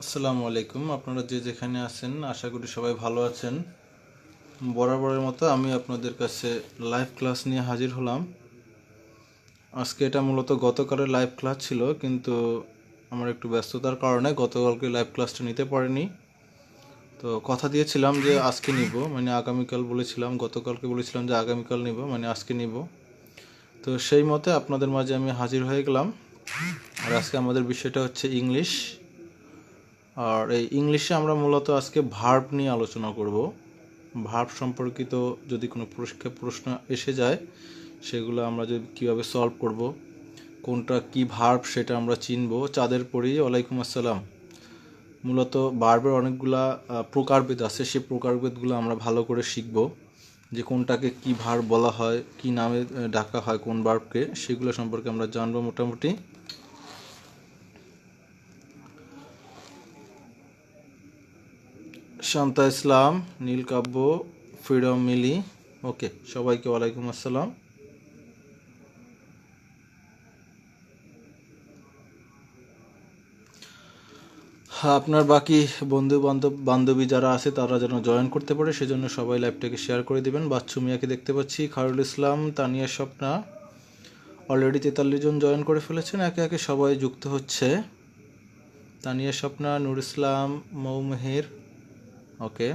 আসসালামু আলাইকুম। আপনারা যে যেখানে আছেন আশা করি সবাই ভালো আছেন। বরাবরের মতো আমি আপনাদের কাছে লাইভ ক্লাস নিয়ে হাজির হলাম। আজকে এটা মূলত গতকালের লাইভ ক্লাস ছিল, কিন্তু আমার একটু ব্যস্ততার কারণে গতকালকে লাইভ ক্লাসটা নিতে পারিনি। তো কথা দিয়েছিলাম যে আজকে নিব, মানে আগামীকাল বলেছিলাম, গতকালকে বলেছিলাম যে আগামীকাল নিব, মানে আজকে নিব। তো সেই মতে আপনাদের মাঝে আমি হাজির হয়ে গেলাম। আর আজকে আমাদের বিষয়টা হচ্ছে ইংলিশ। আর এই ইংলিশে আমরা মূলত আজকে ভার্ব নিয়ে আলোচনা করব। ভার্ব সম্পর্কিত যদি কোনো প্রশ্ন এসে যায়, সেগুলো আমরা যদি কীভাবে সলভ করব, কোনটা কি ভার্ব সেটা আমরা চিনব। চাঁদের পরি ওয়ালাইকুম আসসালাম। মূলত ভার্বের অনেকগুলা প্রকারভেদ আছে, সেই প্রকারভেদগুলো আমরা ভালো করে শিখব, যে কোনটাকে কি ভার্ব বলা হয়, কি নামে ডাকা হয় কোন ভার্বকে, সেগুলো সম্পর্কে আমরা জানবো মোটামুটি। শান্তা ইসলাম, নীলকাব্য, ফ্রিডম মিলি, ওকে, সবাইকে ওয়ালাইকুম আসসালাম। আপনার বাকি বন্ধু বান্ধবী যারা আছে তারা যেন জয়েন করতে পারে, সেজন্য সবাই লাইভটাকে শেয়ার করে দিবেন। বাচ্চু মিয়াকে দেখতে পাচ্ছি, খায়রুল ইসলাম, তানিয়া স্বপ্না, অলরেডি 43 জন জয়েন করে ফেলেছেন। একে একে সবাই যুক্ত হচ্ছে। তানিয়া স্বপ্না, নুর ইসলাম, মৌমেহের, ওকে,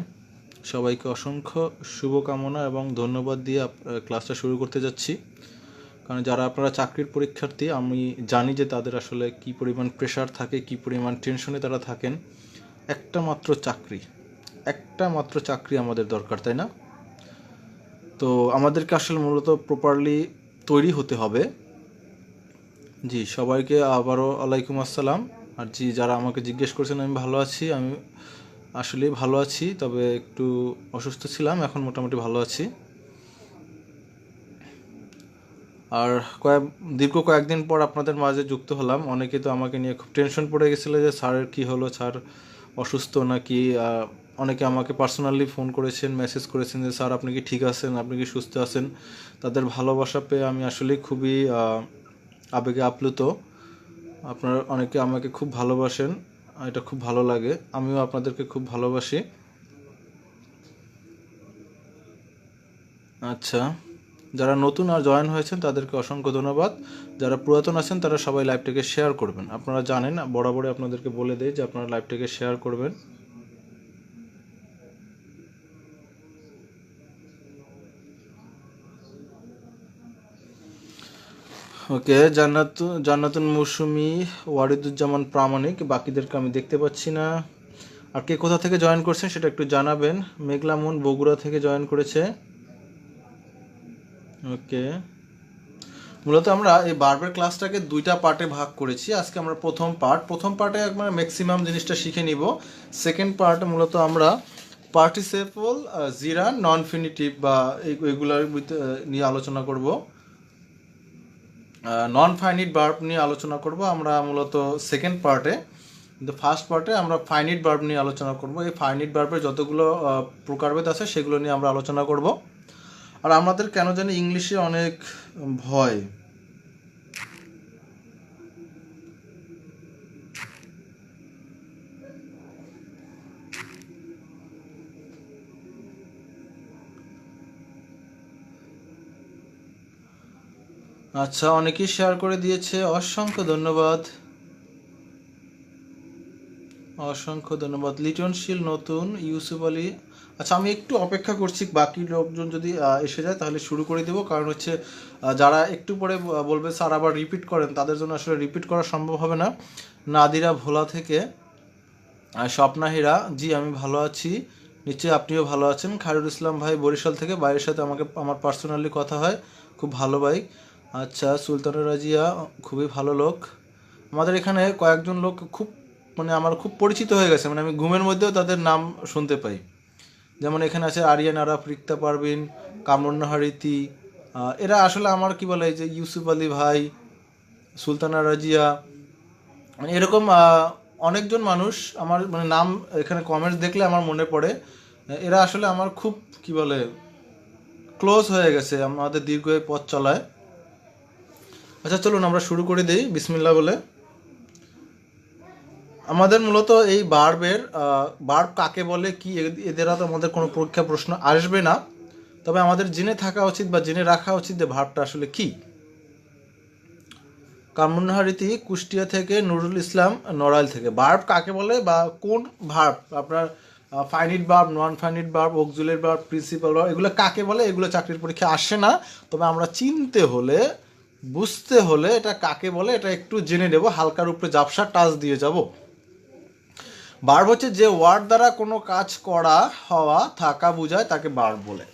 সবাইকে অসংখ্য শুভকামনা এবং ধন্যবাদ দিয়ে ক্লাসটা শুরু করতে যাচ্ছি। কারণ যারা আপনারা চাকরির পরীক্ষার্থী, আমি জানি যে তাদের আসলে কি পরিমাণ প্রেশার থাকে, কি পরিমাণ টেনশনে তারা থাকেন। একটা মাত্র চাকরি আমাদের দরকার, তাই না? তো আমাদেরকে আসলে মূলত প্রপারলি তৈরি হতে হবে। জি, সবাইকে আবারও আলাইকুম আসসালাম। আর জি, যারা আমাকে জিজ্ঞেস করছেন আমি ভালো আছি, আমি আসলেই ভালো আছি, তবে একটু অসুস্থ ছিলাম, এখন মোটামুটি ভালো আছি। আর দীর্ঘ কয়েকদিন পর আপনাদের মাঝে যুক্ত হলাম। অনেকে তো আমাকে নিয়ে খুব টেনশন পড়ে গেছিলো যে স্যারের কী হলো, স্যার অসুস্থ নাকি। অনেকে আমাকে পার্সোনালি ফোন করেছেন, মেসেজ করেছেন যে স্যার আপনি কি ঠিক আছেন, আপনি কি সুস্থ আছেন। তাদের ভালোবাসা পেয়ে আমি আসলে খুবই আবেগে আপ্লুত। আপনারা অনেকে আমাকে খুব ভালোবাসেন, এটা খুব ভালো লাগে। আমিও আপনাদেরকে খুব ভালোবাসি। আচ্ছা, যারা নতুন আর জয়েন হয়েছেন তাদেরকে অসংখ্য ধন্যবাদ। যারা পুরাতন আছেন তারা সবাই লাইভটাকে শেয়ার করবেন। আপনারা জানেন, বরাবরই আপনাদেরকে বলে দেই যে আপনারা লাইভটাকে শেয়ার করবেন। ওকে, জান্নাতুন মৌসুমি, ওয়ারিদুজ্জামান প্রামাণিক, বাকিদেরকে আমি দেখতে পাচ্ছি না। আর কে কোথা থেকে জয়েন করছেন সেটা একটু জানাবেন। মেঘলামুন বগুড়া থেকে জয়েন করেছে। ওকে, মূলত আমরা এই ভার্বের ক্লাসটাকে দুইটা পার্টে ভাগ করেছি। আজকে আমরা প্রথম পার্টে একবার ম্যাক্সিমাম জিনিসটা শিখে নিব। সেকেন্ড পার্টে মূলত আমরা পার্টিসিপল, জিরা, নন ফিনিটিভ বা এইগুলার নিয়ে আলোচনা করব। নন ফাইনিট ভার্ব নিয়ে আলোচনা করব আমরা মূলত সেকেন্ড পার্টে। কিন্তু ফার্স্ট পার্টে আমরা ফাইনিট ভার্ব নিয়ে আলোচনা করব। এই ফাইনিট ভার্বের যতগুলো প্রকারভেদ আছে সেগুলো নিয়ে আমরা আলোচনা করব। আর আমাদের কেন জানি ইংলিশে অনেক ভয়। আচ্ছা, অনেকেই শেয়ার করে দিয়েছে, অসংখ্য ধন্যবাদ, অসংখ্য ধন্যবাদ। লিটনশীল নতুন, ইউসুফ আলী। আচ্ছা, আমি একটু অপেক্ষা করছি, বাকি লোকজন যদি এসে যায় তাহলে শুরু করে দেবো। কারণ হচ্ছে যারা একটু পরে বলবে স্যার আবার রিপিট করেন, তাদের জন্য আসলে রিপিট করা সম্ভব হবে না। নাদিরা ভোলা থেকে, স্বপ্নাহিরা, জি আমি ভালো আছি, নিশ্চয়ই আপনিও ভালো আছেন। খায়রুল ইসলাম ভাই বরিশাল থেকে, ভাইয়ের সাথে আমার পার্সোনালি কথা হয়, খুব ভালো ভাই। আচ্ছা, সুলতানা রাজিয়া, খুবই ভালো লোক। আমাদের এখানে কয়েকজন লোক খুব, মানে আমার খুব পরিচিত হয়ে গেছে, মানে আমি ঘুমের মধ্যেও তাদের নাম শুনতে পাই। যেমন এখানে আছে আরিয়ান আরাফ, রিক্তা পারভিন, কামরুন্নাহার রীতি। এরা আসলে আমার কি বলে, যে ইউসুফ আলী ভাই, সুলতানা রাজিয়া, মানে এরকম অনেকজন মানুষ আমার মানে নাম এখানে কমেন্টস দেখলে আমার মনে পড়ে। এরা আসলে আমার খুব কি বলে ক্লোজ হয়ে গেছে আমাদের দীর্ঘ এই পথ চলায়। আচ্ছা, চলুন আমরা শুরু করে দিই বিসমিল্লাহ বলে। আমাদের মূলত এই বার্বের বার্ব কাকে বলে কি এদের তো আমাদের কোনো পরীক্ষা প্রশ্ন আসবে না, তবে আমাদের জেনে থাকা উচিত বা জেনে রাখা উচিত যে ভার্বটা আসলে কি। কামরুন্নাহারিতি কুষ্টিয়া থেকে, নুরুল ইসলাম নড়াইল থেকে। ভার্ব কাকে বলে বা কোন ভার্ব আপনার finite verb, non finite verb, auxiliary verb, principal verb, এগুলো কাকে বলে এগুলো চাকরির পরীক্ষা আসে না, তবে আমরা চিনতে হলে বুঝতে হলে এটা কাকে বলে এটা একটু জেনে নেব, হালকার উপরে জাপসা টাচ দিয়ে যাব। ভার্ব হচ্ছে যে ওয়ার্ড দ্বারা কোনো কাজ করা, হওয়া, থাকা বোঝায় তাকে ভার্ব বলে।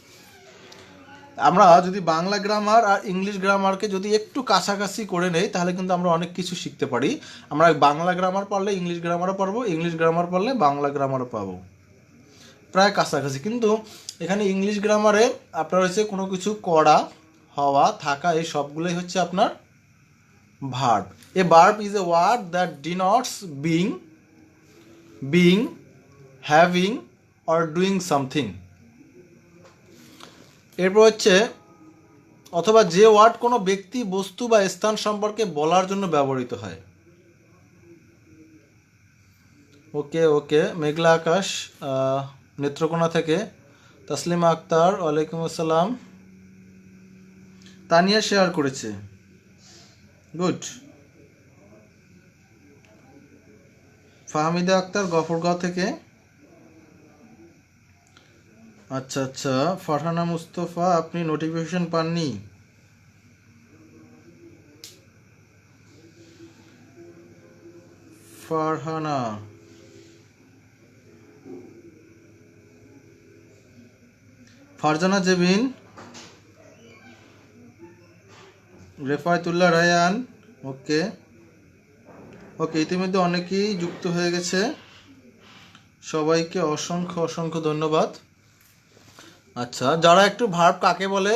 আমরা যদি বাংলা গ্রামার আর ইংলিশ গ্রামারকে যদি একটু কাছাকাছি করে নেই তাহলে কিন্তু আমরা অনেক কিছু শিখতে পারি। আমরা বাংলা গ্রামার পড়লে ইংলিশ গ্রামারও পারবো, ইংলিশ গ্রামার পড়লে বাংলা গ্রামারও পাবো, প্রায় কাছাকাছি। কিন্তু এখানে ইংলিশ গ্রামারে আপনার হচ্ছে কোনো কিছু করা, হওয়া, থাকা, এই সবগুলোই হচ্ছে আপনার verb. A verb is a word that denotes being, having or doing something. এরপর হচ্ছে অথবা যে ওয়ার্ড কোনো ব্যক্তি, বস্তু বা স্থান সম্পর্কে বলার জন্য ব্যবহৃত হয়। ওকে ওকে, মেঘলা আকাশ নেত্রকোনা থেকে। তাসলিমা আক্তার, ওয়ালাইকুম আসসালাম। তানিয়া শেয়ার করেছে, গুড। ফাহমিদা আক্তার গফরগাঁও থেকে। আচ্ছা আচ্ছা, ফারহানা মুস্তফা আপনি নোটিফিকেশন পাননি? ফারহানা, ফারজানা জেবিন, রেফায়েতুল্লাহ রায়ান, ওকে ওকে, ইতিমধ্যে অনেকেই যুক্ত হয়ে গেছে, সবাইকে অসংখ্য অসংখ্য ধন্যবাদ। আচ্ছা, যারা একটু ভার্ব কাকে বলে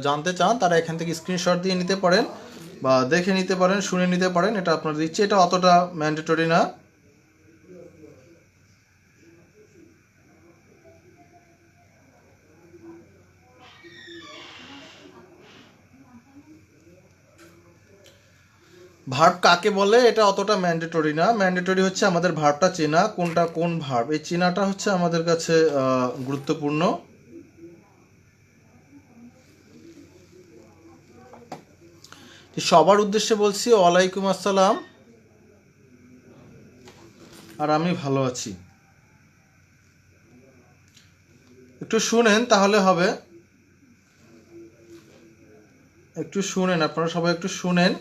জানতে চান তারা এখান থেকে স্ক্রিনশট দিয়ে নিতে পারেন বা দেখে নিতে পারেন, শুনে নিতে পারেন, এটা আপনাদের ইচ্ছে, এটা অতটা ম্যান্ডেটরি না। ভার্ব কাকে বলে এটা অতটা ম্যান্ডেটরি না, ম্যান্ডেটরি হচ্ছে আমাদের ভার্বটা চেনা, কোনটা কোন ভার্ব, এই চেনাটা হচ্ছে আমাদের কাছে গুরুত্বপূর্ণ। সবার উদ্দেশ্যে বলছি ওয়ালাইকুম আসসালাম, আর আমি ভালো আছি। একটু শুনেন তাহলে হবে, একটু শুনেন, আপনারা সবাই একটু শুনেন।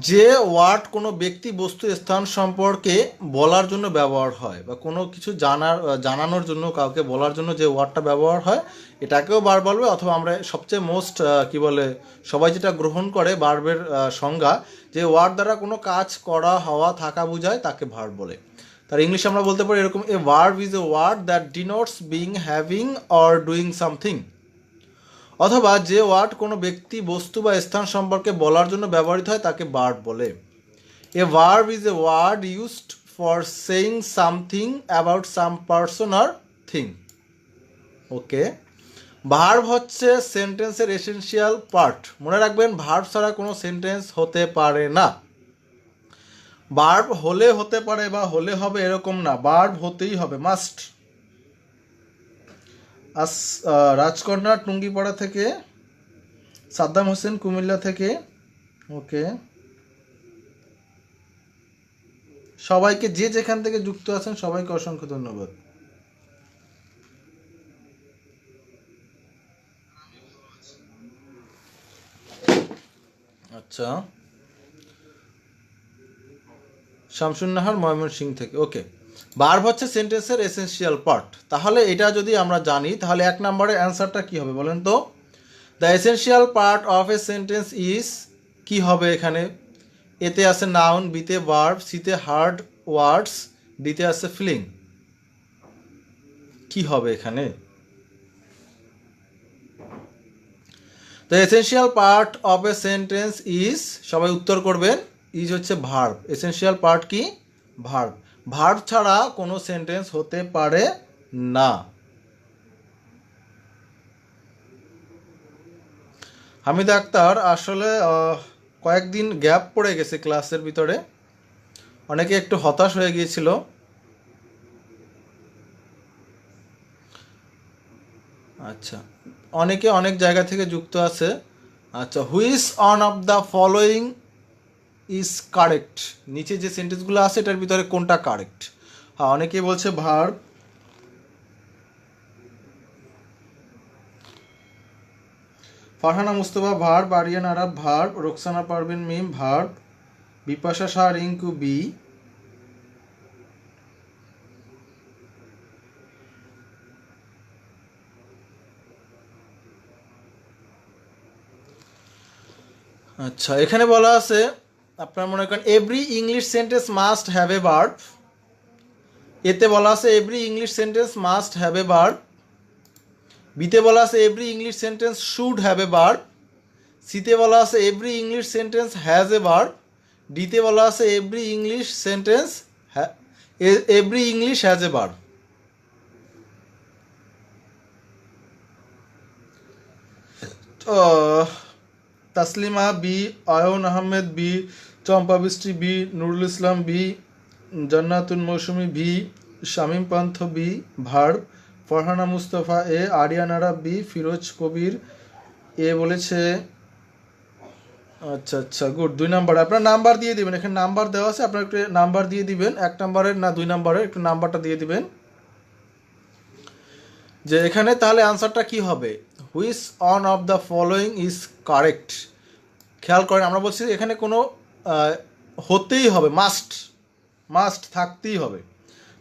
যে ওয়ার্ড কোনো ব্যক্তি, বস্তু, স্থান সম্পর্কে বলার জন্য ব্যবহার হয় বা কোনো কিছু জানানোর জন্য, কাউকে বলার জন্য যে ওয়ার্ডটা ব্যবহার হয় এটাকেও ভার্ব বলবে, অথবা আমরা সবচেয়ে মোস্ট কি বলে সবাই যেটা গ্রহণ করে ভার্বের সংজ্ঞা, যে ওয়ার্ড দ্বারা কোনো কাজ করা, হওয়া, থাকা বোঝায় তাকে ভার্ব বলে। তার ইংলিশে আমরা বলতে পারি এরকম, a verb is a word that denotes being, having or doing something. অথবা যে ওয়ার্ড কোনো ব্যক্তি, বস্তু বা স্থান সম্পর্কে বলার জন্য ব্যবহৃত হয় তাকে ভার্ব বলে। A verb is a word used for saying something about some person or thing. Okay, verb হচ্ছে সেন্টেন্সের এসেনশিয়াল পার্ট। মনে রাখবেন ভার্ব ছাড়া কোনো সেন্টেন্স হতে পারে না। ভার্ব হলে হতে পারে বা হলে হবে এরকম না, ভার্ব হতেই হবে, মাস্ট। রাজকন্যা টুঙ্গিপাড়া থেকে, সাদ্দাম হোসেন কুমিল্লা থেকে, ওকে। সবাইকে যে যেখান থেকে যুক্ত আছেন সবাইকে অসংখ্য ধন্যবাদ। আচ্ছা, শামসুন্নাহার ময়মনসিংহ থেকে, ওকে। ভার্ব হচ্ছে সেন্টেন্সের এসেনশিয়াল পার্ট। তাহলে এটা যদি আমরা জানি তাহলে এক নম্বরের অ্যান্সারটা কি হবে বলেন তো? The essential part of a sentence is, কি হবে এখানে? এতে আছে নাউন, বিতে ভার্ব, সিতে হার্ড ওয়ার্ডস, ডিতে আছে ফিলিং। কি হবে এখানে? The essential part of a sentence is, সবাই উত্তর করবেন, ইজ হচ্ছে ভার্ব। এসেনশিয়াল পার্ট কি? ভার্ব। ভার্ব ছাড়া কোনো সেন্টেন্স হতে পারে না। হামিদা আক্তার, আসলে কয়েকদিন গ্যাপ পড়ে গেছে ক্লাসের ভিতরে, অনেকে একটু হতাশ হয়ে গিয়েছিল। আচ্ছা, অনেকে অনেক জায়গা থেকে যুক্ত আছে। আচ্ছা, which on of the following is correct, নিচে যে সেন্টেন্সগুলো আছে এটার ভিতরে কোনটা কারেক্ট? হ্যাঁ, অনেকেই বলছে verb. Farhana Mustafa verb, Ariyan Arab verb, Roksana Parvin Mim verb, Bipasha Shah Rinku B. আচ্ছা, এখানে বলা আছে আপনার মনে করেন every English sentence must have a verb. এতে বলা আছে every English sentence must have a verb. বিতে বলা আছে every English sentence should have a verb. সিতে বলা আছে every English sentence has a verb. ডিতে বলা আছে every English sentence every English has a verb. Taslima B, Ayan Ahmed B, Champa Brishti B, Nurul Islam B, Jannatul Mousumi B, Shamim Pantha B verb, Farhana Mustafa A, Ariyan Arab B, Firoz Kabir A বলেছে। আচ্ছা আচ্ছা, good. 2 number আপনার নাম্বার দিয়ে দিবেন, এখানে নাম্বার দেওয়া আছে, আপনার একটু নাম্বার দিয়ে দিবেন, 1 নাম্বারের না 2 নাম্বারের একটু নাম্বারটা দিয়ে দিবেন। যে এখানে তাহলে আনসারটা কি হবে? Which on of the following is correct. খেয়াল করেন, আমরা বলছি এখানে কোনো হতেই হবে, মাস্ট মাস্ট থাকতেই হবে।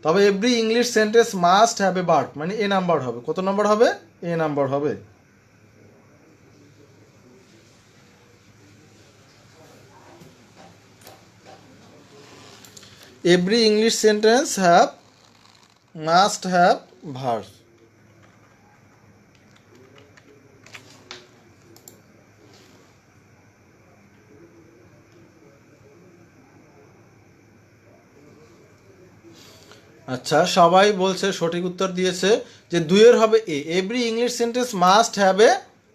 তবে every English sentence must have a verb, মানে এ নাম্বার হবে। কত নাম্বার হবে? এ নাম্বার হবে। Every English sentence have must have verb. আচ্ছা, সবাই বলছে, সঠিক উত্তর দিয়েছে যে 2 হবে A. Every English sentence must have a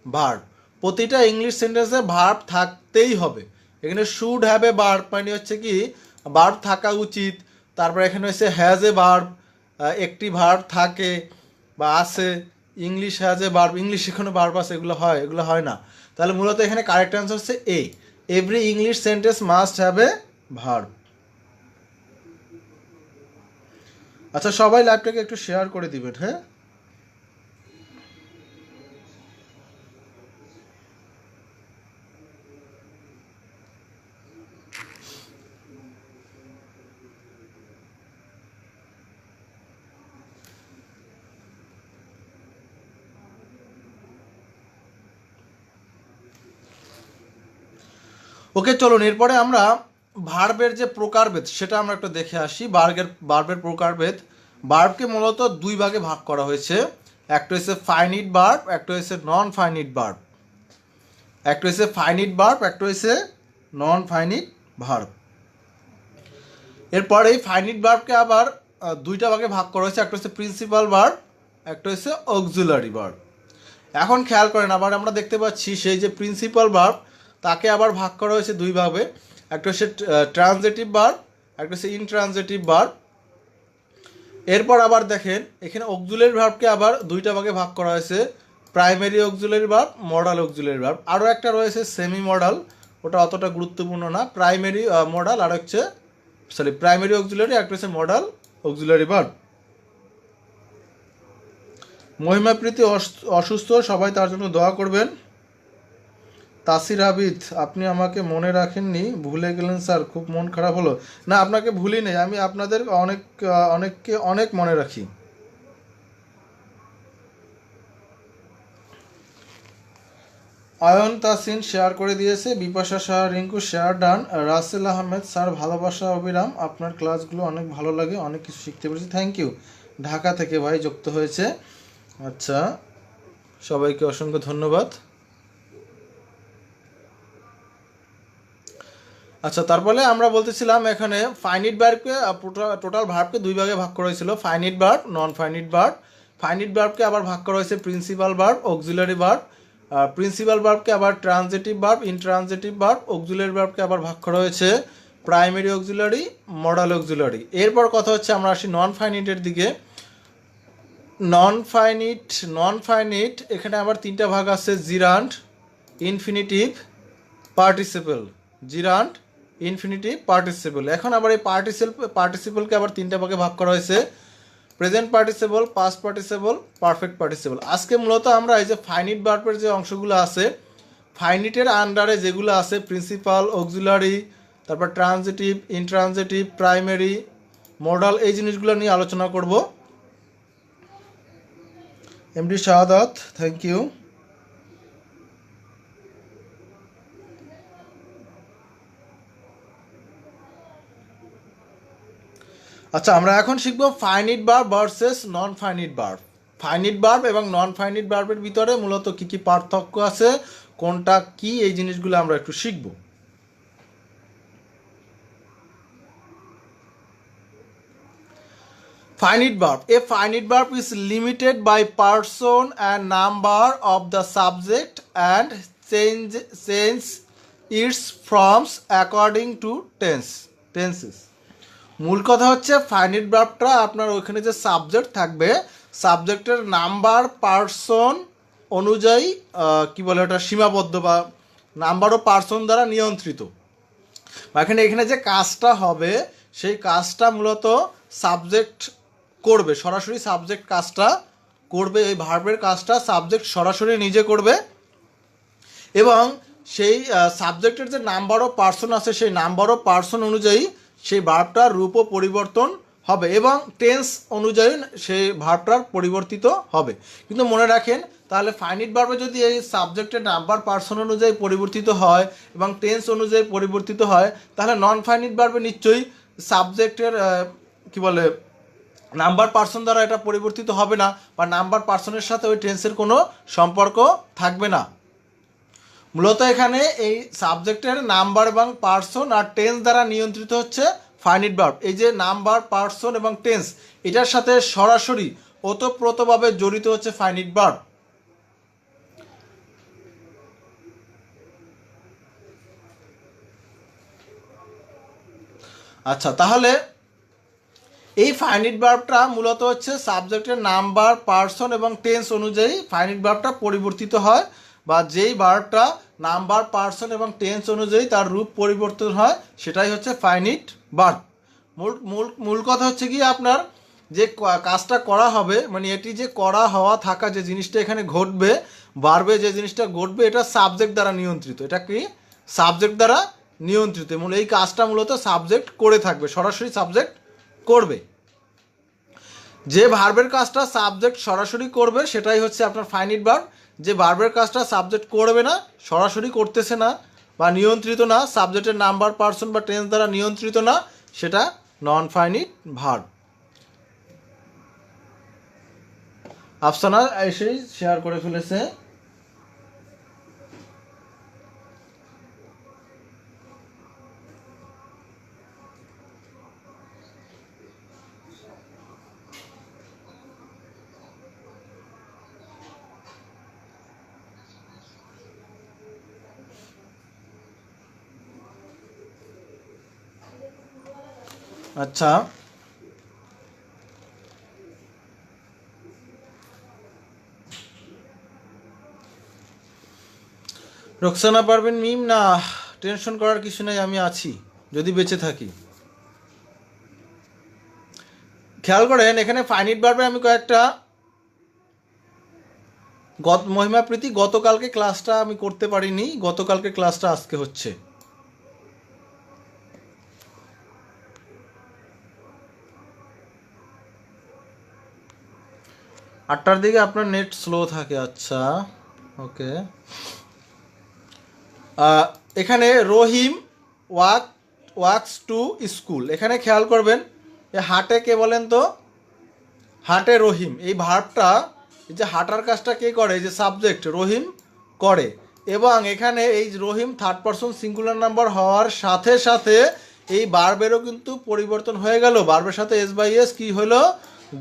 verb, প্রতিটা ইংলিশ সেন্টেন্সে ভার্ব থাকতেই হবে। এখানে শুড হ্যাভ এ ভার্ব মানে হচ্ছে কি ভার্ব থাকা উচিত। তারপর এখানে হচ্ছে হ্যাজ এ ভার্ব, একটি ভার্ব থাকে বা আছে। English has a verb, English এখানে ভার্ব আছে, এগুলো হয়, এগুলো হয় না। তাহলে মূলত এখানে কারেক্ট অ্যান্সার হচ্ছে A, every English sentence must have a verb. আচ্ছা, সবাই লাইভটাকে একটু শেয়ার করে দিবেন, হ্যাঁ। ওকে, চলুন এরপরে আমরা ভার্বের যে প্রকারভেদ সেটা আমরা একটু দেখে আসি। ভার্বের প্রকারভেদ, ভার্বকে মূলত 2 ভাগে ভাগ করা হয়েছে। একটা হচ্ছে ফাইনিট ভার্ব, একটা হচ্ছে নন ফাইনিট ভার্ব। একটা হচ্ছে ফাইনিট ভার্ব, একটা হচ্ছে নন ফাইনিট ভার্ব। এরপর এই ফাইনিট ভার্বকে আবার 2টা ভাগে ভাগ করা হয়েছে। একটা হচ্ছে প্রিন্সিপাল ভার্ব, একটা হচ্ছে অক্সিলারি ভার্ব। এখন খেয়াল করেন, আবার আমরা দেখতে পাচ্ছি সেই যে প্রিন্সিপাল ভার্ব তাকে আবার ভাগ করা হয়েছে 2 ভাবে। একটা হচ্ছে ট্রানজিটিভ ভার্ব, একটা হচ্ছে ইনট্রানজিটিভ ভার্ব। এরপর আবার দেখেন এখানে অক্সিলারি ভার্বকে আবার 2টা ভাগে ভাগ করা হয়েছে, primary auxiliary verb, modal auxiliary verb. আরও একটা রয়েছে সেমি মডাল, ওটা অতটা গুরুত্বপূর্ণ না। প্রাইমারি মডাল আর হচ্ছে প্রাইমারি অক্সিলারি, একটা হচ্ছে মডাল অক্সিলারি ভার্ব। মহিমাপ্রীতি অসুস্থ, সবাই তার জন্য দোয়া করবেন। তাসির আবিদ, আপনি আমাকে মনে রাখেননি, ভুলে গেলেন স্যার, খুব মন খারাপ হলো। না, আপনাকে ভুলি নেই, আমি আপনাদের অনেককে অনেক মনে রাখি। আয়ন তাসিন শেয়ার করে দিয়েছে, Bipasha Shah Rinku share done. Russell Ahmed, sir ভালোবাসা অবিরাম, আপনার ক্লাসগুলো অনেক ভালো লাগে, অনেক কিছু শিখতে পেরেছি, থ্যাংক ইউ। ঢাকা থেকে ভাই যুক্ত হয়েছে। আচ্ছা, সবাইকে অসংখ্য ধন্যবাদ। আচ্ছা, তারপরে আমরা বলতেছিলাম এখানে ফাইনিট ভার্বকে টোটাল ভার্বকে 2 ভাগে ভাগ করা হয়েছিল, finite verb, non finite verb. Finite ভার্বকে আবার ভাগ করা হয়েছে principal verb, auxiliary verb. Principal ভার্বকে আবার transitive verb, intransitive verb. Auxiliary ভার্বকে আবার ভাগ করা হয়েছে প্রাইমারি অক্সিলারি, মডাল অক্সিলারি। এরপর কথা হচ্ছে আমরা আসি নন ফাইনিটের দিকে। নন ফাইনিট এখানে আবার তিনটা ভাগ আছে, জিরান্ড, ইনফিনিটিভ, পার্টিসিপল। জিরান্ড, infinitive, participle. এখন আবার এই পার্টিসিপলকে আবার তিনটা ভাগে ভাগ করা হয়েছে, present participle, past participle, perfect participle. আজকে মূলত আমরা এই যে ফাইনিট ভার্বের যে অংশগুলো আছে, ফাইনিটের আন্ডারে যেগুলো আছে, প্রিন্সিপাল, অক্সিলারি, তারপর ট্রানজিটিভ, ইনট্রানজিটিভ, প্রাইমারি, মডাল, এই জিনিসগুলো নিয়ে আলোচনা করব। MD Shahadat, thank you. আচ্ছা, আমরা এখন শিখবো finite verb versus non finite verb. Finite verb এবং নন ফাইনিট ভার্বের ভিতরে মূলত কি কি পার্থক্য আছে, কোনটা কি, এই জিনিসগুলো আমরা একটু শিখব। Finite verb. A finite verb is limited by person and number of the subject and change its forms according to tenses. মূল কথা হচ্ছে ফাইনিট ভার্বটা আপনার ওইখানে যে সাবজেক্ট থাকবে, সাবজেক্টের নাম্বার, পার্সন অনুযায়ী কি বলে ওটা সীমাবদ্ধ, বা নাম্বার ও পার্সন দ্বারা নিয়ন্ত্রিত। এখানে যে কাজটা হবে সেই কাজটা মূলত সাবজেক্ট করবে, সরাসরি সাবজেক্ট কাজটা করবে। এই ভার্বের কাজটা সাবজেক্ট সরাসরি নিজে করবে, এবং সেই সাবজেক্টের যে নাম্বার অফ পার্সন আছে সেই নাম্বার অফ পার্সন অনুযায়ী সেই ভার্বটার রূপও পরিবর্তন হবে, এবং টেন্স অনুযায়ী সেই ভার্বটার পরিবর্তিত হবে। কিন্তু মনে রাখেন, তাহলে ফাইনিট ভার্বে যদি এই সাবজেক্টের নাম্বার পার্সন অনুযায়ী পরিবর্তিত হয় এবং টেন্স অনুযায়ী পরিবর্তিত হয়, তাহলে নন ফাইনিট ভার্বে নিশ্চয়ই সাবজেক্টের কি বলে নাম্বার পার্সন দ্বারা এটা পরিবর্তিত হবে না, বা নাম্বার পার্সনের সাথে ওই টেন্সের কোনো সম্পর্ক থাকবে না। মূলত এখানে এই সাবজেক্টের নাম্বার এবং পার্সন আর টেন্স দ্বারা নিয়ন্ত্রিত হচ্ছে ফাইনিট ভার্ব। এই যে নাম্বার, পার্সন এবং টেন্স, এটার সাথে সরাসরি ওতপ্রোতভাবে জড়িত হচ্ছে ফাইনিট ভার্ব। আচ্ছা, তাহলে এই ফাইনিট ভার্বটা মূলত হচ্ছে সাবজেক্টের নাম্বার, পার্সন এবং টেন্স অনুযায়ী ফাইনিট ভার্বটা পরিবর্তিত হয়, বা যেই ভার্বটা নাম্বার, পার্সন এবং টেন্স অনুযায়ী তার রূপ পরিবর্তন হয় সেটাই হচ্ছে ফাইনিট ভার্ব। মূল কথা হচ্ছে কি, আপনার যে কাজটা করা হবে, মানে এটি যে করা হওয়া থাকা যে জিনিসটা এখানে ঘটবে, ভার্বে যে জিনিসটা ঘটবে, এটা সাবজেক্ট দ্বারা নিয়ন্ত্রিত। এটা কি সাবজেক্ট দ্বারা নিয়ন্ত্রিত, এই কাজটা মূলত সাবজেক্ট করে থাকবে, সরাসরি সাবজেক্ট করবে। যে ভার্বের কাজটা সাবজেক্ট সরাসরি করবে সেটাই হচ্ছে আপনার ফাইনিট ভার্ব। যে ভার্বের কাজটা সাবজেক্ট করবে না, সরাসরি করতেছে না বা নিয়ন্ত্রিত না, সাবজেক্টের নাম্বার, পার্সন বা টেন্স দ্বারা নিয়ন্ত্রিত না, সেটা নন ফাইনিট ভার্ব। আফসানা এসেই শেয়ার করে ফেলেছে। আচ্ছা, রোকসানা পারবেন মিম, না টেনশন করার কিছু নেই, আমি আছি যদি বেঁচে থাকি। খেয়াল করেন, এখানে ফাইনিট ভার্বে আমি কয়েকটা মহিমা প্রীতি, গতকালকে ক্লাসটা আমি করতে পারিনি, গতকালকে ক্লাসটা আজকে হচ্ছে। আটটার দিকে আপনার নেট স্লো থাকে। আচ্ছা, ওকে। এখানে রহিম ওয়াকস টু স্কুল, এখানে খেয়াল করবেন হাটে কে বলেন তো, হাটে রহিম। এই ভার্বটা, এই যে হাঁটার কাজটা কে করে, এই যে সাবজেক্ট রহিম করে, এবং এখানে এই রহিম থার্ড পারসন সিঙ্গুলার নাম্বার হওয়ার সাথে সাথে এই ভার্বেরও কিন্তু পরিবর্তন হয়ে গেল, ভার্বের সাথে এস বাই এস কি হলো,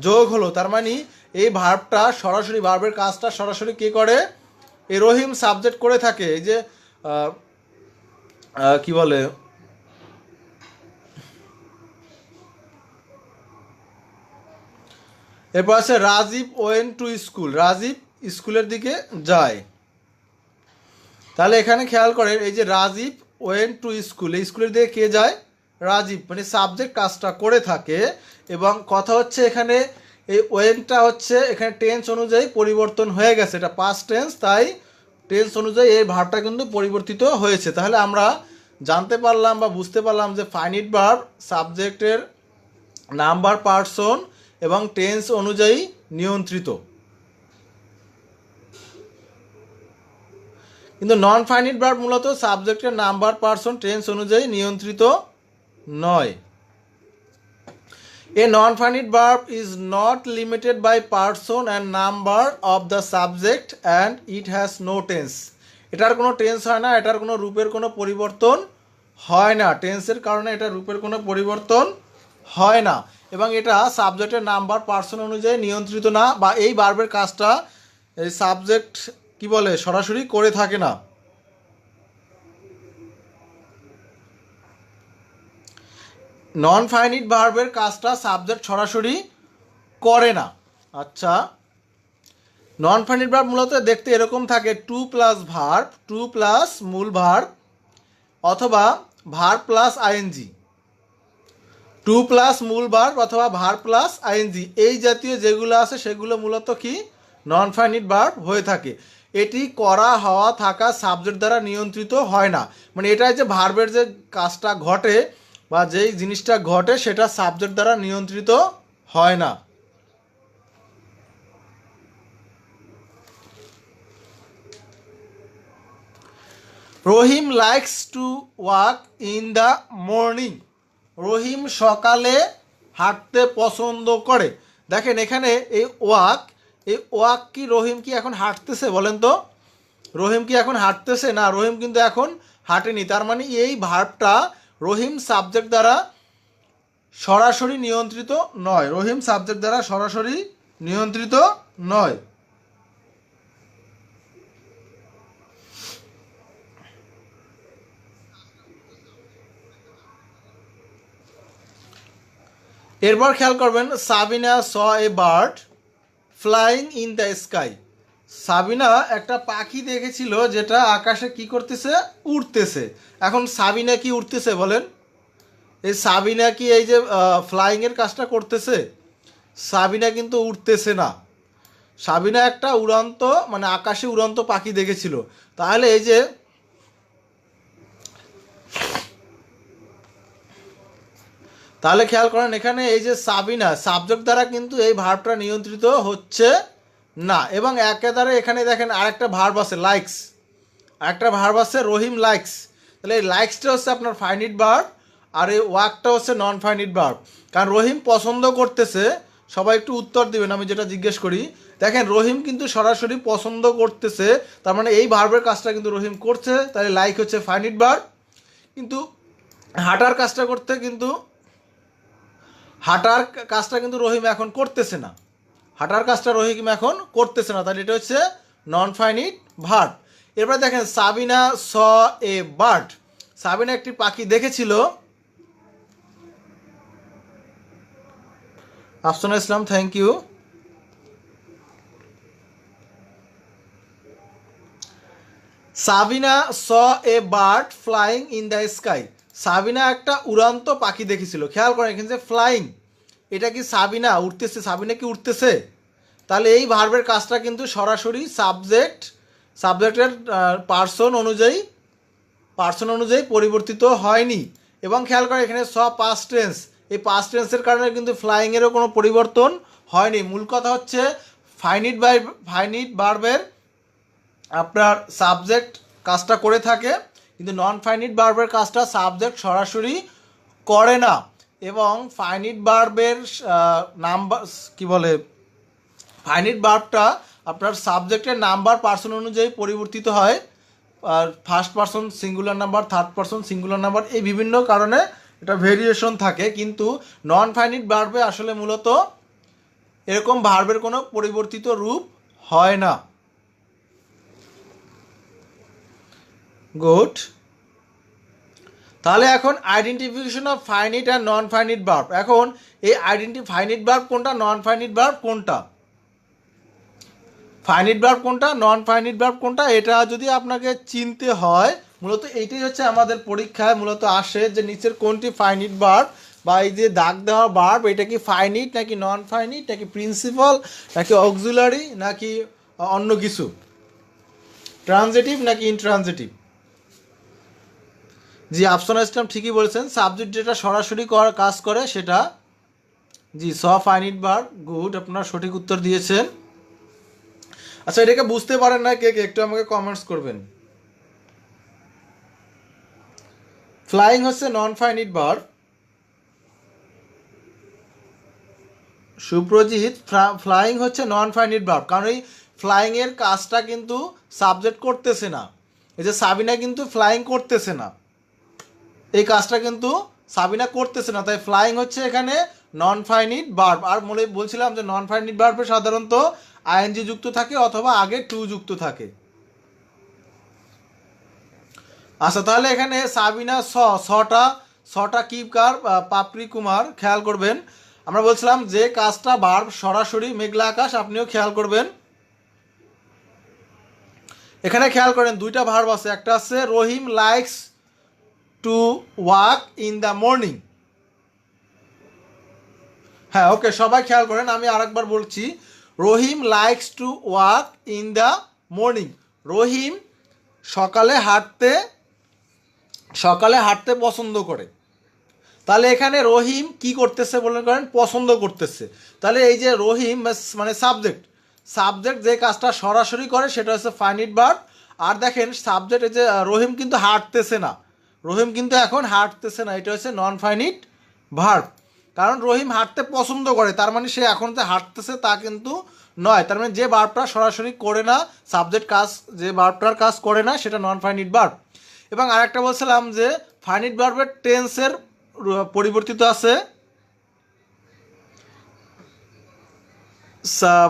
যোগ হলো। তার মানে এই ভার্বটা সরাসরি, ভার্বের কাজটা সরাসরি কে করে, এই রহিম সাবজেক্ট করে থাকে। এই যে কি বলে, এরপর আছে Rajib went to school, Rajib স্কুলের দিকে যায়। তাহলে এখানে খেয়াল করেন এই যে রাজীব ওয়েন টু স্কুল, এই স্কুলের দিকে কে যায়? রাজীব, মানে সাবজেক্ট কাজটা করে থাকে। এবং কথা হচ্ছে এখানে এই ওয়েনটা হচ্ছে এখানে টেন্স অনুযায়ী পরিবর্তন হয়ে গেছে, এটা পাস্ট টেন্স, তাই টেন্স অনুযায়ী এই ভার্বটা কিন্তু পরিবর্তিত হয়েছে। তাহলে আমরা জানতে পারলাম বা বুঝতে পারলাম যে ফাইনিট ভার্ব সাবজেক্টের নাম্বার, পার্সন এবং টেন্স অনুযায়ী নিয়ন্ত্রিত, কিন্তু নন ফাইনিট ভার্ব মূলত সাবজেক্টের নাম্বার, পার্সন, টেন্স অনুযায়ী নিয়ন্ত্রিত নয়। A non-finite verb is not limited by person and number of the subject and it has no tense. এটার কোনো টেন্স হয় না, এটার কোনো রূপের কোনো পরিবর্তন হয় না, টেন্সের কারণে এটা রূপের কোনো পরিবর্তন হয় না, এবং এটা সাবজেক্টের নাম্বার, পার্সন অনুযায়ী নিয়ন্ত্রিত না, বা এই ভার্বের কাজটা এই সাবজেক্ট কি বলে সরাসরি করে থাকে না। নন ফাইনিট ভার্বের কাজটা সাবজেক্ট সরাসরি করে না। আচ্ছা, নন ফাইনিট ভার্ব মূলত দেখতে এরকম থাকে, to plus verb, to plus মূল ভার্ব, অথবা verb plus ING, to plus মূল ভার্ব অথবা ভার্ব প্লাস আইএনজি, এই জাতীয় যেগুলো আছে সেগুলো মূলত কি নন ফাইনিট ভার্ব হয়ে থাকে। এটি করা, হওয়া, থাকা সাবজেক্ট দ্বারা নিয়ন্ত্রিত হয় না, মানে এটা যে ভার্বের যে কাজটা ঘটে বা যেই জিনিসটা ঘটে সেটা সাবজেক্ট দ্বারা নিয়ন্ত্রিত হয় না। Rahim likes to walk in the morning, Rahim সকালে হাঁটতে পছন্দ করে। দেখেন এখানে এই ওয়াক কি রহিম কি এখন হাঁটতেছে বলেন তো? রহিম কি এখন হাঁটতেছে? না, রহিম কিন্তু এখন হাঁটেনি। তার মানে এই ভার্বটা রহিম সাবজেক্ট দ্বারা সরাসরি নিয়ন্ত্রিত নয়, রহিম সাবজেক্ট দ্বারা সরাসরি নিয়ন্ত্রিত নয়। এরপর খেয়াল করবেন, Sabina saw a bird flying in the sky, Sabina একটা পাখি দেখেছিল যেটা আকাশে কি করতেছে? উড়তেছে। এখন সাবিনা কি উড়তেছে বলেন? এই সাবিনা কি এই যে ফ্লাইংয়ের কাজটা করতেছে? সাবিনা কিন্তু উড়তেছে না, সাবিনা একটা উড়ন্ত মানে আকাশে উড়ন্ত পাখি দেখেছিল। তাহলে এই যে তাহলে খেয়াল করেন এখানে এই যে সাবিনা সাবজেক্ট দ্বারা কিন্তু এই ভার্বটা নিয়ন্ত্রিত হচ্ছে না। এবং একেবারে এখানে দেখেন আরেকটা ভার্ব আছে লাইকস, আরেকটা ভার্ব আছে রহিম লাইকস। তাহলে এই লাইকসটা হচ্ছে আপনার ফাইনিট ভার্ব আর এই ওয়াকটা হচ্ছে নন ফাইনিট ভার্ব। কারণ রহিম পছন্দ করতেছে, সবাই একটু উত্তর দিবেন আমি যেটা জিজ্ঞেস করি। দেখেন রহিম কিন্তু সরাসরি পছন্দ করতেছে, তার মানে এই ভার্বের কাজটা কিন্তু রহিম করছে, তাহলে লাইক হচ্ছে ফাইনিট ভার্ব। কিন্তু হাঁটার কাজটা করতে কিন্তু হাঁটার কাজটা কিন্তু রহিম এখন করতেছে না, হাঁটার কাজটা রহিম এখন করতেছে না, তাহলে এটা হচ্ছে নন ফাইনিট ভার্ব। এরপর দেখেন Sabina saw a bird, Sabina একটি পাখি দেখেছিল। Afsana Islam, thank you. Sabina saw a bird flying in the sky, Sabina একটা উড়ান্ত পাখি দেখেছিল। খেয়াল করেন এখানে যে ফ্লাইং, এটা কি সাবিনা উঠতেছে? সাবিনা কি উঠতেছে? তাহলে এই ভার্বের কাজটা কিন্তু সরাসরি সাবজেক্টের পার্সন অনুযায়ী পরিবর্তিত হয়নি। এবং খেয়াল করেন এখানে পাস্ট টেন্স, এই পাস্ট টেন্সের কারণে কিন্তু ফ্লাইংয়েরও কোনো পরিবর্তন হয়নি। মূল কথা হচ্ছে ফাইনিট ভার্বের আপনার সাবজেক্ট কাজটা করে থাকে, কিন্তু নন ফাইনিট ভার্বের কাজটা সাবজেক্ট সরাসরি করে না। এবং ফাইনিট ভার্বের নাম্বার কি বলে, ফাইনিট ভার্বটা আপনার সাবজেক্টের নাম্বার, পার্সন অনুযায়ী পরিবর্তিত হয়। আর first person singular number, third person singular number, এই বিভিন্ন কারণে এটা ভেরিয়েশন থাকে। কিন্তু নন ফাইনিট ভার্বে আসলে মূলত এরকম ভার্বের কোনো পরিবর্তিত রূপ হয় না। গুড। তাহলে এখন identification of finite and non finite verb. এখন এই ফাইনিট ভার্ব কোনটা, নন ফাইনিট ভার্ব কোনটা, ফাইনিট ভার্ব কোনটা, নন ফাইনিট ভার্ব কোনটা, এটা যদি আপনাকে চিনতে হয়, মূলত এইটাই হচ্ছে আমাদের পরীক্ষায় মূলত আসে যে নিচের কোনটি ফাইনিট ভার্ব বা এই যে দাগ দেওয়া ভার্ব এটা কি ফাইনিট নাকি নন ফাইনিট নাকি প্রিন্সিপাল নাকি অক্সিলারি নাকি অন্য কিছু, ট্রানজিটিভ নাকি ইনট্রানজিটিভ। জি আফসানা ইসলাম ঠিকই বলেছেন, সাবজেক্ট যেটা সরাসরি কাজ করে সেটা, জি ফাইনিট ভার্ব, গুড, আপনারা সঠিক উত্তর দিয়েছেন। আচ্ছা এটাকে বুঝতে পারেন না কে কে একটু আমাকে কমেন্টস করবেন। ফ্লাইং হচ্ছে non finite verb. Suprajit, flying হচ্ছে নন ফাইনিট ভার্ব, কারণ এই ফ্লাইং এর কাজটা কিন্তু সাবজেক্ট করতেছে না, এই যে সাবিনা কিন্তু ফ্লাইং করতেছে না, এই কাজটা কিন্তু সাবিনা করতেছে না, তাই ফ্লাইং হচ্ছে এখানে নন ফাইনিট ভার্ব। আর বলছিলাম যে নন ফাইনিট ভার্বে সাধারণত আইএনজি যুক্ত থাকে অথবা আগে টু যুক্ত থাকে। আচ্ছা তাহলে এখানে সাবিনা ছটা কি কার, পাপড়ি কুমার, খেয়াল করবেন আমরা বলছিলাম যে কাজটা ভার্ব সরাসরি, মেঘলা আকাশ আপনিও খেয়াল করবেন। এখানে খেয়াল করেন দুইটা ভার্ব আছে, একটা আছে Rahim likes to walk in the morning. হ্যাঁ ওকে, সবাই খেয়াল করেন, আমি আরেকবার বলছি, Rahim likes to walk in the morning. Rahim সকালে হাঁটতে পছন্দ করে। তাহলে এখানে রহিম কি করতেছে বলে করেন, পছন্দ করতেছে। তাহলে এই যে রহিম মানে সাবজেক্ট যে কাজটা সরাসরি করে সেটা হচ্ছে ফাইনিট ভার্ব। আর দেখেন সাবজেক্ট, এই যে রহিম কিন্তু হাঁটতেছে না, রহিম কিন্তু এখন হাঁটতেছে না, এটা হচ্ছে নন ফাইনিট ভার্ব। কারণ রহিম হাঁটতে পছন্দ করে, তার মানে সে এখন যে হাঁটতেছে তা কিন্তু নয়, তার মানে যে ভার্বটা সরাসরি করে না, সাবজেক্ট কাজ যে ভার্বটার কাজ করে না সেটা নন ফাইনিট ভার্ব। এবং আরেকটা বলছিলাম যে ফাইনিট ভার্বের টেন্সের পরিবর্তিত আছে,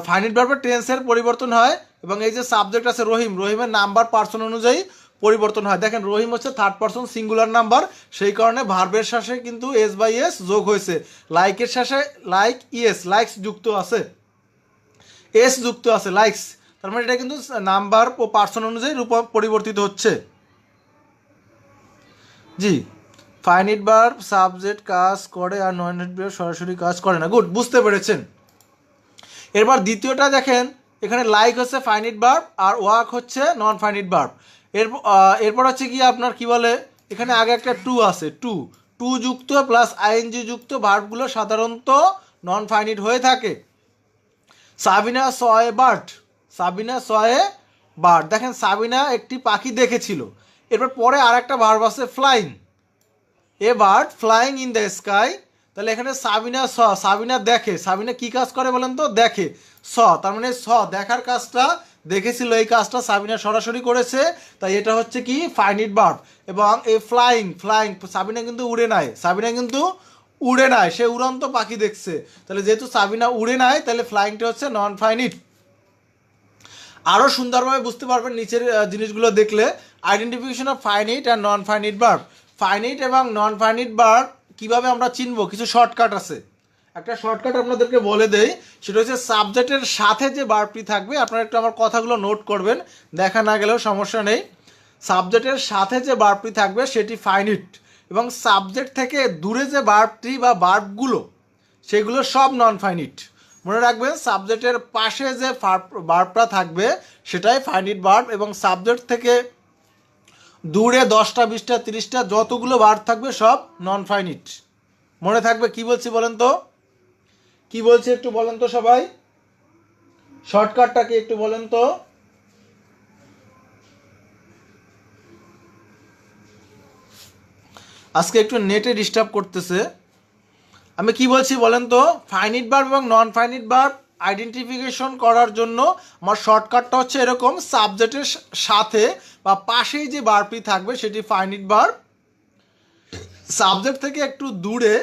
ফাইনিট ভার্বের টেন্সের পরিবর্তন হয়, এবং এই যে সাবজেক্ট আছে রহিম, রহিমের নাম্বার পার্সন অনুযায়ী পরিবর্তন হয়। দেখেন রহিম হচ্ছে থার্ড পার্সন সিঙ্গুলার নাম্বার, সেই কারণে ভার্বের শেষে কিন্তু এস বাই এস যোগ হয়েছে, লাইকের শেষে লাইকস যুক্ত আছে, এস যুক্ত আছে লাইকস, তার মানে এটা কিন্তু নাম্বার ও পার্সন অনুযায়ী রূপ পরিবর্তিত হচ্ছে। জি ফাইনিট ভার্ব সাবজেক্ট কাজ করে আর নন ফাইনিট ভার্ব সরাসরি কাজ করে না, গুড, বুঝতে পেরেছেন। এরপর দ্বিতীয়টা দেখেন, এখানে লাইক হচ্ছে ফাইনিট ভার্ব আর ওয়াক হচ্ছে নন ফাইনিট ভার্ব। এরপর হচ্ছে কি আপনার কি বলে, এখানে আগে একটা টু আছে, টু যুক্ত প্লাস আইএনজি যুক্ত ভার্বগুলো সাধারণত নন ফাইনিট হয়ে থাকে। সাবিনা সয়ে বার্ড, দেখেন সাবিনা একটি পাখি দেখেছিল। এরপর পরে আর একটা ভার্ব আছে flying, A bird flying in the sky. তাহলে এখানে সাবিনা দেখে, সাবিনা কি কাজ করে বলেন তো, দেখে, তার মানে দেখার কাজটা, দেখেছিল এই কাজটা সাবিনা সরাসরি করেছে, তাই এটা হচ্ছে কি ফাইনিট ভার্ব। এবং এই ফ্লাইং সাবিনা কিন্তু উড়ে নাই, সে উড়ন্ত পাখি দেখছে, তাহলে যেহেতু সাবিনা উড়ে নাই তাহলে ফ্লাইংটা হচ্ছে নন ফাইনিট। আরও সুন্দরভাবে বুঝতে পারবেন নিচের জিনিসগুলো দেখলে, identification of finite and non finite verb. Finite এবং নন ফাইনিট ভার্ব কীভাবে আমরা চিনবো, কিছু শর্টকাট আছে। একটা শর্টকাট আপনাদেরকে বলে দেই, সেটা হচ্ছে সাবজেক্টের সাথে যে ভার্বটি থাকবে, আপনারা একটু আমার কথাগুলো নোট করবেন, দেখা না গেলেও সমস্যা নেই। সাবজেক্টের সাথে যে ভার্বটি থাকবে সেটি ফাইনিট, এবং সাবজেক্ট থেকে দূরে যে ভার্বটি বা ভার্বগুলো সেগুলো সব নন ফাইনিট। মনে রাখবেন সাবজেক্টের পাশে যে ভার্বটা থাকবে সেটাই ফাইনিট ভার্ব, এবং সাবজেক্ট থেকে দূরে 10টা 20টা 30টা যতগুলো ভার্ব থাকবে সব নন ফাইনিট। মনে থাকবে, কি বলছি বলেন তো, কি বলছি একটু বলেন তো সবাই, শর্টকাটটাকে একটু বলেন তো। আজকে একটু নেটে ডিস্টার্ব করতেছে, আমি কি বলছি বলেন তো, ফাইনিট ভার্ব এবং নন ফাইনিট ভার্ব আইডেন্টিফিকেশন করার জন্য আমার শর্টকাটটা হচ্ছে এরকম, সাবজেক্টের সাথে বা পাশেই যে ভার্বটি থাকবে সেটি ফাইনিট ভার্ব, সাবজেক্ট থেকে একটু দূরে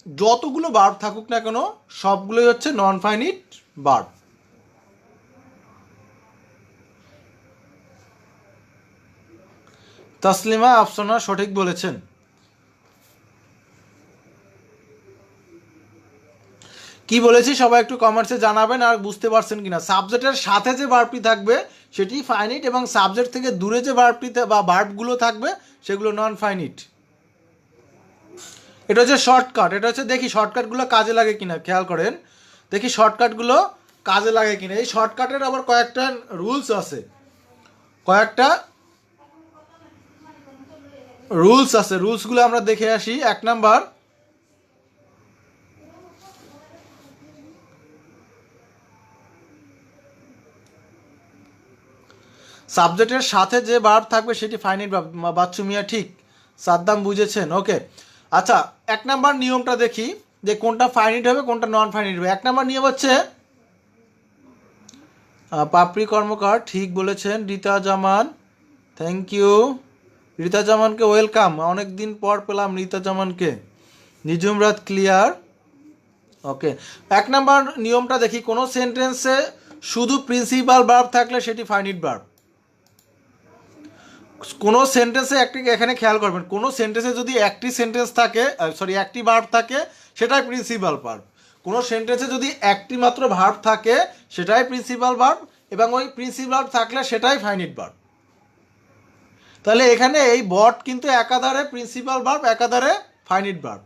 যতগুলো ভার্ব থাকুক না কেন সবগুলোই হচ্ছে non finite verb. Taslima Afsana সঠিক বলেছেন। কি বলেছি সবাই একটু কমেন্টসে জানাবেন আর বুঝতে পারছেন কিনা। সাবজেক্টের সাথে যে ভার্বটি থাকবে সেটি ফাইনিট এবং সাবজেক্ট থেকে দূরে যে ভার্বটি বা ভার্বগুলো থাকবে সেগুলো নন ফাইনিট। এটা হচ্ছে শর্টকাট, এটা হচ্ছে দেখি শর্টকাটগুলো কাজে লাগে কিনা, খেয়াল করেন দেখি শর্টকাটগুলো কাজে লাগে কিনা। এই শর্টকাটের আবার কয়েকটা রুলস আছে, কয়েকটা রুলস আছে, রুলসগুলো আমরা দেখে আসি। 1 নাম্বার, সাবজেক্টের সাথে যে ভার্ব থাকবে সেটি ফাইনিট ভার্ব। বাচ্চু মিয়া ঠিক, সাদ্দাম বুঝেছেন, ওকে। আচ্ছা 1 নাম্বার নিয়মটা দেখি যে কোনটা ফাইনিট হবে কোনটা নন ফাইনিট হবে। 1 নাম্বার নিয়ম হচ্ছে, পাপড়ি কর্মকার ঠিক বলেছেন, রীতা জামান থ্যাংক ইউ, রীতা জামানকে ওয়েলকাম, অনেক দিন পর পেলাম রীতা জামানকে। নিজুম রাত ক্লিয়ার, ওকে। 1 নাম্বার নিয়মটা দেখি, কোনো সেন্টেন্সে শুধু প্রিন্সিপাল ভার্ব থাকলে সেটি ফাইনিট ভার্ব। কোনো সেন্টেন্সে একটি, এখানে খেয়াল করবেন, কোনো সেন্টেন্সে যদি একটি সেন্টেন্স থাকে একটি ভার্ব থাকে সেটাই প্রিন্সিপাল ভার্ব। কোনো সেন্টেন্সে যদি একটি মাত্র ভার্ব থাকে সেটাই প্রিন্সিপাল ভার্ব এবং ওই প্রিন্সিপাল ভার্ব থাকলে সেটাই ফাইনিট ভার্ব। তাহলে এখানে এই বট কিন্তু একাধারে প্রিন্সিপাল ভার্ব একাধারে ফাইনিট ভার্ব,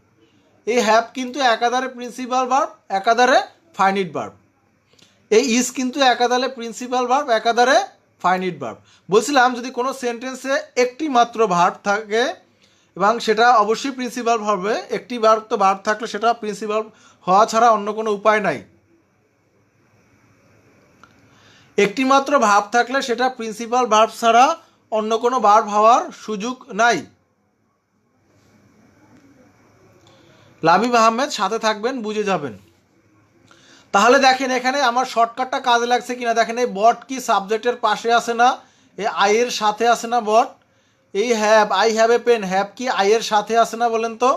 এই হ্যাভ কিন্তু একাধারে প্রিন্সিপাল ভার্ব একাধারে ফাইনিট ভার্ব, এই ইজ কিন্তু একাধারে প্রিন্সিপাল ভার্ব একাধারে ফাইনিট ভার্ব। বলছিলাম যদি কোনো সেন্টেন্সে একটি মাত্র ভার্ব থাকে এবং সেটা অবশ্যই প্রিন্সিপাল হবে, একটি ভার্ব তো ভার্ব থাকলে সেটা প্রিন্সিপাল হওয়া ছাড়া অন্য কোনো উপায় নাই। একটি মাত্র ভার্ব থাকলে সেটা প্রিন্সিপাল ভার্ব ছাড়া অন্য কোনো ভার্ব হওয়ার সুযোগ নাই। লাবিব আহমেদ সাথে থাকবেন, বুঝে যাবেন। তাহলে দেখেন এখানে আমার শর্টকাটটা কাজে লাগছে কিনা দেখেন। এই বট কি সাবজেক্টের পাশে আসে না, এই আই এর সাথে আসে না বট। এই have, I have a pen, have কি আই এর সাথে আসে না বলেন তো,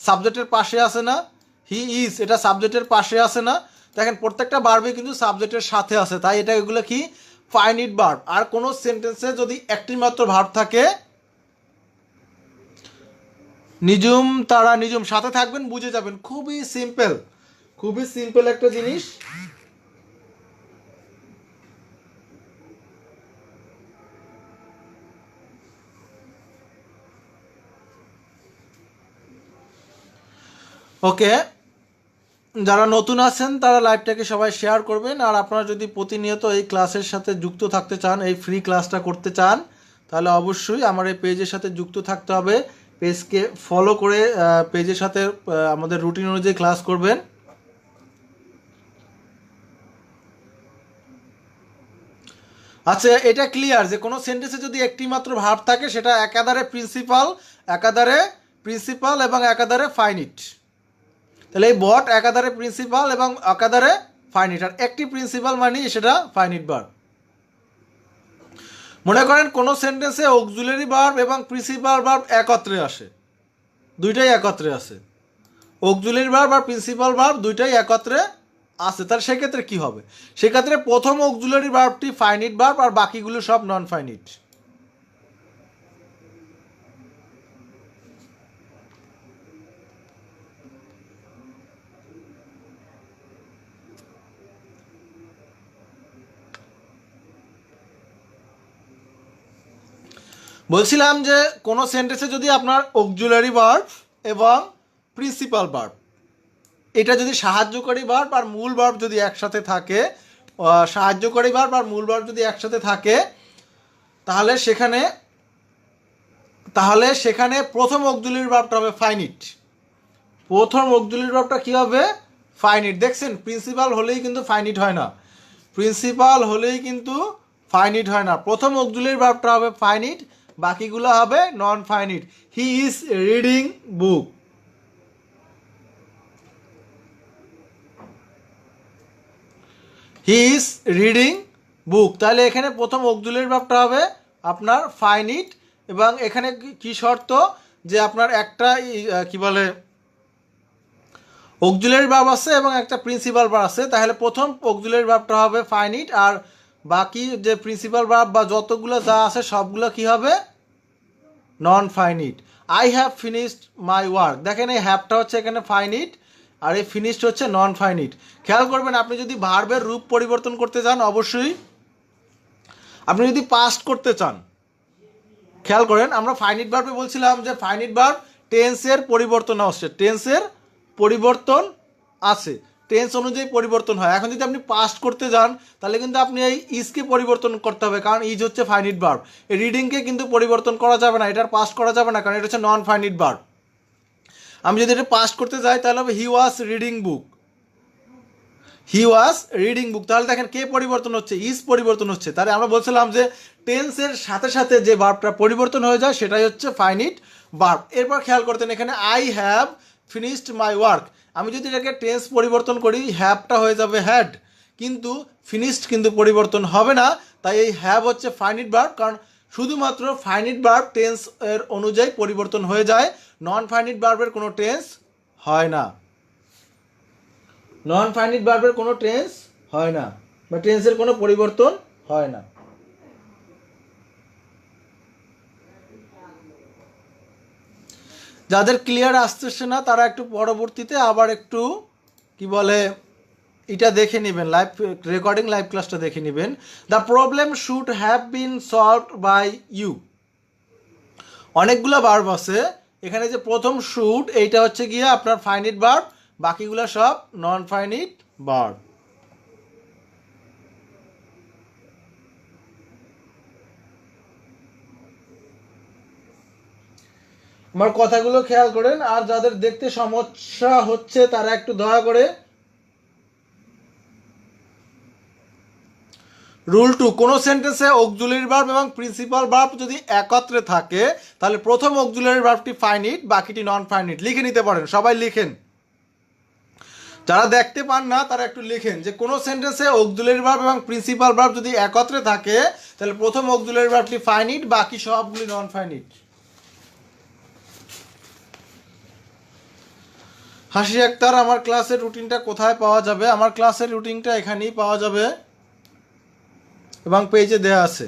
সাবজেক্টের পাশে আসে না। হি ইজ, এটা সাবজেক্টের পাশে আসে না। দেখেন প্রত্যেকটা ভার্বই কিন্তু সাবজেক্টের সাথে আসে, তাই এটা এগুলো কি ফাইনিট ভার্ব। আর কোনো সেন্টেন্সে যদি একটি মাত্র ভার্ব থাকে, নিজুম তারা নিজুম সাথে থাকবেন, বুঝে যাবেন। খুবই সিম্পল, খুবই সিম্পল একটা জিনিস। ওকে, যারা নতুন আছেন তারা লাইভটাকে সবাই শেয়ার করবেন। আর আপনারা যদি প্রতিনিয়ত এই ক্লাসের সাথে যুক্ত থাকতে চান, এই ফ্রি ক্লাসটা করতে চান, তাহলে অবশ্যই আমার এই পেজের সাথে যুক্ত থাকতে হবে। পেজকে ফলো করে পেজের সাথে আমাদের রুটিন অনুযায়ী ক্লাস করবেন। আচ্ছা এটা ক্লিয়ার যে কোনো সেন্টেন্সে যদি একটি মাত্র ভার্ব থাকে সেটা একাধারে প্রিন্সিপাল এবং একাধারে ফাইনিট। তাহলে এই বট একাধারে প্রিন্সিপাল এবং একাধারে ফাইনিট, আর একটি প্রিন্সিপাল মানে সেটা ফাইনিট ভার্ব। মনে করেন কোনো সেন্টেন্সে অক্সিলারি ভার্ব এবং প্রিন্সিপাল ভার্ব একত্রে আসে, দুইটাই একত্রে আসে, অক্সিলারি ভার্ব আর প্রিন্সিপাল ভার্ব দুইটাই একত্রে আসে, তাহলে সেক্ষেত্রে কি হবে? সেক্ষেত্রে প্রথম অক্সিলারি ভার্বটি ফাইনিট ভার্ব আর বাকিগুলো সব নন ফাইনিট। বলছিলাম যে কোনো সেন্টেন্সে যদি আপনার অক্সিলারি ভার্ব এবং প্রিন্সিপাল ভার্ব, এটা যদি সাহায্যকারী ভার্ব আর মূল ভার্ব যদি একসাথে থাকে, সাহায্যকারী ভার্ব আর মূল ভার্ব যদি একসাথে থাকে, তাহলে সেখানে প্রথম অক্সিলারি ভার্বটা হবে ফাইনিট। প্রথম অক্সিলারি ভার্বটা কী হবে? ফাইনিট। দেখছেন প্রিন্সিপাল হলেই কিন্তু ফাইনিট হয় না, প্রিন্সিপাল হলেই কিন্তু ফাইনিট হয় না। প্রথম অক্সিলারি ভার্বটা হবে ফাইনিট, বাকিগুলো হবে non finite. He is reading book, he is reading book. তাহলে এখানে প্রথম অক্সিলারি ভার্বটা হবে আপনার ফাইনিট এবং এখানে কি শর্ত যে আপনার একটা কি বলে অক্সিলারি ভার্ব আছে এবং একটা প্রিন্সিপাল ভার্ব আছে, তাহলে প্রথম অক্সিলারি ভার্বটা হবে ফাইনিট আর বাকি যে প্রিন্সিপাল ভার্ব বা যতগুলো যা আছে সবগুলো কি হবে? Non finite. I have finished my work, দেখেন এই হ্যাভটা হচ্ছে এখানে ফাইনিট আর এই ফিনিশড হচ্ছে নন ফাইনিট। খেয়াল করবেন, আপনি যদি ভার্বের রূপ পরিবর্তন করতে চান, অবশ্যই আপনি যদি পাস্ট করতে চান, খেয়াল করেন আমরা ফাইনিট ভার্বে বলছিলাম যে ফাইনিট ভার্ব টেন্সের পরিবর্তন আসছে, টেন্সের পরিবর্তন আছে, টেন্স অনুযায়ী পরিবর্তন হয়। এখন যদি আপনি পাস্ট করতে যান তাহলে কিন্তু আপনি এই ইজকে পরিবর্তন করতে হবে, কারণ ইজ হচ্ছে ফাইনিট ভার্ব। এই রিডিংকে কিন্তু পরিবর্তন করা যাবে না, এটার পাস্ট করা যাবে না, কারণ এটা হচ্ছে নন ফাইনিট ভার্ব। আমি যদি এটা পাস্ট করতে যাই তাহলে হবে হি was reading book, he was reading book. তাহলে দেখেন কে পরিবর্তন হচ্ছে, ইজ পরিবর্তন হচ্ছে। তাহলে আমরা বলছিলাম যে টেন্সের সাথে সাথে যে ভার্বটা পরিবর্তন হয়ে যায় সেটাই হচ্ছে ফাইনিট ভার্ব। এরপর খেয়াল করতেন এখানে I have finished my work, আমি যদি এটাকে টেন্স পরিবর্তন করি হ্যাভটা হয়ে যাবে হ্যাড, কিন্তু ফিনিশড কিন্তু পরিবর্তন হবে না। তাই এই হ্যাভ হচ্ছে ফাইনিট ভার্ব, কারণ শুধুমাত্র ফাইনিট ভার্ব টেন্স এর অনুযায়ী পরিবর্তন হয়ে যায়, নন ফাইনিট ভার্বের কোনো টেন্স হয় না, নন ফাইনিট ভার্বের কোনো টেন্স হয় না, বা টেন্সের কোনো পরিবর্তন হয় না। যাদের ক্লিয়ার আসতেছে না তারা একটু পরবর্তীতে আবার একটু কি বলে এটা দেখে নেবেন, লাইভ রেকর্ডিং লাইভ ক্লাসটা দেখে নেবেন। The problem should have been solved by you, অনেকগুলো ভার্ব আছে এখানে, যে প্রথম শুড এইটা হচ্ছে গিয়ে আপনার ফাইনিট ভার্ব, বাকিগুলো সব নন ফাইনিট ভার্ব। আমার কথাগুলো খেয়াল করেন, আর যাদের দেখতে সমস্যা হচ্ছে তারা একটু দয়া করে রুল 2, কোনো সেন্টেন্সে অক্সিলারি ভার্ব এবং প্রিন্সিপাল ভার্ব যদি একত্রে থাকে তাহলে প্রথম অক্সিলারি ভার্বটি ফাইনিট, বাকিটি নন ফাইনিট। লিখে নিতে পারেন, সবাই লিখেন, যারা দেখতে পান না তারা একটু লিখেন যে কোনো সেন্টেন্সে অক্সিলারি ভার্ব এবং প্রিন্সিপাল ভার্ব যদি একত্রে থাকে তাহলে প্রথম অক্সিলারি ভার্বটি ফাইনিট, বাকি সবগুলি নন ফাইনিট। হাসি আক্তার, আমার ক্লাসের রুটিনটা কোথায় পাওয়া যাবে? আমার ক্লাসের রুটিনটা এখানেই পাওয়া যাবে এবং পেজে দেয়া আছে।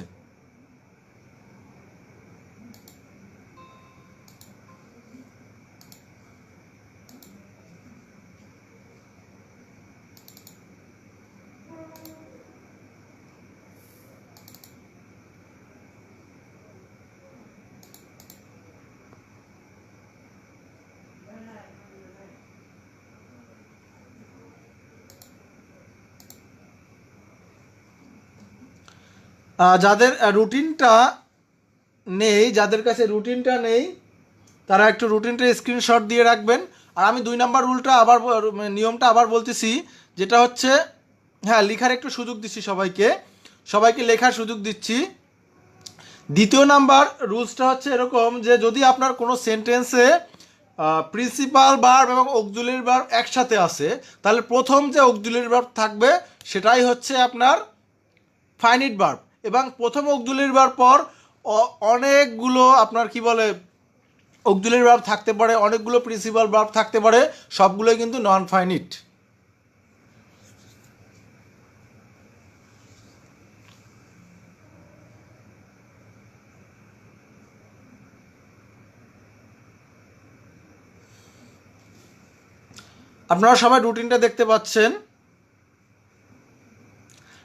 যাদের রুটিনটা নেই, যাদের কাছে রুটিনটা নেই তারা একটু রুটিনটা স্ক্রিনশট দিয়ে রাখবেন। আর আমি 2 নাম্বার রুলটা আবার নিয়মটা আবার বলতেছি, যেটা হচ্ছে হ্যাঁ লেখার একটু সুযোগ দিচ্ছি, সবাইকে লেখার সুযোগ দিচ্ছি। দ্বিতীয় নাম্বার রুলসটা হচ্ছে এরকম যে যদি আপনার কোনো সেন্টেন্সে প্রিন্সিপাল ভার্ব এবং অক্সিলারি ভার্ব একসাথে আসে তাহলে প্রথম যে অক্সিলারি ভার্ব থাকবে সেটাই হচ্ছে আপনার ফাইনিট ভার্ব, এবং প্রথম অক্সিলারি ভার্ব পর অনেকগুলো আপনার কি বলে অক্সিলারি ভার্ব থাকতে পারে, অনেকগুলো প্রিন্সিপাল ভার্ব থাকতে পারে, সবগুলোই কিন্তু নন ফাইনিট। আপনারা সবাই রুটিনটা দেখতে পাচ্ছেন।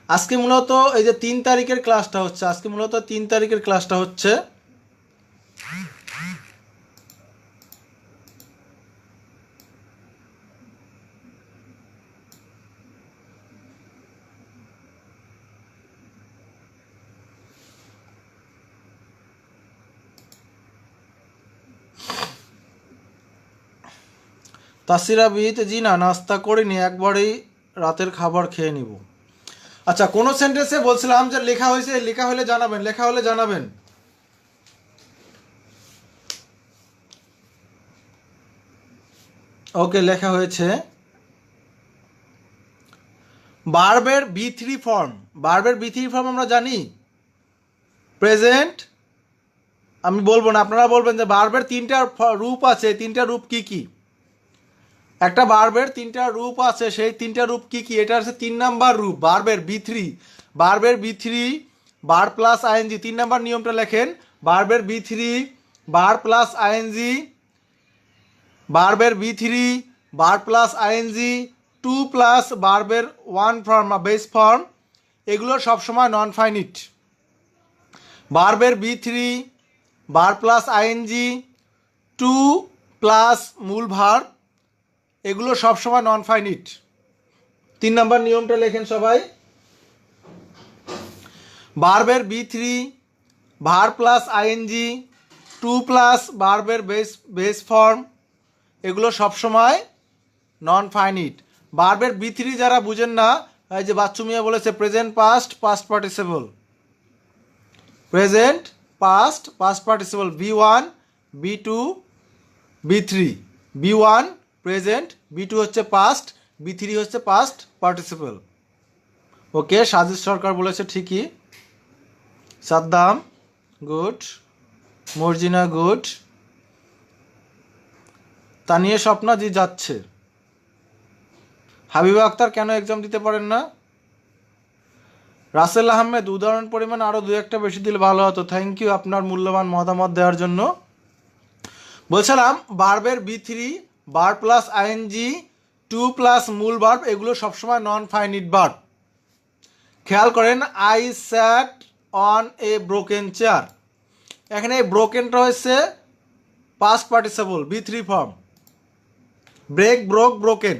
আজকে মূলত এই যে 3 তারিখের ক্লাসটা হচ্ছে, আজকে মূলত 3 তারিখের ক্লাসটা হচ্ছে। তাসিরা বিহিত, জি না নাস্তা করিনি, একবারেই রাতের খাবার খেয়ে নিব। আচ্ছা, কোনো সেন্টেন্সে বলছিলাম যে লেখা হয়েছে, লেখা হলে জানাবেন, লেখা হলে জানাবেন। ওকে, লেখা হয়েছে। ভার্বের B3 ফর্ম, ভার্বের B3 ফর্ম আমরা জানি প্রেজেন্ট, আমি বলবো না, আপনারা বলবেন যে ভার্বের 3টা রূপ আছে, 3টা রূপ কি কি? একটা ভার্বের 3টা রূপ আছে, সেই 3টা রূপ কি কি? এটা হচ্ছে 3 নাম্বার রূপ ভার্বের B3। ভার্বের B3 verb plus ING, 3 number নিয়মটা লেখেন। ভার্বের B3 ভার্ব প্লাস আইএনজি, ভার্বের B3 verb plus ING, to plus ভার্বের ওয়ান ফর্ম বা বেস ফর্ম, এগুলো সবসময় নন ফাইনিট। ভার্বের B3, verb plus ING, to plus মূল ভার্ব, এগুলো সবসময় নন ফাইনিট। 3 নম্বর নিয়মটা লেখেন সবাই। ভার্বের B3, verb plus ING, to plus ভার্বের বেস ফর্ম, এগুলো সবসময় নন ফাইনিট। ভার্বের B3 যারা বুঝেন না, এই যে বাচ্চু মিয়া বলেছে present past past participle, present past past participle B1, B2, B3। B1 present, B2 হচ্ছে পাস্ট, B3 হচ্ছে পাস্ট পার্টিসিপল। ওকে, সাজিদ সরকার বলেছে ঠিকই। সাদ্দাম গুড, মর্জিনা গুড, তানিয়া স্বপ্না জি যাচ্ছে। হাবিবা আক্তার কেন এক্সাম দিতে পারেন না? রাসেল আহমেদ উদাহরণ পরিমাণ আরও 2-1টা বেশি দিলে ভালো হতো। থ্যাংক ইউ আপনার মূল্যবান মতামত দেওয়ার জন্য। বলছিলাম ভার্বের B3, verb plus ING, to plus মূল ভার্ব, এগুলো সবসময় নন ফাইনিট ভার্ব। খেয়াল করেন, I sat on a broken chair, এখানে এই ব্রোকেনটা হচ্ছে past participle B3 form. Break, broke, broken,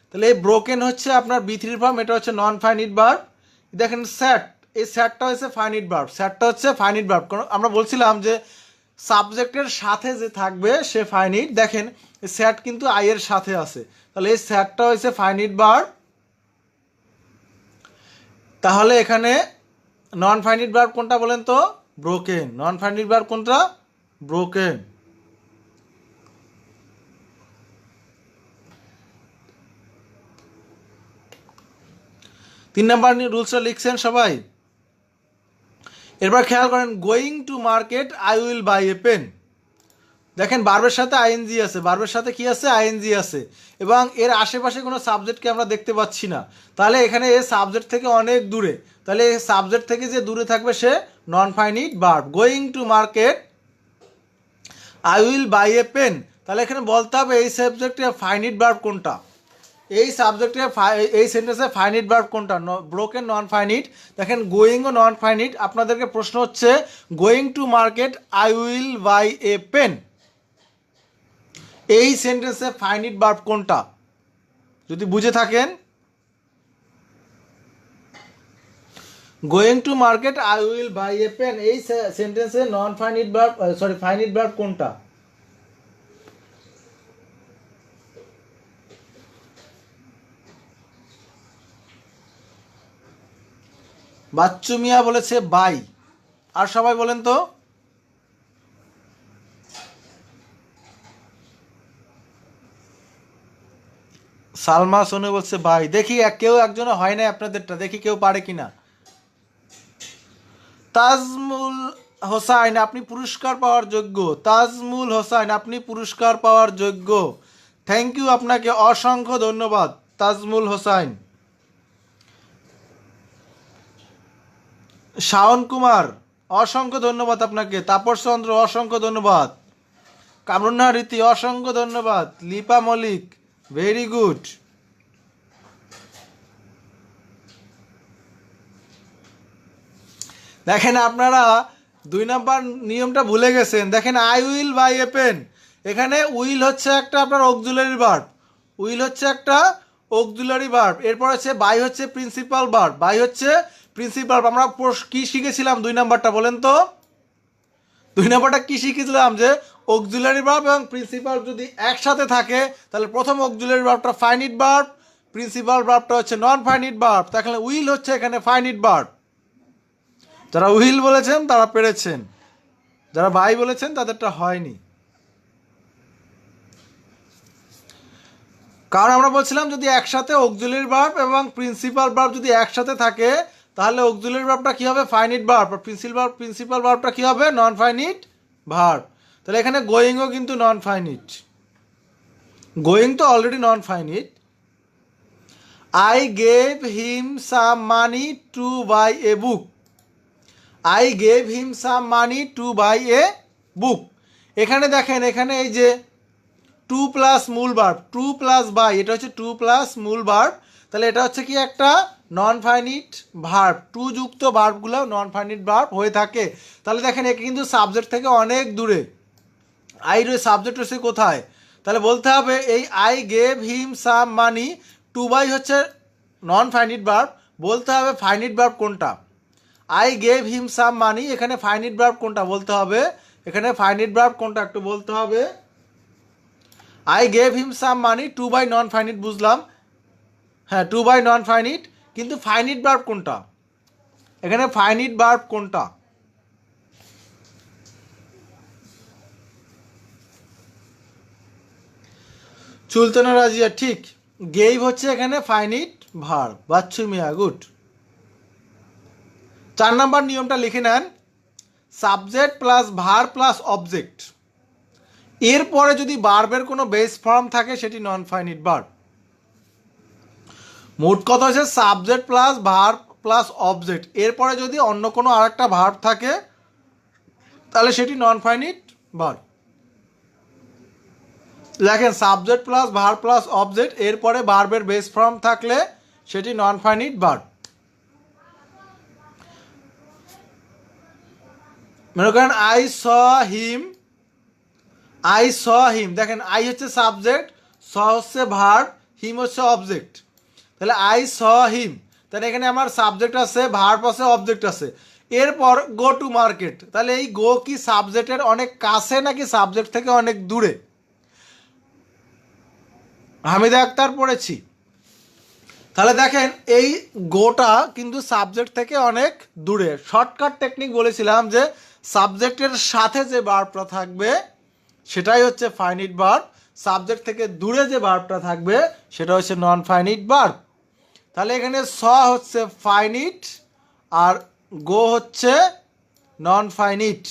তাহলে এই ব্রোকেন হচ্ছে আপনার B3 ফর্ম, এটা হচ্ছে নন ফাইনিট ভার্ব। দেখেন স্যাট, এই স্যাটটা হচ্ছে ফাইনিট ভার্ব, স্যাটটা হচ্ছে ফাইনিট ভার্ব। আমরা বলছিলাম যে সাবজেক্টের সাথে যে থাকবে সে ফাইনিট। দেখেন এই স্যাট কিন্তু আই এর সাথে আছে, তাহলে এই স্যাটটা হচ্ছে ফাইনিট ভার্ব। তাহলে এখানে নন ফাইনিট ভার্ব কোনটা বলেন তো? ব্রোকেন। নন ফাইনিট ভার্ব কোনটা? ব্রোকেন। তিন নাম্বার রুলসটা লিখছেন সবাই। এরপর খেয়াল করেন, going to market I will buy a pen. দেখেন ভার্বের সাথে আইএনজি আছে, ভার্বের সাথে কি আছে? আইএনজি আছে, এবং এর আশেপাশে কোনো সাবজেক্টকে আমরা দেখতে পাচ্ছি না। তাহলে এখানে এ সাবজেক্ট থেকে অনেক দূরে, তাহলে এই সাবজেক্ট থেকে যে দূরে থাকবে সে non finite verb. Going to market I will buy a pen, তাহলে এখানে বলতে হবে এই সাবজেক্টে ফাইনিট ভার্ব কোনটা, এই সাবজেক্টে এই সেন্টেন্সে ফাইনিট ভার্ব কোনটা? Broken, non finite. দেখেন গোয়িংও নন ফাইনিট। আপনাদেরকে প্রশ্ন হচ্ছে going to market I will buy a pen, এই সেন্টেন্সে ফাইনিট ভার্ব কোনটা? যদি বুঝে থাকেন, going to market I will buy a pen, এই সেন্টেন্সে non finite verb, sorry finite verb কোনটা? বাচ্চু মিয়া বলেছে বাই। আর সবাই বলেন তো। সালমা সোনু বলছে বাই। দেখি কেউ একজনে হয় না আপনাদেরটা, দেখি কেউ পারে কিনা। তাজমুল হোসাইন আপনি পুরস্কার পাওয়ার যোগ্য। তাজমুল হোসাইন আপনি পুরস্কার পাওয়ার যোগ্য। থ্যাংক ইউ, আপনাকে অসংখ্য ধন্যবাদ তাজমুল হোসাইন। শাওন কুমার অসংখ্য ধন্যবাদ আপনাকে। তাপস চন্দ্র অসংখ্য ধন্যবাদ। কামরুন্না রীতি অসংখ্য ধন্যবাদ। Lipa Mallik very good. দেখেন আপনারা 2 নাম্বার নিয়মটা ভুলে গেছেন। দেখেন I will buy a pen, এখানে উইল হচ্ছে একটা আপনার অক্সিলারি ভার্ব, উইল হচ্ছে একটা অক্সিলারি ভার্ব। এরপর হচ্ছে বাই হচ্ছে প্রিন্সিপাল ভার্ব, বাই হচ্ছে প্রিন্সিপাল। আমরা কি শিখেছিলাম 2 নাম্বারটা বলেন তো? 2 নাম্বারটা কি শিখেছিলাম? যে অক্সিলারি ভার্ব এবং প্রিন্সিপাল যদি একসাথে থাকে তাহলে প্রথম অক্সিলারি ভার্বটা ফাইনিট ভার্ব, প্রিন্সিপাল ভার্বটা হচ্ছে নন ফাইনিট ভার্ব। তাহলে উইল হচ্ছে এখানে ফাইনিট ভার্ব। যারা উইল বলেছেন তারা পেরেছেন, যারা বাই বলেছেন তাদেরটা হয়নি। কারণ আমরা বলছিলাম যদি একসাথে অক্সিলারি ভার্ব এবং প্রিন্সিপাল ভার্ব যদি একসাথে থাকে তাহলে অক্সিলারি ভার্বটা কী হবে? Finite verb. আর প্রিন্সিপাল ভার্বটা কী হবে? Non finite verb. তাহলে এখানে গোয়িংও কিন্তু নন ফাইনিট, গোয়িং তো already non finite. I gave him some money to buy a book, I gave him some money to buy a book. এখানে দেখেন, এখানে এই যে টু প্লাস মূল ভার্ব, টু প্লাস বাই, এটা হচ্ছে টু প্লাস মূল ভার্ব। তাহলে এটা হচ্ছে কি একটা নন ফাইনিট ভার্ব, টু যুক্ত ভার্বগুলো নন ফাইনিট ভার্ব হয়ে থাকে। তাহলে দেখেন একে কিন্তু সাবজেক্ট থেকে অনেক দূরে, আই সাবজেক্ট রয়েছে কোথায়, তাহলে বলতে হবে এই I gave him some money, to buy হচ্ছে নন ফাইনিট ভার্ব, বলতে হবে ফাইনিট ভার্ব কোনটা। I gave him some money, এখানে ফাইনিট ভার্ব কোনটা বলতে হবে, এখানে ফাইনিট ভার্ব কোনটা একটু বলতে হবে। I gave him some money, to buy non finite বুঝলাম, হ্যাঁ টু বাই নন ফাইনিট, কিন্তু ফাইনিট ভার্ব কোনটা, এখানে ফাইনিট ভার্ব কোনটা। সুলতানা রাজিয়া ঠিক, গেভ হচ্ছে এখানে ফাইনিট ভার্ব, বাচ্চু মিয়া গুড। 4 নম্বর নিয়মটা লিখে নেন, subject plus verb plus object, এরপরে যদি ভার্বের কোনো বেস ফর্ম থাকে সেটি নন ফাইনিট ভার্ব। মোট কথা হচ্ছে subject plus verb plus object, এরপরে যদি অন্য কোনো আরেকটা ভার্ব থাকে তাহলে সেটি নন ফাইনিট ভার্ব। দেখেন subject plus verb plus object, এরপরে ভার্বের বেস ফর্ম থাকলে সেটি নন ফাইনিট ভার্ব। মনে করেন I saw him, I saw হিম, দেখেন আই হচ্ছে সাবজেক্ট, স হচ্ছে ভার্ব, হিম হচ্ছে অবজেক্ট। তাহলে আই স হিম, তাহলে এখানে আমার সাবজেক্ট আছে, ভার্ব আছে, অবজেক্ট আছে। এরপর গো টু মার্কেট, তাহলে এই গো কি সাবজেক্টের অনেক কাছে নাকি সাবজেক্ট থেকে অনেক দূরে। হামিদা আক্তার পড়েছি। তাহলে দেখেন এই গোটা কিন্তু সাবজেক্ট থেকে অনেক দূরে। শর্টকাট টেকনিক বলেছিলাম যে সাবজেক্টের সাথে যে ভার্বটা থাকবে সেটাই হচ্ছে ফাইনিট ভার্ব, সাবজেক্ট থেকে দূরে যে ভার্বটা থাকবে সেটা হচ্ছে নন ফাইনিট ভার্ব। তাহলে এখানে স হচ্ছে ফাইনিট আর গো হচ্ছে non finite.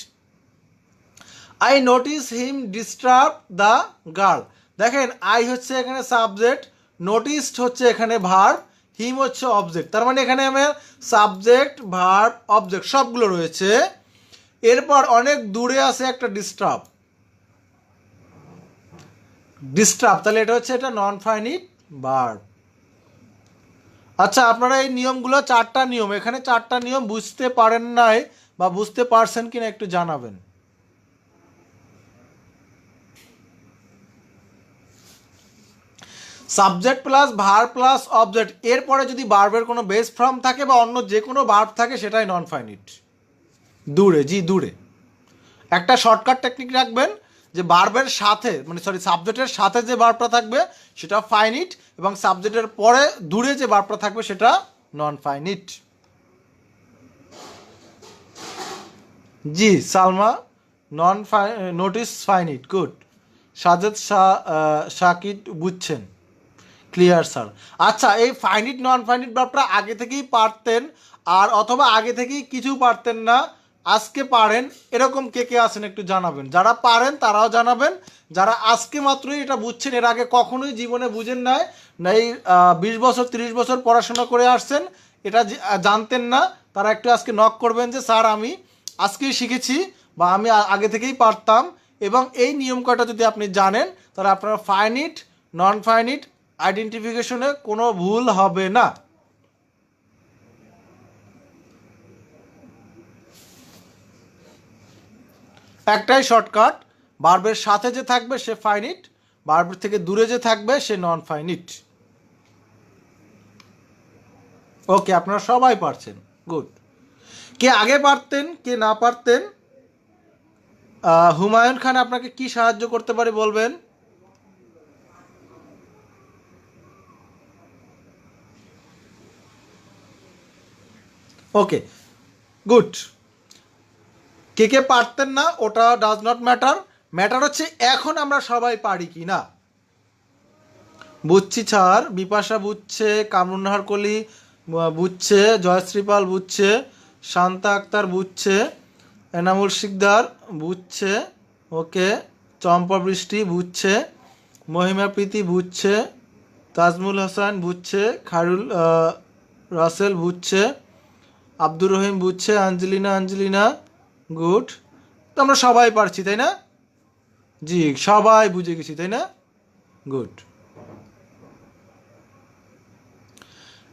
I notice him disturb the girl, দেখেন আই হচ্ছে এখানে সাবজেক্ট, নোটিসড হচ্ছে এখানে ভার্ব, হিম হচ্ছে অবজেক্ট। তার মানে এখানে আমার সাবজেক্ট ভার্ব অবজেক্ট সবগুলো রয়েছে। এরপর অনেক দূরে আছে একটা ডিস্টার্ব, ডিস্টার্ব, তাহলে এটা হচ্ছে এটা নন ফাইনিট ভার্ব। আচ্ছা আপনারা এই নিয়মগুলো 4টা নিয়ম, এখানে 4টা নিয়ম বুঝতে পারেন নাই বা বুঝতে পারছেন কিনা একটু জানাবেন। Subject plus verb plus object, এরপরে যদি ভার্বের কোনো বেস ফর্ম থাকে বা অন্য যে কোনো ভার্ব থাকে সেটাই নন ফাইনিট, দূরে, জি দূরে। একটা শর্টকাট টেকনিক রাখবেন যে ভার্বের সাথে মানে সাবজেক্টের সাথে যে ভার্বটা থাকবে সেটা ফাইনিট এবং সাবজেক্টের পরে দূরে যে ভার্বটা থাকবে সেটা নন ফাইনিট। জি সালমা, নন notice finite, good. Sajed Shakid বুঝছেন, ক্লিয়ার স্যার। আচ্ছা এই ফাইনিট নন ফাইনিট ভার্বটা আগে থেকেই পারতেন আর অথবা আগে থেকেই কিছু পারতেন না, আজকে পারেন, এরকম কে কে আছেন একটু জানাবেন। যারা পারেন তারাও জানাবেন, যারা আজকে মাত্রই এটা বুঝছেন, এর আগে কখনোই জীবনে বুঝেন নাই, না এই 20 বছর 30 বছর পড়াশোনা করে আসছেন, এটা জানতেন না, তারা একটু আজকে নক করবেন যে স্যার আমি আজকেই শিখেছি বা আমি আগে থেকেই পারতাম। এবং এই নিয়ম কয়টা যদি আপনি জানেন তাহলে আপনার ফাইনিট নন ফাইনিট আইডেন্টিফিকেশনে কোনো ভুল হবে না। একটাই শর্টকাট, ভার্বের সাথে যে থাকবে সে ফাইনিট, ভার্বের থেকে দূরে যে থাকবে সে নন ফাইনিট। ওকে আপনারা সবাই পারছেন, গুড। কে আগে পারতেন কে না পারতেন, হুমায়ুন খান আপনাকে কি সাহায্য করতে পারে বলবেন। Okay good. কে কে পারতেন না ওটা ডাজ নট ম্যাটার, ম্যাটার হচ্ছে এখন আমরা সবাই পারি কি না। বুঝছি স্যার, বিপাশা বুঝছে, কামরুন্নাহার কলি বুঝছে, জয়শ্রীপাল বুঝছে, শান্তা আক্তার বুঝছে, এনামুল শিকদার বুঝছে, ওকে, চম্পা বৃষ্টি বুঝছে, মহিমা প্রীতি বুঝছে, তাজমুল হাসান বুঝছে, খায়রুল রাসেল বুঝছে, আব্দুর রহিম বুঝছে, আঞ্জেলিনা গুড। তো আমরা সবাই পারছি তাই না, জি সবাই বুঝে গেছি তাই না। গুড।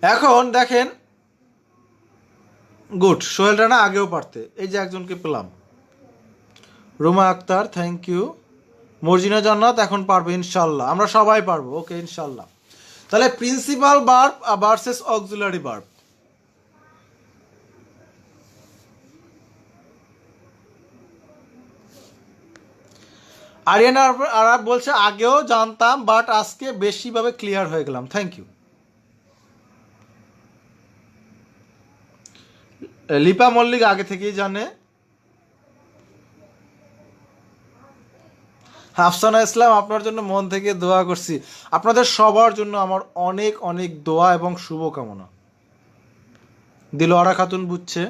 এখন দেখেন, গুড, সোহেল রানা আগেও পারতে, এই যে একজনকে পেলাম, রুমা আক্তার, থ্যাংক ইউ। মর্জিনা জান্নাত এখন পারবে ইনশাল্লাহ, আমরা সবাই পারবো, ওকে ইনশাল্লাহ। তাহলে principal verb versus auxiliary verb. Ariana Arab বলছে আগেও জানতাম বাট আজকে বেশিভাবে ক্লিয়ার হয়ে গেলাম, থ্যাংক ইউ। লিপা মল্লিক আগে থেকেই জানে। আফসানা ইসলাম, আপনার জন্য মন থেকে দোয়া করছি, আপনাদের সবার জন্য আমার অনেক অনেক দোয়া এবং শুভকামনা। দিলওয়ারা খাতুন বুঝছে।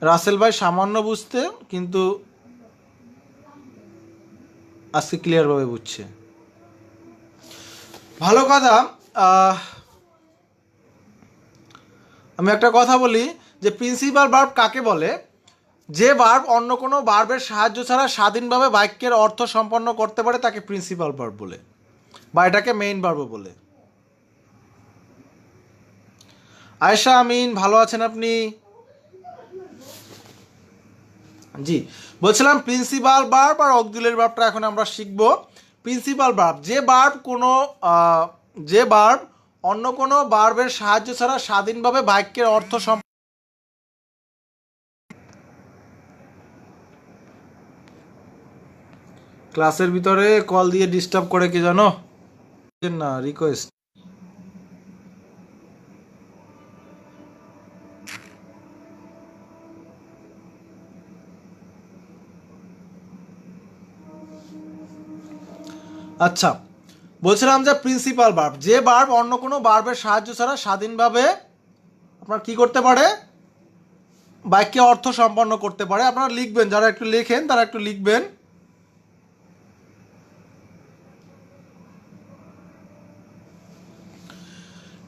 রাসেল ভাই সামান্য বুঝতে, কিন্তু আজকে ক্লিয়ারভাবে বুঝছে, ভালো কথা। আমি একটা কথা বলি যে প্রিন্সিপাল ভার্ব কাকে বলে? যে ভার্ব অন্য কোনো ভার্বের সাহায্য ছাড়া স্বাধীনভাবে বাক্যের অর্থ সম্পন্ন করতে পারে তাকে প্রিন্সিপাল ভার্ব বলে, বা এটাকে মেইন ভার্বও বলে। আয়েশা আমিন, ভালো আছেন আপনি? জি, বলছিলাম প্রিন্সিপাল ভার্ব আর অক্সিলারি ভার্বটা এখন আমরা শিখব। প্রিন্সিপাল ভার্ব, যে ভার্ব অন্য কোনো ভার্বের সাহায্য ছাড়া স্বাধীনভাবে বাক্যের অর্থ ক্লাসের ভিতরে কল দিয়ে ডিস্টার্ব করে কি জানো না, রিকোয়েস্ট। আচ্ছা, বলছিলাম যে প্রিন্সিপাল ভার্ব, যে ভার্ব অন্য কোনো ভার্বের সাহায্য ছাড়া স্বাধীনভাবে আপনার কি করতে পারে, বাক্যে অর্থ সম্পন্ন করতে পারে। আপনারা লিখবেন, যারা একটু লেখেন তারা একটু লিখবেন।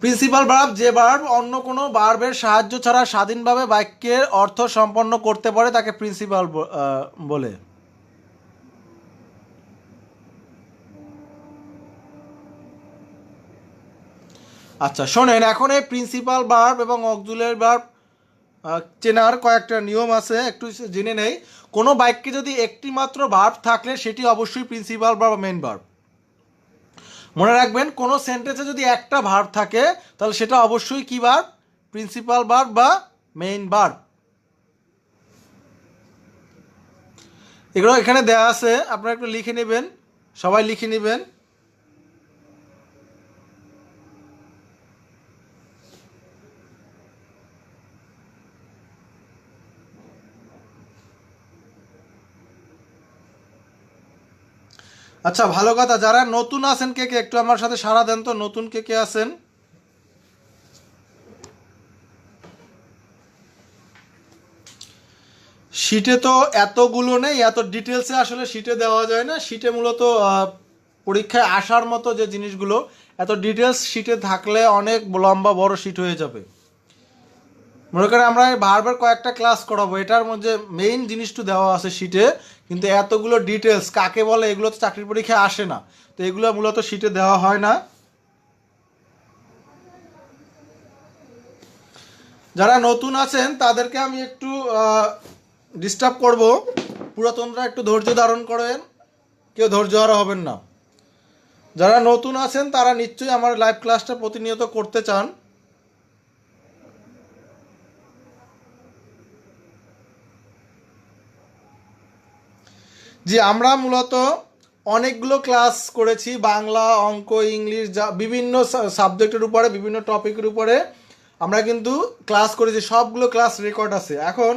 প্রিন্সিপাল ভার্ব, যে ভার্ব অন্য কোনো ভার্বের সাহায্য ছাড়া স্বাধীনভাবে বাক্যের অর্থ সম্পন্ন করতে পারে তাকে প্রিন্সিপাল বলে। আচ্ছা শোনেন, এখন এই প্রিন্সিপাল ভার্ব এবং অক্সিলারি ভার্ব চেনার কয়েকটা নিয়ম আছে, একটু জেনে নেই। কোনো বাক্যে যদি একটি মাত্র ভার্ব থাকলে সেটি অবশ্যই প্রিন্সিপাল ভার্ব বা মেইন ভার্ব। মনে রাখবেন, কোনো সেন্টেন্সে যদি একটা ভার্ব থাকে তাহলে সেটা অবশ্যই কি ভার্ব? প্রিন্সিপাল ভার্ব বা মেইন ভার্ব। এগুলো এখানে দেওয়া আছে, আপনারা একটু লিখে নেবেন, সবাই লিখে নেবেন। আচ্ছা ভালো কথা, যারা নতুন আছেন কে কে একটু আমার সাথে সাড়া দেন তো, নতুন কে কে আছেন? শিটে তো এতগুলো নেই, এত ডিটেলসে আসলে শিটে দেওয়া যায় না। শিটে মূলত পরীক্ষায় আসার মতো যে জিনিসগুলো, এত ডিটেলস শিটে থাকলে অনেক লম্বা বড় শিট হয়ে যাবে। মনে করেন আমরা বারবার কয়েকটা ক্লাস করাবো, এটার মধ্যে মেইন জিনিসটা দেওয়া আছে শিটে, কিন্তু এতগুলো ডিটেলস কাকে বলে এগুলো তো চাকরির পরীক্ষায় আসে না, তো এগুলো মূলত শিটে দেওয়া হয় না। যারা নতুন আছেন তাদেরকে আমি একটু ডিস্টার্ব করব, পুরাতনরা একটু ধৈর্য ধারণ করেন, কেউ ধৈর্য হারা হবেন না। যারা নতুন আছেন তারা নিশ্চয়ই আমার লাইভ ক্লাসটা প্রতিনিয়ত করতে চান। জি, আমরা মূলত অনেকগুলো ক্লাস করেছি, বাংলা, অঙ্ক, ইংলিশ, যা বিভিন্ন সাবজেক্টের উপরে, বিভিন্ন টপিকের উপরে আমরা কিন্তু ক্লাস করেছি, সবগুলো ক্লাস রেকর্ড আছে। এখন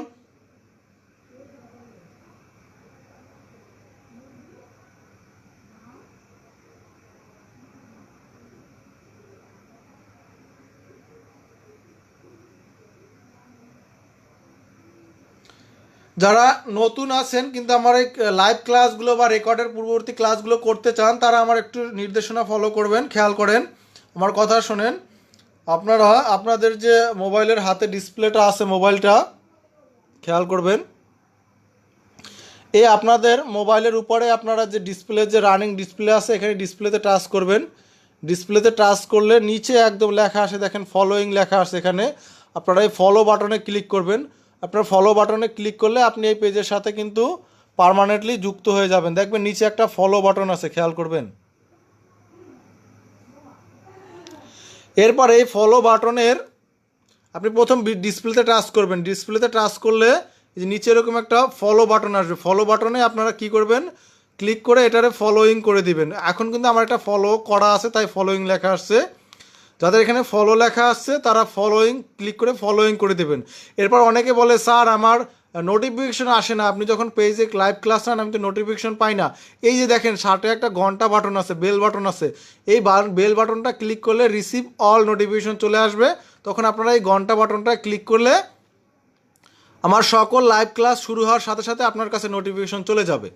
যারা নতুন আছেন কিন্তু আমার এই লাইভ ক্লাসগুলো বা রেকর্ডের পূর্ববর্তী ক্লাসগুলো করতে চান, তারা আমার একটু নির্দেশনা ফলো করবেন, খেয়াল করেন, আমার কথা শোনেন। আপনারা আপনাদের যে মোবাইলের হাতে ডিসপ্লেটা আছে, মোবাইলটা খেয়াল করবেন। এই আপনাদের মোবাইলের উপরে আপনারা যে ডিসপ্লে যে রানিং ডিসপ্লে আছে এখানে ডিসপ্লেতে টাচ করবেন। ডিসপ্লেতে টাচ করলে নিচে একদম লেখা আসে, দেখেন ফলোয়িং লেখা আছে এখানে। আপনারা এই ফলো বাটনে ক্লিক করবেন। আপনার ফলো বাটনে ক্লিক করলে আপনি এই পেজের সাথে কিন্তু পার্মানেন্টলি যুক্ত হয়ে যাবেন। দেখবেন নিচে একটা ফলো বাটন আছে, খেয়াল করবেন। এরপর এই ফলো বাটনের আপনি প্রথম ডিসপ্লেতে টাচ করবেন। ডিসপ্লেতে টাচ করলে এই যে নিচে এরকম একটা ফলো বাটন আসবে। ফলো বাটনে আপনারা কি করবেন, ক্লিক করে এটারে ফলোয়িং করে দিবেন। এখন কিন্তু আমার একটা ফলো করা আছে তাই ফলোয়িং লেখা আসছে। যাদের এখানে ফলো লেখা আসছে তারা ফলোয়িং ক্লিক করে ফলোয়িং করে দেবেন। এরপর অনেকে বলে স্যার আমার নোটিফিকেশন আসে না, আপনি যখন পেজে লাইভ ক্লাস নেন আমি তো নোটিফিকেশন পাই না। এই যে দেখেন সাথে একটা ঘন্টা বাটন আছে, বেল বাটন আছে। এই বেল বাটনটা ক্লিক করলে রিসিভ অল নোটিফিকেশন চলে আসবে। তখন আপনারা এই ঘন্টা বাটনটা ক্লিক করলে আমার সকল লাইভ ক্লাস শুরু হওয়ার সাথে সাথে আপনার কাছে নোটিফিকেশন চলে যাবে।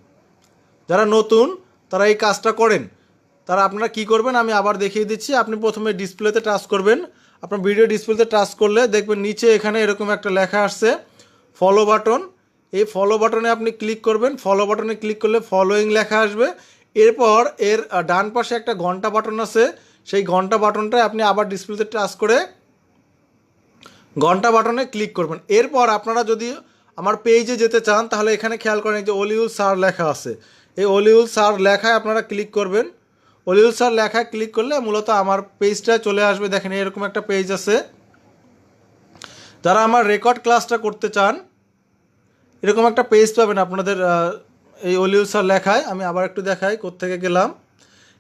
যারা নতুন তারা এই কাজটা করেন। তারা আপনারা কি করবেন আমি আবার দেখিয়ে দিচ্ছি। আপনি প্রথমে ডিসপ্লেতে টাচ করবেন। আপনার ভিডিও ডিসপ্লেতে টাচ করলে দেখবেন নিচে এখানে এরকম একটা লেখা আসছে ফলো বাটন। এই ফলো বাটনে আপনি ক্লিক করবেন। ফলো বাটনে ক্লিক করলে ফলোয়িং লেখা আসবে। এরপর এর ডান পাশে একটা ঘন্টা বাটন আছে, সেই ঘন্টা বাটনটায় আপনি আবার ডিসপ্লেতে টাচ করে ঘন্টা বাটনে ক্লিক করবেন। এরপর আপনারা যদি আমার পেজে যেতে চান তাহলে এখানে খেয়াল করেন যে অলিউল স্যার লেখা আছে। এই অলিউল স্যার লেখায় আপনারা ক্লিক করবেন। অলিউল স্যার লেখায় ক্লিক করলে মূলত আমার পেজটায় চলে আসবে। দেখেন এরকম একটা পেজ আছে। যারা আমার রেকর্ড ক্লাসটা করতে চান এরকম একটা পেজ পাবেন আপনাদের এই অলিউল স্যার লেখায়। আমি আবার একটু দেখাই কোত্থেকে গেলাম।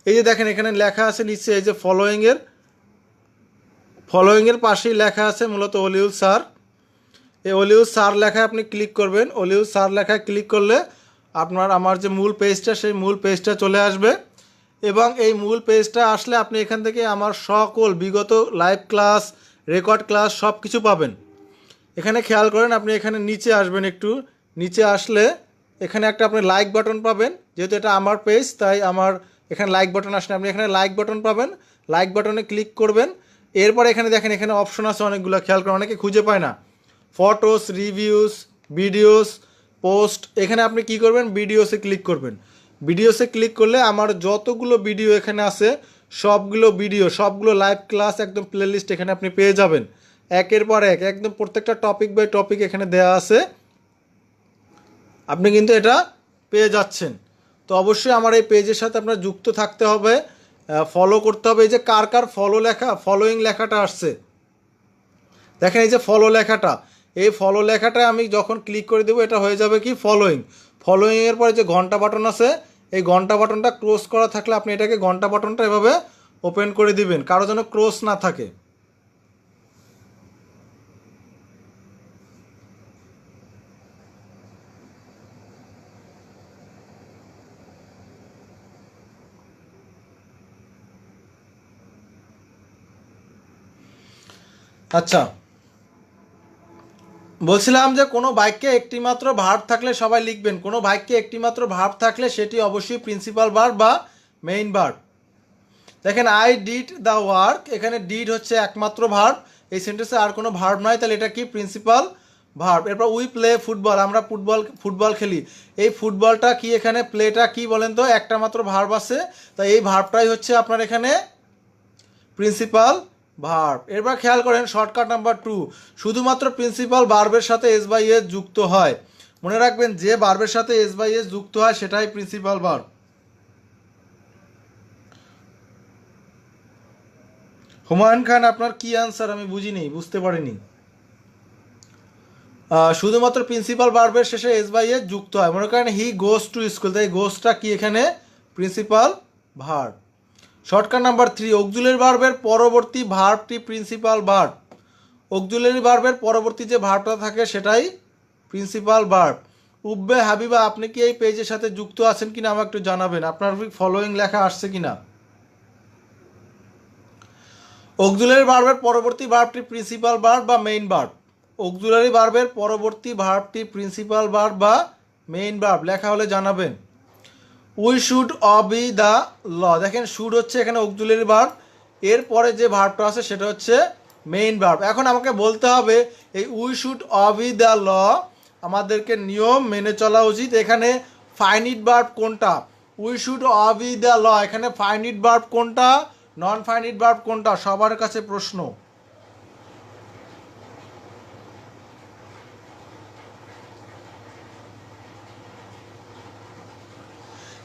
এই যে দেখেন এখানে লেখা আছে নিচে এই যে ফলোয়িংয়ের পাশেই লেখা আছে মূলত অলিউল স্যার। এই অলিউল স্যার লেখায় আপনি ক্লিক করবেন। অলিউল স্যার লেখায় ক্লিক করলে আপনার আমার যে মূল পেজটা সেই মূল পেজটা চলে আসবে। এবং এই মূল পেজটা আসলে আপনি এখান থেকে আমার সকল বিগত লাইভ ক্লাস রেকর্ড ক্লাস সব কিছু পাবেন। এখানে খেয়াল করেন আপনি এখানে নিচে আসবেন, একটু নিচে আসলে এখানে একটা আপনি লাইক বাটন পাবেন। যেহেতু এটা আমার পেজ তাই আমার এখানে লাইক বাটন আসলে আপনি এখানে লাইক বাটন পাবেন। লাইক বাটনে ক্লিক করবেন। এরপর এখানে দেখেন এখানে অপশন আছে অনেকগুলো, খেয়াল করেন অনেকে খুঁজে পায় না। Photos, reviews, videos, post. এখানে আপনি কি করবেন, ভিডিওসে ক্লিক করবেন। ভিডিওসে ক্লিক করলে আমার যতগুলো ভিডিও এখানে আছে সবগুলো লাইভ ক্লাস একদম প্লেলিস্ট এখানে আপনি পেয়ে যাবেন। একের পর এক একদম প্রত্যেকটা টপিক বাই টপিক এখানে দেওয়া আছে। আপনি কিন্তু এটা পেয়ে যাচ্ছেন। তো অবশ্যই আমার এই পেজের সাথে আপনার যুক্ত থাকতে হবে, ফলো করতে হবে। এই যে কার ফলোয়িং লেখাটা আসছে দেখেন, এই যে ফলো লেখাটা, এই ফলো লেখাটা আমি যখন ক্লিক করে দেবো এটা হয়ে যাবে কি ফলোয়িংয়ের পরে যে ঘন্টা বাটন আছে এই ঘন্টা বাটনটা ক্লোজ করা থাকলে আপনি এটাকে ঘন্টা বাটনটা এভাবে ওপেন করে দিবেন, কারো যেন ক্লোজ না থাকে। আচ্ছা, বলছিলাম যে কোনো বাক্যে একটি মাত্র ভার্ব থাকলে সবাই লিখবেন। কোনো বাক্যে একটি মাত্র ভার্ব থাকলে সেটি অবশ্যই প্রিন্সিপাল ভার্ব বা মেইন ভার্ব। দেখেন আই ডিড দ্য ওয়ার্ক, এখানে ডিড হচ্ছে একমাত্র ভার্ব। এই সেন্টেন্সে আর কোনো ভার্ব নাই, তাহলে এটা কি প্রিন্সিপাল ভার্ব। এরপর উই প্লে ফুটবল, আমরা ফুটবল খেলি। এই ফুটবলটা কি, এখানে প্লেটা কি বলেন তো, একটা মাত্র ভার্ব আছে, তাই এই ভার্বটাই হচ্ছে আপনার এখানে প্রিন্সিপাল ভার্ব। এরপর খেয়াল করেন শর্টকাট নাম্বার 2, শুধুমাত্র প্রিন্সিপাল ভার্বের সাথে এস বাই এস যুক্ত হয়। মনে রাখবেন যে ভার্বের সাথে এস বাই এস যুক্ত হয় সেটাই প্রিন্সিপাল ভার্ব। হুমায়ুন খান আপনার কি আনসার আমি বুঝতে পারিনি। শুধুমাত্র প্রিন্সিপাল ভার্বের শেষে এস বাই এস যুক্ত হয়। মনে করেন হি গোস টু স্কুল, তাই গোসটা কি এখানে principal verb. Shortcut number 3, auxiliary ভার্বের পরবর্তী ভার্বটি প্রিন্সিপাল ভার্ব। অক্সিলারি ভার্বের পরবর্তী যে ভার্বটা থাকে সেটাই প্রিন্সিপাল ভার্ব। উব্বে হাবিবা, আপনি কি এই পেজের সাথে যুক্ত আছেন কিনা আমাকে একটু জানাবেন, আপনার ফলোয়িং লেখা আসছে কিনা। অক্সিলারি ভার্বের পরবর্তী ভার্বটি প্রিন্সিপাল ভার্ব বা মেইন ভার্ব। অক্সিলারি ভার্বের পরবর্তী ভার্বটি প্রিন্সিপাল ভার্ব বা মেইন ভার্ব, লেখা হলে জানাবেন। We should obey the law, দেখেন শুড হচ্ছে এখানে অক্সিলারি ভার্ব, এরপরে যে ভার্বটা আছে সেটা হচ্ছে মেইন ভার্ব। এখন আমাকে বলতে হবে এই we should obey the law আমাদেরকে নিয়ম মেনে চলা উচিত। এখানে ফাইনিট ভার্ব কোনটা, we should obey the law, এখানে ফাইনিট ভার্ব কোনটা, নন ফাইনিট ভার্ব কোনটা, সবার কাছে প্রশ্ন।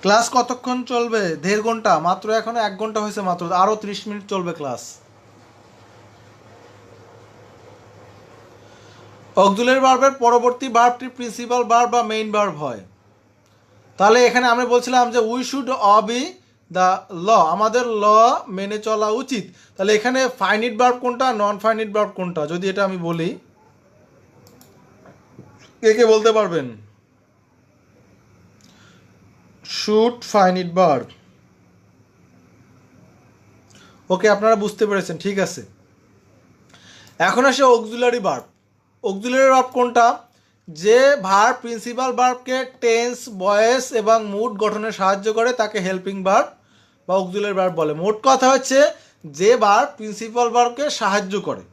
ক্লাস কতক্ষণ চলবে? 1.5 ঘন্টা মাত্র, এখনো 1 ঘন্টা হয়েছে মাত্র, আরো 30 মিনিট চলবে ক্লাস। অক্সিলারি ভার্বের পরবর্তী ভার্বটি প্রিন্সিপাল ভার্ব বা মেইন ভার্ব হয়। তাহলে এখানে আমরা বলছিলাম যে we should obey the law, আমাদের ল মেনে চলা উচিত। তাহলে এখানে ফাইনিট ভার্ব কোনটা, নন ফাইনিট ভার্ব কোনটা, যদি এটা আমি বলি, কে কে বলতে পারবেন? Should finite verb. ওকে, আপনারা বুঝতে পেরেছেন, ঠিক আছে। এখন আসে অক্সিলারি ভার্ব। অক্সিলারি ভার্ব কোনটা, যে ভার্ব প্রিন্সিপাল ভার্বকে টেন্স, ভয়েস এবং মুড গঠনে সাহায্য করে তাকে হেল্পিং ভার্ব বা অক্সিলারি ভার্ব বলে। মোট কথা হচ্ছে যে ভার্ব প্রিন্সিপাল ভার্বকে সাহায্য করে।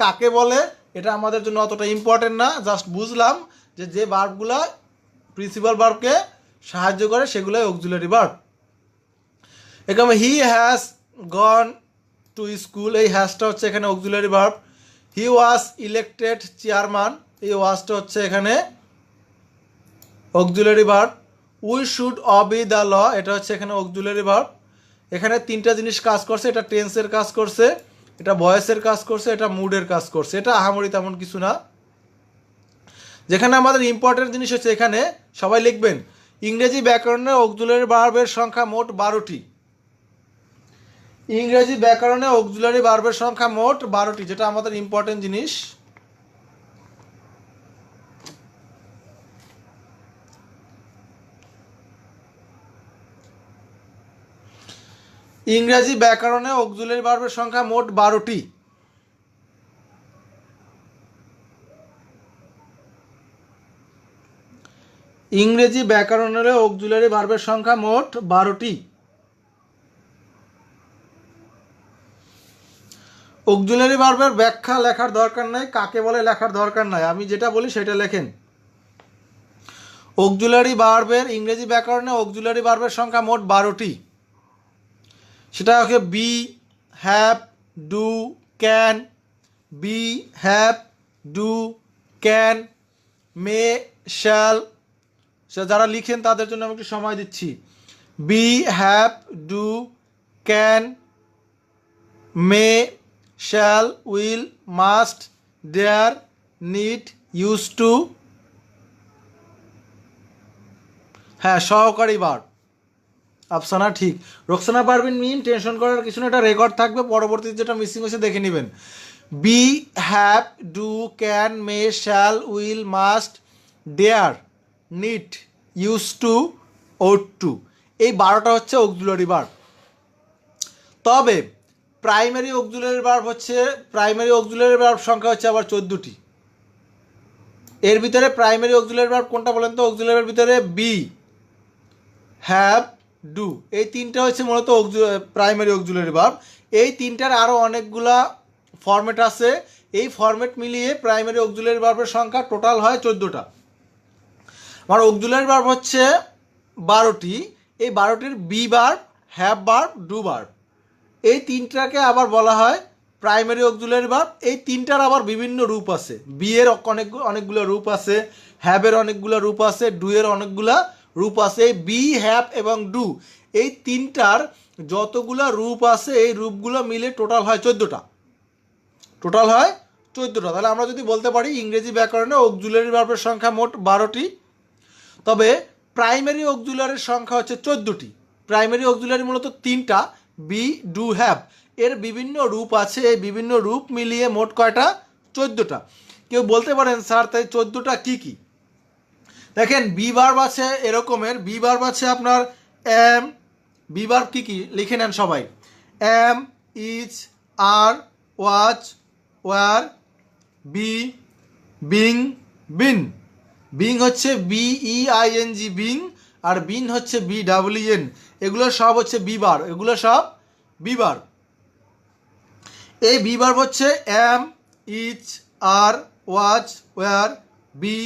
কাকে বলে এটা আমাদের জন্য অতটা ইম্পর্টেন্ট না, জাস্ট বুঝলাম যে যে ভার্বগুলা প্রিন্সিপাল ভার্বকে সাহায্য করে সেগুলোই অক্সিলারি ভার্ব। এখানে he has gone to school, এই হ্যাজটা হচ্ছে এখানে auxiliary verb. He was elected chairman, এই ওয়াজটা হচ্ছে এখানে auxiliary verb. We should obey the law, এটা হচ্ছে এখানে অক্সিলারি ভার্ব। এখানে 3টা জিনিস কাজ করছে, এটা টেন্সের কাজ করছে, এটা ভয়েসের কাজ করছে, এটা মুডের কাজ করছে। এটা আহামরি তেমন কিছু না। যেখানে আমাদের ইম্পর্টেন্ট জিনিস হচ্ছে, এখানে সবাই লিখবেন ইংরেজি ব্যাকরণে অক্সিলারি ভার্বের সংখ্যা মোট 12টি। ইংরেজি ব্যাকরণে অক্সিলারি ভার্বের সংখ্যা মোট 12টি, যেটা আমাদের ইম্পর্টেন্ট জিনিস। ইংরেজি ব্যাকরণে অক্সিলারি ভার্বের সংখ্যা মোট 12টি। ইংরেজি ব্যাকরণের অক্সিলারি ভার্বের সংখ্যা মোট 12টি। অক্সিলারি ভার্বের ব্যাখ্যা লেখার দরকার নাই, কাকে বলে লেখার দরকার নাই, আমি যেটা বলি সেটা লেখেন। অক্সিলারি ভার্বের ইংরেজি ব্যাকরণে অক্সিলারি ভার্বের সংখ্যা মোট 12টি। সেটা হচ্ছে be, have, do, can. Be, have, do, can, may, shall. যারা লিখেন তাদের জন্য আমি একটু সময় দিচ্ছি। Be, have, do, can, may, shall, will, must, dare, need, use to. হ্যাঁ, সহকারী ভার্ব। আফসানা ঠিক। রোকসানা পারভিন মিম, টেনশন করার কিছু না, এটা রেকর্ড থাকবে, পরবর্তীতে যেটা মিসিং হয়েছে দেখে নেবেন। Be, have, do, can, may, shall, will, must, dare, need, use to, ought to, এই 12টা হচ্ছে অক্সিলারি ভার্ব। তবে প্রাইমারি অক্সিলারি ভার্ব হচ্ছে, প্রাইমারি অক্সিলারি ভার্ব সংখ্যা হচ্ছে আবার 14টি। এর ভিতরে প্রাইমারি অক্সিলারি ভার্ব কোনটা বলেন তো? অক্সিলারি ভার্বের ভিতরে বি, হ্যাভ, ডু, এই 3টা হচ্ছে মূলত প্রাইমারি অক্সিলারি ভার্ব। এই 3টার আরও অনেকগুলা ফরম্যাট আছে, এই ফরম্যাট মিলিয়ে প্রাইমারি অক্সিলারি ভার্বের সংখ্যা টোটাল হয় 14টা। আমার অক্সিলারি ভার্ব হচ্ছে 12টি। এই 12টির be verb, have verb, do verb, এই 3টাকে আবার বলা হয় প্রাইমারি অক্সিলারি ভার্ব। এই 3টার আবার বিভিন্ন রূপ আছে। বি এর অনেকগুলো রূপ আছে, হ্যাভের অনেকগুলো রূপ আছে, ডু এর অনেকগুলা রূপ আছে। এই বি, হ্যাভ এবং ডু, এই 3টার যতগুলো রূপ আছে এই রূপগুলো মিলে টোটাল হয় 14টা। টোটাল হয় 14টা। তাহলে আমরা যদি বলতে পারি ইংরেজি ব্যাকরণে অক্সিলারি ভার্বের সংখ্যা মোট 12টি, তবে প্রাইমারি অক্সিলারির সংখ্যা হচ্ছে 14টি। প্রাইমারি অক্সিলারি মূলত 3টা, বি, ডু, হ্যাভ, এর বিভিন্ন রূপ আছে, এই বিভিন্ন রূপ মিলিয়ে মোট কয়টা? 14টা। কেউ বলতে পারেন স্যার তাই 14টা কী কী? দেখেন, বি ভার্ব আছে এরকমের, বি ভার্ব আছে আপনার এম। বি ভার্ব কী কী লিখে নেন সবাই। M, is, are, was, were, be, being, bin. Being হচ্ছে BEING, বিং, আর বিন হচ্ছে BWN। এগুলো সব হচ্ছে বি ভার্ব, এগুলো সব বি ভার্ব। এই বি ভার্ব হচ্ছে M, is, are, was, were, be,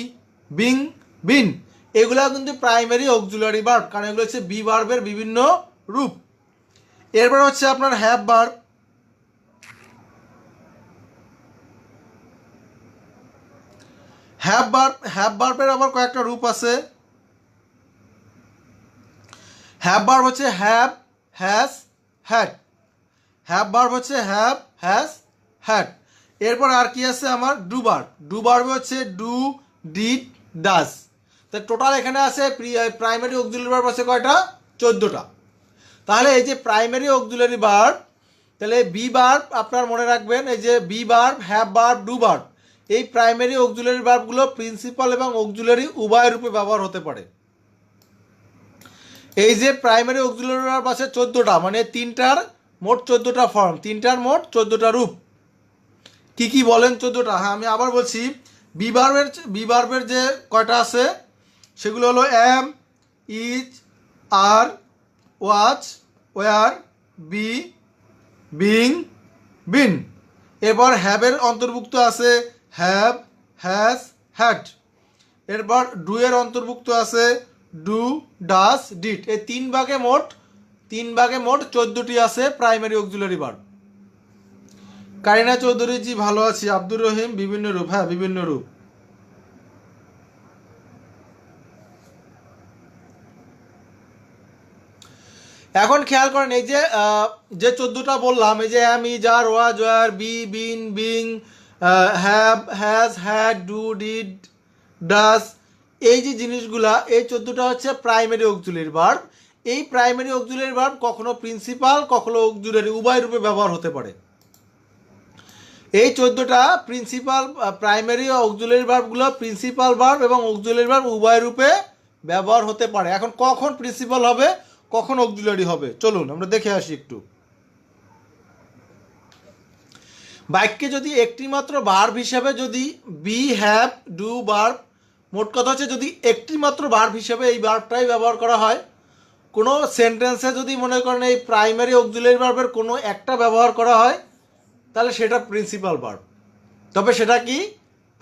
being, বিন, এগুলা কিন্তু প্রাইমারি অক্সিলারি ভার্ব, কারণ এগুলো হচ্ছে বি ভার্বের বিভিন্ন রূপ। এরপর হচ্ছে আপনার হ্যাভ ভার্ব। হ্যাভ ভার্বের আবার কয়েকটা রূপ আছে। হ্যাভ ভার্ব হচ্ছে have, has, had. Have verb হচ্ছে হ্যাভ, হ্যাজ, হ্যাড। এরপর আর কি আছে আমার ডু ভার্ব। ডু ভার্ব হচ্ছে ডু, ডিড, ডাজ। তো টোটাল এখানে আছে প্রাইমারি অক্সিলারি ভার্ব আছে কয়টা? 14টা। তাহলে এই যে প্রাইমারি অক্সিলারি ভার্ব, তাহলে বি ভার্ব আপনার মনে রাখবেন, এই যে B verb, have verb, do verb, এই প্রাইমারি অক্সিলারি ভার্বগুলো প্রিন্সিপাল এবং অক্সিলারি উভয় রূপে ব্যবহার হতে পারে। এই যে প্রাইমারি অক্সিলারি ভার্ব আছে 14টা, মানে তিনটার মোট 14টা ফর্ম, তিনটার মোট 14টা রূপ। কি কি বলেন 14টা? হ্যাঁ, আমি আবার বলছি। বি ভার্বের যে কয়টা আছে সেগুলো হলো am, is, are, was, were, be, being, been. এরপর হ্যাভের অন্তর্ভুক্ত আছে হ্যাভ, হ্যাজ, হ্যাড। এরপর ডু এর অন্তর্ভুক্ত আছে ডু, ডাস, ডিড। এই তিন ভাগে মোট 14টি আছে primary auxiliary verb. Karina Chowdhury ji ভালো আছি। আব্দুর রহিম বিভিন্ন রূপ, হ্যাঁ বিভিন্ন রূপ। এখন খেয়াল করেন এই যে 14টা বললাম, এই যে am, is, are, was, were, be, been, being, have, has, had, do, did, does, এই যে জিনিসগুলা, এই 14টা হচ্ছে প্রাইমারি অক্সিলারি ভার্ব। এই প্রাইমারি অক্সিলারি ভার্ব কখনো প্রিন্সিপাল কখনো অক্সিলারি উভয় রূপে ব্যবহার হতে পারে। এই 14টা প্রিন্সিপাল প্রাইমারি অক্সিলারি ভার্বগুলো প্রিন্সিপাল ভার্ব এবং অক্সিলারি ভার্ব উভয় রূপে ব্যবহার হতে পারে। এখন কখন প্রিন্সিপাল হবে কখন অক্সিলারি হবে চলুন আমরা দেখে আসি একটু। বাক্যে যদি একটি মাত্র ভার্ব হিসেবে যদি বি, হ্যাভ, ডু ভার্ব, মোট কথা হচ্ছে যদি একটি মাত্র ভার্ব হিসেবে এই ভার্বটাই ব্যবহার করা হয়, কোনো সেন্টেন্সে যদি মনে করেন এই প্রাইমারি অক্সিলারি ভার্বের কোনো একটা ব্যবহার করা হয়, তাহলে সেটা প্রিন্সিপাল ভার্ব। তবে সেটা কি?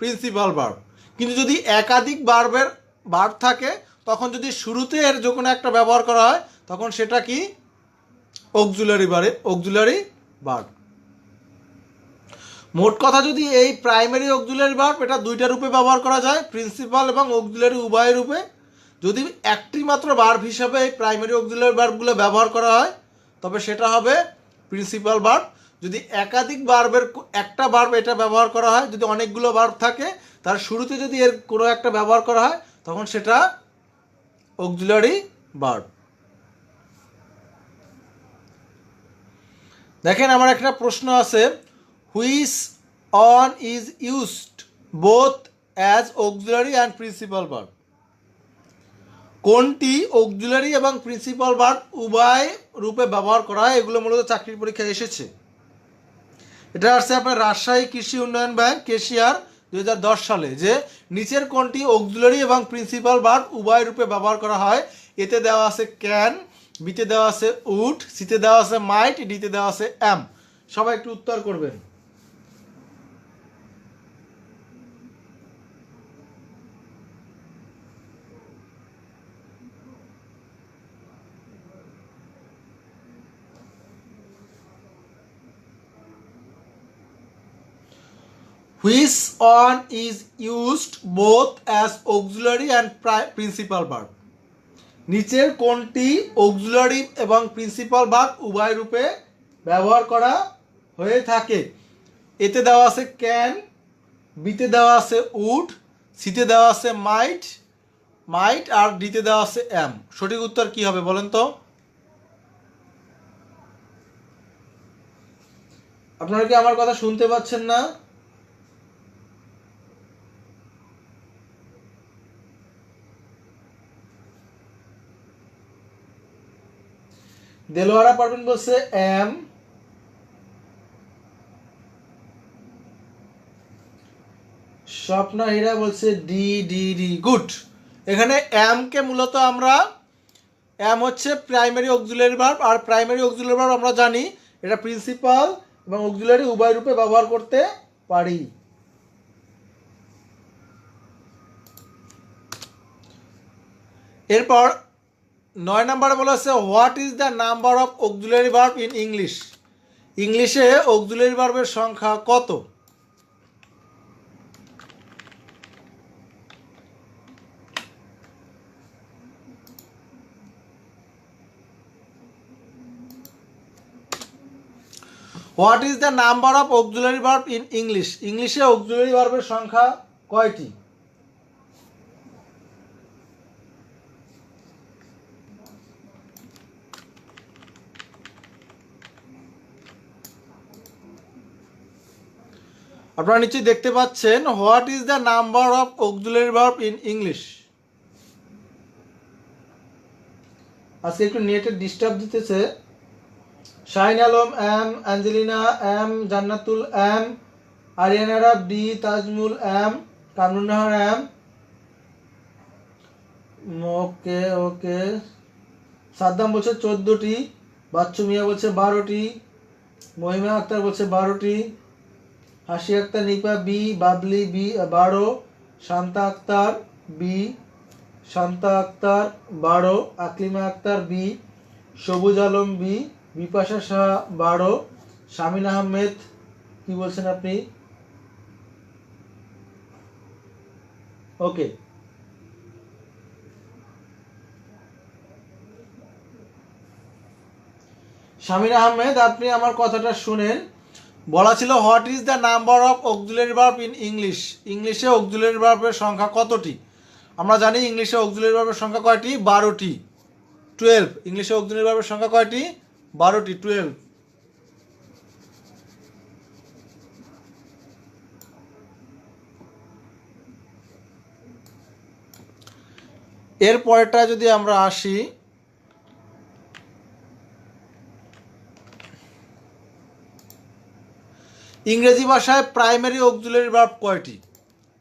Principal verb. কিন্তু যদি একাধিক ভার্ব থাকে, তখন যদি শুরুতে এর যে কোনো একটা ব্যবহার করা হয়, তখন সেটা কি? Auxiliary verb. মোট কথা যদি এই প্রাইমারি অক্সিলারি ভার্ব এটা দুইটা রূপে ব্যবহার করা যায়, প্রিন্সিপাল এবং অক্সিলারি উভয় রূপে। যদি একটি মাত্র ভার্ব হিসাবে এই প্রাইমারি অক্সিলারি ভার্বগুলো ব্যবহার করা হয়, তবে সেটা হবে প্রিন্সিপাল ভার্ব। যদি একাধিক ভার্বের একটা ভার্ব এটা ব্যবহার করা হয়, যদি অনেকগুলো ভার্ব থাকে তার শুরুতে যদি এর কোনো একটা ব্যবহার করা হয়, তখন সেটা অক্সিলারি ভার্ব। দেখেন আমার একটা প্রশ্ন আছে, which on is used both as auxiliary and principal verb? কোনটি অক্সিলারি এবং প্রিন্সিপাল ভার্ব উভয় রূপে ব্যবহার করা হয়? এগুলো মূলত চাকরির পরীক্ষায় এসেছে। এটা আসছে আপনার রাজশাহী কৃষি উন্নয়ন ব্যাংক, কেশিয়ার, 2010 সালে, যে নিচের কোনটি অক্সিলারি এবং প্রিন্সিপাল ভার্ব উভয় রূপে ব্যবহার করা হয়? এতে দেওয়া আছে ক্যান, বিতে দেওয়া আছে উড, সিতে দেওয়া আছে মাইট, ডিতে দেওয়া আছে অ্যাম। সবাই একটু উত্তর করবেন। Which one is used both as auxiliary and principal verb? নিচের কোনটি অক্সিলারি এবং প্রিন্সিপাল ভার্ব উভয় রূপে ব্যবহার করা হয়ে থাকে? এতে দেওয়া আছে ক্যান, বিতে দেওয়া আছে উড, সিতে দেওয়া আছে মাইট আর ডিতে দেওয়া আছে অ্যাম। সঠিক উত্তর কি হবে বলেন তো? আপনারা কি আমার কথা শুনতে পাচ্ছেন না? দেলোয়ারা পারবেন বলছে এম, স্বপ্না হীরা বলছে ডি ডি ডি। গুড। এখানে এম কে মূলত আমরা, এম হচ্ছে প্রাইমারি অক্সিলারি ভার্ব, আর প্রাইমারি অক্সিলারি ভার্ব আমরা জানি এটা প্রিন্সিপাল এবং অক্সিলারি উভয় রূপে ব্যবহার করতে পারি। এরপর 9 নম্বরে বলা হচ্ছে what is the number of auxiliary verb in English. ইংলিশে অক্সিলারি ভার্বের সংখ্যা কত? What is the number of auxiliary verb in English. ইংলিশে অক্সিলারি ভার্বের সংখ্যা কয়টি? আপনারা নিশ্চয়ই দেখতে পাচ্ছেন what is the number of auxiliary verb in English. আজকে একটু নেটের ডিস্টার্ব দিতেছে। Shahin Alam M, Angelina M, Jannatul M, Aryan Arab D, Tajmul M, Kamrunnahar M. Okay okay. Saddam বলছে 14টি, বাচ্চু মিয়া বলছে 12টি, মহিমা আক্তার বলছে 12টি, Hasi Akter Nipa be, Babli be 12, Shanta Akter be, Shanta Akter 12, Aklima Akter be, Sabuj Alam be, Bipasha Shah 12, Shamin Ahmed কি বলছেন আপনি? ওকে। শামিন আহমেদ আপনি আমার কথাটা শুনেন। বলা ছিল what is the number of auxiliary verb in English. ইংলিশে অক্সিলারি ভার্বের সংখ্যা কতটি? আমরা জানি ইংলিশে অক্সিলারি ভার্বের সংখ্যা কয়টি? 12টি, 12। ইংলিশে অক্সিলারি ভার্বের সংখ্যা কয়টি? 12টি, 12। এর পরেরটা যদি আমরা আসি, ইংরেজি ভাষায় প্রাইমারি অক্সিলারি ভার্ব কয়টি?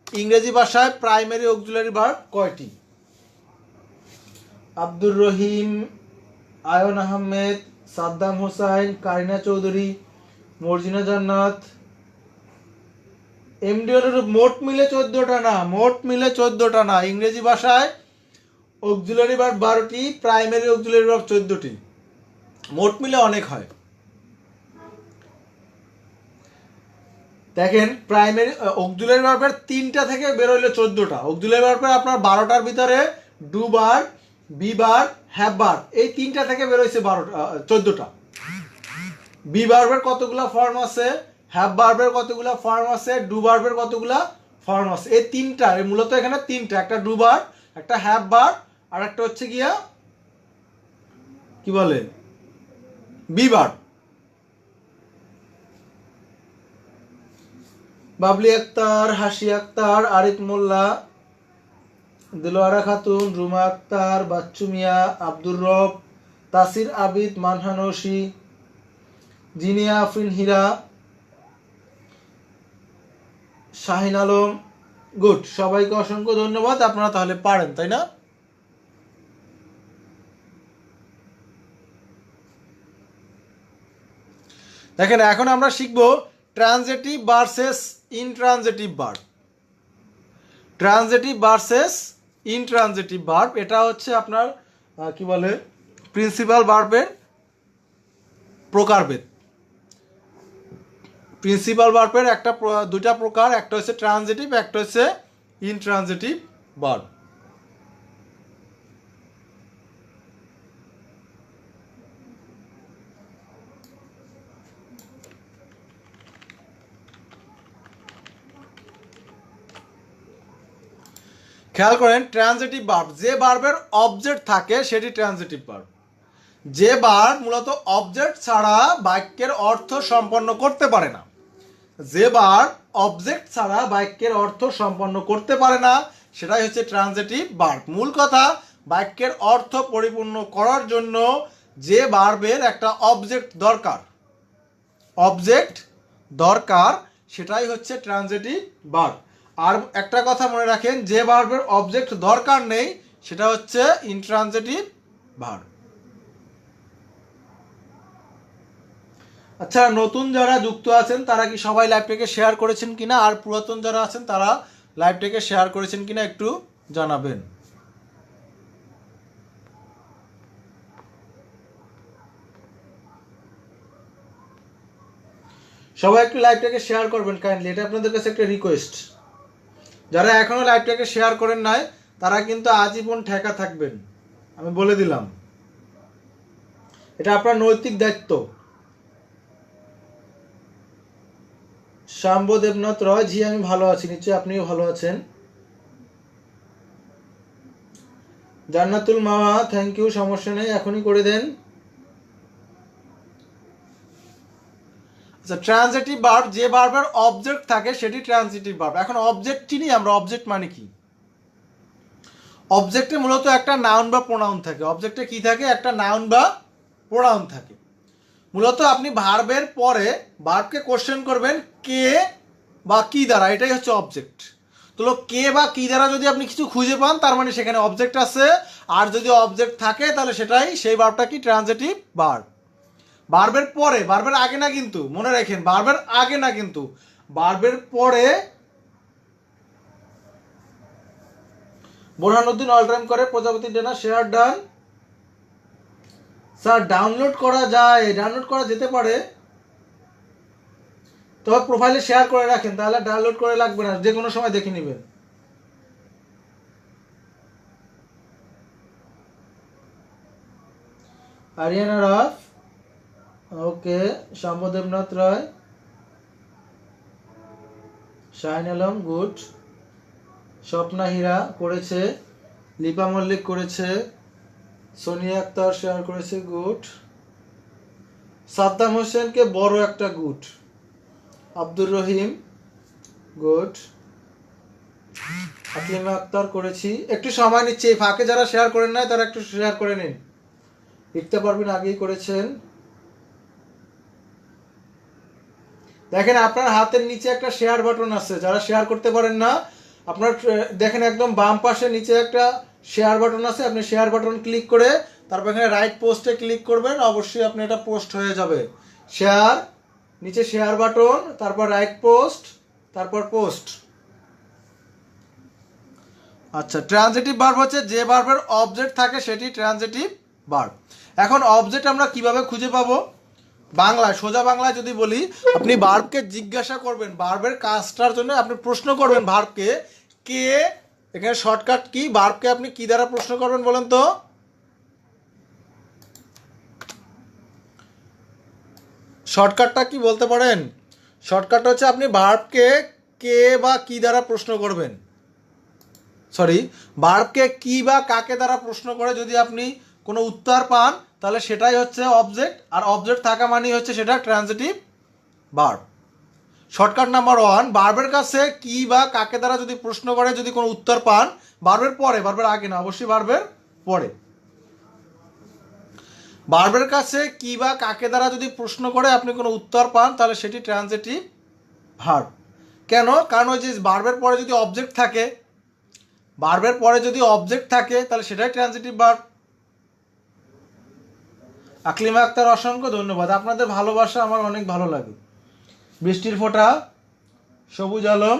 ইংরেজি ভাষায় প্রাইমারি অক্সিলারি ভার্ব কয়টি? আব্দুর রহিম, আয়ন আহমেদ, সাদ্দাম হোসাইন, কারিনা চৌধুরী, মর্জিনা জান্নাত, এমডি অনুরূপ। মোট মিলে 14টা না, মোট মিলে 14টা না। ইংরেজি ভাষায় অক্সিলারি ভার্ব 12টি, প্রাইমারি অক্সিলারি ভার্ব 14টি। মোট মিলে অনেক হয়। দেখেন প্রাইমারি অক্সিলারি ভার্বের 3টা থেকে বের হইলে 14টা। অক্সিলারি ভার্বের আপনার 12টার ভিতরে ডু বার, বি বার, হ্যাভ বার, এই 3টা থেকে বের হয়েছে 14টা। বি ভার্বের কতগুলা ফর্ম আছে, হ্যাভ ভার্বের কতগুলা ফর্ম আছে, ডু ভার্বের কতগুলা ফর্ম আছে। এই 3টা, মূলত এখানে 3টা, একটা ডু বার, একটা হ্যাভ বার, আর একটা হচ্ছে গিয়া কি বলে বি ভার্ব। বাবলি আক্তার, হাসি আক্তার, আরিফ মোল্লা, দিলোয়ারা খাতুন, রুমা আক্তার, বাচ্চু মিয়া, আব্দুর রব, তাসির আবিদ, মানহানসি, জিনিয়া আফরিন হীরা, শাহিন আলম। গুড, সবাইকে অসংখ্য ধন্যবাদ। আপনারা তাহলে পারেন, তাই না? দেখেন এখন আমরা শিখব transitive versus intransitive verb. Transitive versus intransitive verb, এটা হচ্ছে আপনার কি বলে প্রিন্সিপাল ভার্বের প্রকারভেদ। প্রিন্সিপাল ভার্বের দুইটা প্রকার, একটা হচ্ছে ট্রানজিটিভ, একটা হচ্ছে ইনট্রানজিটিভ ভার্ব। খেয়াল করেন ট্রানজিটিভ ভার্ব, যে ভার্বের অবজেক্ট থাকে সেটি ট্রানজিটিভ ভার্ব। যে ভার্ব মূলত অবজেক্ট ছাড়া বাক্যের অর্থ সম্পন্ন করতে পারে না, যে ভার্ব অবজেক্ট ছাড়া বাক্যের অর্থ সম্পন্ন করতে পারে না, সেটাই হচ্ছে ট্রানজিটিভ ভার্ব। মূল কথা, বাক্যের অর্থ পরিপূর্ণ করার জন্য যে ভার্বের একটা অবজেক্ট দরকার সেটাই হচ্ছে ট্রানজিটিভ ভার্ব। আর একটা কথা মনে রাখেন, যে ভার্বের অবজেক্ট দরকার নেই সেটা হচ্ছে ইনট্রানজিটিভ ভার্ব। আচ্ছা, নতুন যারা যুক্ত আছেন তারা কি সবাই লাইভটাকে শেয়ার করেছেন কিনা, আর পুরাতন যারা আছেন তারা লাইভটাকে শেয়ার করেছেন কিনা একটু জানাবেন। সবাই একটু লাইভটাকে শেয়ার করবেন কাইন্ডলি, এটা আপনাদের কাছে একটা রিকোয়েস্ট। যারা এখনো লাইভটাকে শেয়ার করেন নাই তারা কিন্তু আজীবন ঠেকা থাকবেন, আমি বলে দিলাম, এটা আপনার নৈতিক দায়িত্ব। শাম্ব দেবনাথ রয়, জি আমি ভালো আছি, নিশ্চয়ই আপনিও ভালো আছেন। জান্নাতুল মাওয়া, থ্যাংক ইউ, সমস্যা নেই, এখনই করে দেন। আচ্ছা, ট্রানজিটিভ ভার্ব, যে ভার্বের অবজেক্ট থাকে সেটি ট্রানজিটিভ ভার্ব। এখন অবজেক্ট চিনি আমরা, অবজেক্ট মানে কি? অবজেক্টে মূলত একটা নাউন বা প্রোনাউন থাকে। অবজেক্টে কি থাকে? একটা নাউন বা প্রোনাউন থাকে। মূলত আপনি ভার্বের পরে ভার্বকে কোশ্চেন করবেন কে বা কি দ্বারা, এটাই হচ্ছে অবজেক্ট। তো কে বা কি দ্বারা যদি আপনি কিছু খুঁজে পান তার মানে সেখানে অবজেক্ট আছে, আর যদি অবজেক্ট থাকে তাহলে সেটাই, সেই ভার্বটা কি? Transitive verb. ভার্বের পরে, ভার্বের আগে না কিন্তু, মনে রাখেন, ভার্বের আগে না কিন্তু, ভার্বের পরে। বোরহানুদ্দিন অল টাইম করে, প্রজাপতি Dena share done. Sir download করা যায়, ডাউনলোড করা যেতে পারে, তবে প্রোফাইলে শেয়ার করে রাখেন, তাহলে ডাউনলোড করে লাগবে না, যে কোনো সময় দেখে নেবেন। আরিয়ানা রাফ, ওকে। শাম্ব দেবনাথ রায়, শাহিন আলম, গুড। স্বপ্না হীরা করেছে, লিপা মল্লিক করেছে, সোনিয়া আক্তার শেয়ার করেছে, গুড। সাদ্দাম হোসেনকে বড় একটা গুড। আব্দুর রহিম, গুড। আকলিমা আক্তার করেছি, একটু সময় নিচ্ছি, এই ফাঁকে যারা শেয়ার করেন নাই তারা একটু শেয়ার করে নিন। লিখতে পারবেন, আগেই করেছেন। দেখেন আপনার হাতের নিচে একটা শেয়ার বাটন আছে, যারা শেয়ার করতে পারেন না, আপনার দেখেন একদম বাম পাশে নিচে একটা শেয়ার বাটন আছে, আপনি শেয়ার বাটন ক্লিক করে তারপর এখানে রাইট পোস্টে ক্লিক করবেন, অবশ্যই আপনি এটা পোস্ট হয়ে যাবে। শেয়ার, নিচে শেয়ার বাটন, তারপর রাইট পোস্ট, তারপর পোস্ট। আচ্ছা, ট্রানজিটিভ ভার্ব হচ্ছে যে ভার্বের অবজেক্ট থাকে সেটি ট্রানজিটিভ ভার্ব। এখন অবজেক্ট আমরা কিভাবে খুঁজে পাবো? বাংলায়, সোজা বাংলায় যদি বলি, আপনি ভার্বকে জিজ্ঞাসা করবেন, ভার্বের কাজটার জন্য আপনি প্রশ্ন করবেন ভার্বকে কে, এখানে শর্টকাট কি, ভার্বকে আপনি কি দ্বারা প্রশ্ন করবেন বলেন তো? শর্টকাটটা কি বলতে পারেন? শর্টকাট হচ্ছে আপনি ভার্বকে কে বা কি দ্বারা প্রশ্ন করবেন, সরি, ভার্বকে কি বা কাকে দ্বারা প্রশ্ন করে যদি আপনি কোনো উত্তর পান তাহলে সেটাই হচ্ছে অবজেক্ট, আর অবজেক্ট থাকা মানেই হচ্ছে সেটা ট্রানজিটিভ ভার্ব। শর্টকাট নাম্বার 1, ভার্বের কাছে কি বা কাকে দ্বারা যদি প্রশ্ন করে যদি কোনো উত্তর পান, ভার্বের পরে, ভার্বের আগে না, অবশ্যই ভার্বের পরে। ভার্বের কাছে কি বা কাকে দ্বারা যদি প্রশ্ন করে আপনি কোনো উত্তর পান তাহলে সেটি ট্রানজিটিভ ভার্ব। কেন? কারণ ওই যে ভার্বের পরে যদি অবজেক্ট থাকে, ভার্বের পরে যদি অবজেক্ট থাকে তাহলে সেটাই ট্রানজিটিভ ভার্ব। আকলিমা আক্তার, অসংখ্য ধন্যবাদ, আপনাদের ভালোবাসা আমার অনেক ভালো লাগে। বৃষ্টির ফোঁটা, সবুজ আলম,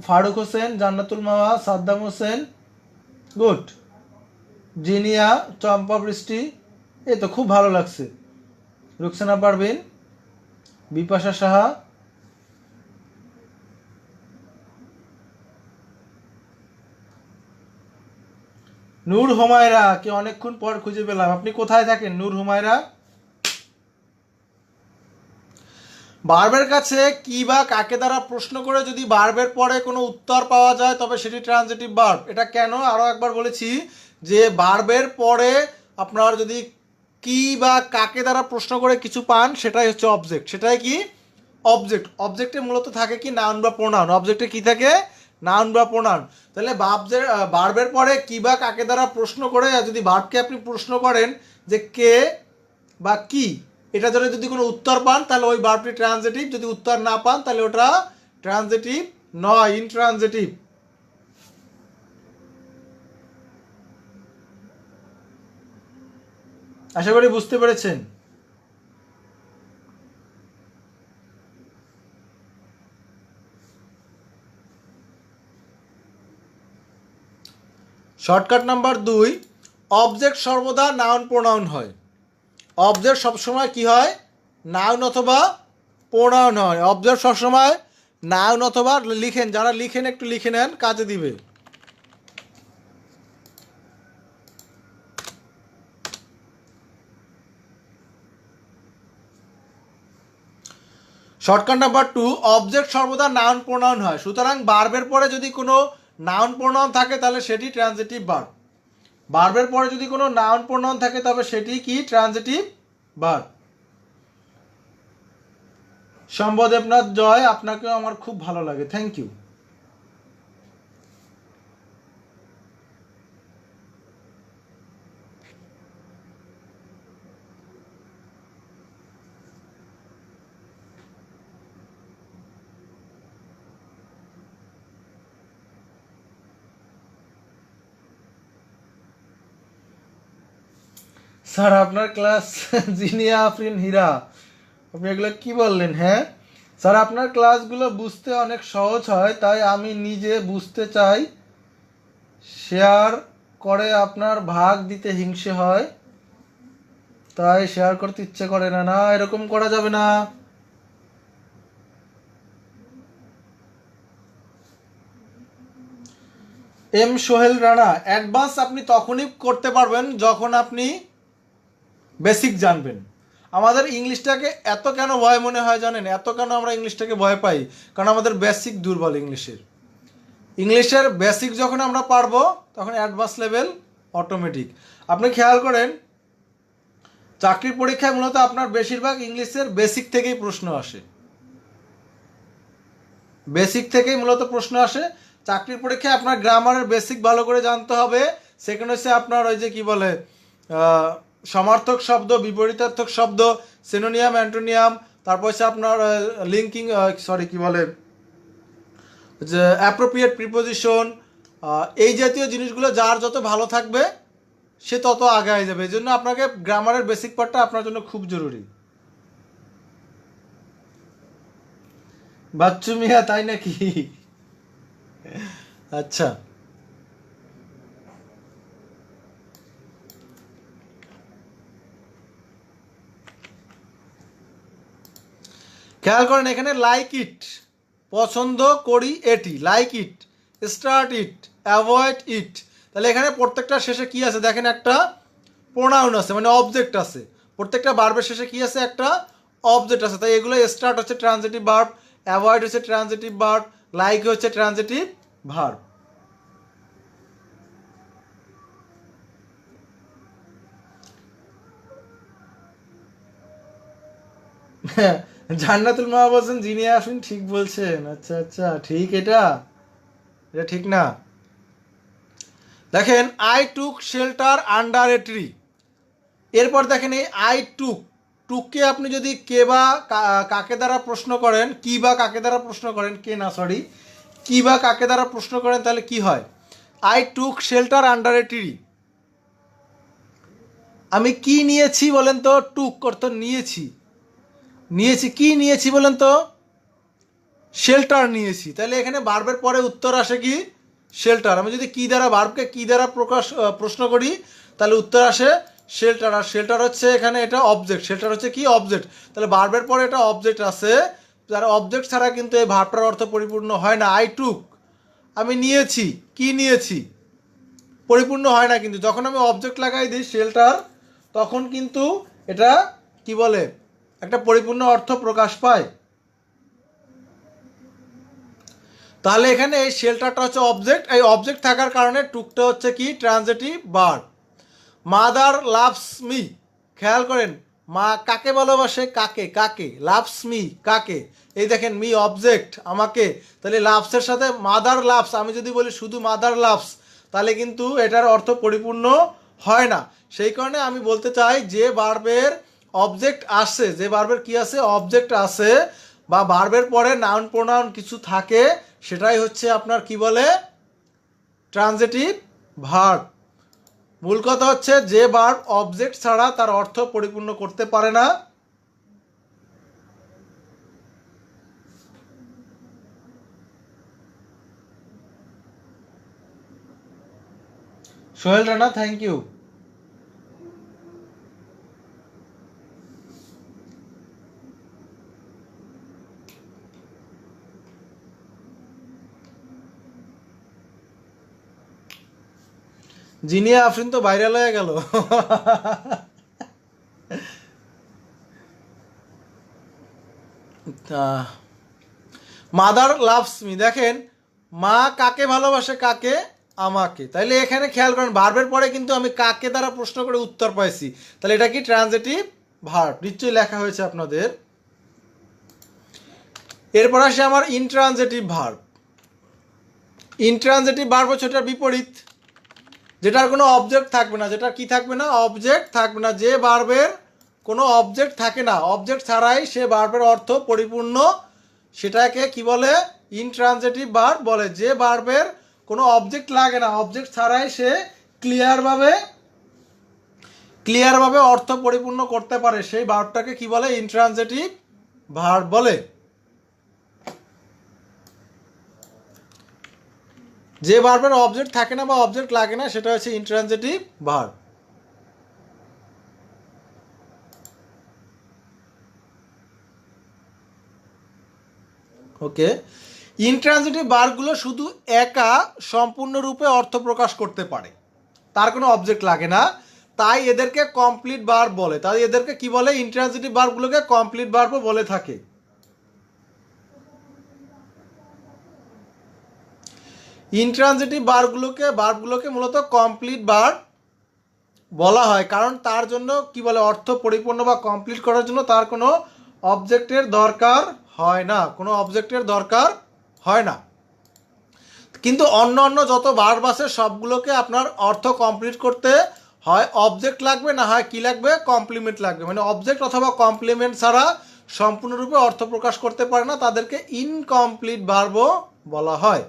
ফারুক হোসেন, জান্নাতুল মাওয়া, সাদ্দাম হোসেন, গুড। জিনিয়া, চম্পা বৃষ্টি, এই তো খুব ভালো লাগছে। রুকসানা পারভিন, বিপাশা সাহা, নূর হুমায়রা, কে অনেকক্ষণ পর খুঁজে পেলাম, আপনি কোথায় থাকেন নূর হুমায়রা? ভার্বের কাছে কি বা কাকে দ্বারা প্রশ্ন করে যদি ভার্বের পরে কোনো উত্তর পাওয়া যায় তবে সেটি ট্রানজিটিভ ভার্ব। এটা কেন আরও একবার বলেছি, যে ভার্বের পরে আপনার যদি কি বা কাকে দ্বারা প্রশ্ন করে কিছু পান সেটাই হচ্ছে অবজেক্ট, সেটাই কি? অবজেক্ট। অবজেক্টে মূলত থাকে কি? নাউন বা প্রোনাউন। অবজেক্টে কি থাকে? নাউন বা প্রোনাউন। তাহলে ভার্বের পরে কি বা কাকে দ্বারা প্রশ্ন করে যদি ভার্বকে আপনি প্রশ্ন করেন যে কে বা কি, এটা ধরে যদি কোনো উত্তর পান তাহলে ওই ভার্বটি ট্রানজিটিভ, যদি উত্তর না পান তাহলে ওটা ট্রানজিটিভ নয়, ইনট্রানজিটিভ। আশা করি বুঝতে পেরেছেন। শর্টকাট নাম্বার 2, অবজেক্ট সর্বদা নাউন প্রোনাউন হয়। অবজেক্ট সবসময় কি হয়? নাউন অথবা প্রোনাউন হয়। অবজেক্ট সবসময় নাউন অথবা লিখেন, যারা লিখেন একটু লিখে নেন, কাজে দিবে। শর্টকাট নাম্বার 2, অবজেক্ট সর্বদা নাউন প্রোনাউন হয়। সুতরাং ভার্বের পরে যদি কোনো নাউন প্রোনাউন থাকে তাহলে সেটি ট্রানজিটিভ ভার্ব। ভার্বের পরে যদি কোনো নাউন প্রোনাউন থাকে তবে সেটি কি? Transitive verb. শম্ভদেবনাথ জয়, আপনাকেও আমার খুব ভালো লাগে, থ্যাংক ইউ। স্যার আপনার ক্লাস জিনিয়া আফরিন হীরা, আপনি এগুলো কি বললেন? হ্যাঁ স্যার, আপনার ক্লাসগুলো বুঝতে অনেক সহজ হয়, তাই আমি নিজে বুঝতে চাই, শেয়ার করে আপনার ভাগ দিতে হিংসে হয়, তাই শেয়ার করতে ইচ্ছে করে না। না, এরকম করা যাবে না। এম সোহেল রানা, অ্যাডভান্স আপনি তখনই করতে পারবেন যখন আপনি বেসিক জানবেন। আমাদের ইংলিশটাকে এত কেন ভয় মনে হয় জানেন? এত কেন আমরা ইংলিশটাকে ভয় পাই? কারণ আমাদের বেসিক দুর্বল ইংলিশের বেসিক যখন আমরা পারবো তখন অ্যাডভান্স লেভেল অটোমেটিক। আপনি খেয়াল করেন, চাকরির পরীক্ষায় মূলত আপনার বেশিরভাগ ইংলিশের বেসিক থেকেই প্রশ্ন আসে। বেসিক থেকেই মূলত প্রশ্ন আসে। চাকরির পরীক্ষায় আপনার গ্রামারের বেসিক ভালো করে জানতে হবে। সেকেন্ড হচ্ছে আপনার ওই যে কি বলে সমার্থক শব্দ, বিপরীতার্থক শব্দ, সিনোনিয়াম, অ্যান্টোনিয়াম, তারপর হচ্ছে আপনার লিঙ্কিং কি বলে যে অ্যাপ্রোপ্রিয়েট প্রিপোজিশন, এই জাতীয় জিনিসগুলো যার যত ভালো থাকবে সে তত আগায় যাবে। এই জন্য আপনাকে গ্রামারের বেসিক পার্টটা আপনার জন্য খুব জরুরি। বাচ্চু মিয়া, তাই নাকি? আচ্ছা, খেয়াল করেন এখানে লাইক ইট, পছন্দ করি এটি, like it, start it, avoid ইট। তাহলে এখানে প্রত্যেকটা শেষে কি আছে দেখেন? একটা প্রোনাউন আছে, মানে অবজেক্ট আছে। প্রত্যেকটা ভার্বের শেষে কি আছে? একটা অবজেক্ট আছে। তাই এগুলো স্টার্ট হচ্ছে ট্রানজিটিভ ভার্ব, অ্যাভয়েড হচ্ছে ট্রানজিটিভ ভার্ব, লাইক হচ্ছে ট্রানজিটিভ ভার্ব। জান্নাতুল মা বলছেন জিনিয়া আসুন, ঠিক বলছেন। আচ্ছা আচ্ছা, ঠিক, এটা ঠিক না? দেখেন, I took shelter under a tree. এরপর দেখেন এই আই টুককে আপনি যদি কে বা কাকে দ্বারা প্রশ্ন করেন, কি বা কাকে দ্বারা প্রশ্ন করেন, কে না সরি, কি বা কাকে দ্বারা প্রশ্ন করেন, তাহলে কি হয়? I took shelter under a tree. আমি কি নিয়েছি বলেন তো? টুক অর্থ নিয়েছি। নিয়েছি, কি নিয়েছি বলেন তো? শেল্টার নিয়েছি। তাহলে এখানে ভার্বের পরে উত্তর আসে কি? শেল্টার। আমি যদি কি দ্বারা, ভার্বকে কি দ্বারা প্রশ্ন করি, তাহলে উত্তর আসে শেল্টার। আর শেল্টার হচ্ছে এখানে এটা অবজেক্ট। শেল্টার হচ্ছে কি? অবজেক্ট। তাহলে ভার্বের পরে এটা অবজেক্ট আছে। যার অবজেক্ট ছাড়া কিন্তু এই ভার্বটার অর্থ পরিপূর্ণ হয় না। আই টুক, আমি নিয়েছি, কি নিয়েছি, পরিপূর্ণ হয় না। কিন্তু যখন আমি অবজেক্ট লাগাই দিই শেল্টার, তখন কিন্তু এটা কি বলে, একটা পরিপূর্ণ অর্থ প্রকাশ পায়। তাহলে এখানে এই শেল্টারটা হচ্ছে অবজেক্ট। এই অবজেক্ট থাকার কারণে টুকটা হচ্ছে কি? Transitive verb. Mother loves me, খেয়াল করেন, মা কাকে ভালোবাসে? কাকে, কাকে, লাভস মি, কাকে। এই দেখেন, মি অবজেক্ট, আমাকে। তাহলে লাভসের সাথে মাদার লাভস, আমি যদি বলি শুধু মাদার লাভস, তাহলে কিন্তু এটার অর্থ পরিপূর্ণ হয় না। সেই কারণে আমি বলতে চাই, যে ভার্বের অবজেক্ট আসে, যে ভার্বের কি আছে? অবজেক্ট আছে, বা ভার্বের পরে নাউন প্রোনাউন কিছু থাকে, সেটাই হচ্ছে আপনার কি বলে? Transitive verb. মূল কথা হচ্ছে, যে ভার্ব অবজেক্ট ছাড়া তার অর্থ পরিপূর্ণ করতে পারে না। Sohel Rana, thank you. জিনিয়া আফরিন তো ভাইরাল হয়ে গেল। মাদার লাভস মি, দেখেন মা কাকে ভালোবাসে, কাকে, আমাকে। তাইলে এখানে খেয়াল করেন ভার্বের পরে কিন্তু আমি কাকে দ্বারা প্রশ্ন করে উত্তর পাইছি, তাহলে এটা কি ট্রানজিটিভ ভার্ব, নিশ্চয়ই লেখা হয়েছে আপনাদের। এরপর আসে আমার ইনট্রানজিটিভ ভার্ব। ইনট্রানজিটিভ ভার্ব হচ্ছে এটার বিপরীত, যেটার কোনো অবজেক্ট থাকবে না। যেটা কি থাকবে না? অবজেক্ট থাকবে না। যে ভার্বের কোনো অবজেক্ট থাকে না, অবজেক্ট ছাড়াই সে ভার্বের অর্থ পরিপূর্ণ, সেটাকে কি বলে? ইনট্রানজিটিভ ভার্ব বলে। যে ভার্বের কোনো অবজেক্ট লাগে না, অবজেক্ট ছাড়াই সে ক্লিয়ারভাবে অর্থ পরিপূর্ণ করতে পারে, সেই ভার্বটাকে কি বলে? ইনট্রানজিটিভ ভার্ব বলে। যে ভার্বের অবজেক্ট থাকে না বা অবজেক্ট লাগে না, সেটা হচ্ছে ইনট্রানজিটিভ ভার্ব। ওকে, ইনট্রানজিটিভ ভার্বগুলো শুধু একা সম্পূর্ণরূপে অর্থ প্রকাশ করতে পারে, তার কোনো অবজেক্ট লাগে না, তাই এদেরকে কমপ্লিট ভার্ব বলে। তাই এদেরকে কি বলে? ইনট্রানজিটিভ ভার্বগুলোকে কমপ্লিট ভার্বও বলে থাকে। ইনট্রানজিটিভ ভার্বগুলোকে মূলত কমপ্লিট ভার্ব বলা হয়, কারণ তার জন্য কি বলে? অর্থ পরিপূর্ণ বা কমপ্লিট করার জন্য তার কোনো অবজেক্টের দরকার হয় না, কোনো অবজেক্টের দরকার হয় না। কিন্তু অন্য অন্য যত ভার্ব আছে সবগুলোকে আপনার অর্থ কমপ্লিট করতে হয় অবজেক্ট লাগবে, না হয় কি লাগবে? কমপ্লিমেন্ট লাগবে। মানে অবজেক্ট অথবা কমপ্লিমেন্ট ছাড়া সম্পূর্ণরূপে অর্থ প্রকাশ করতে পারে না, তাদেরকে ইনকমপ্লিট ভার্বও বলা হয়।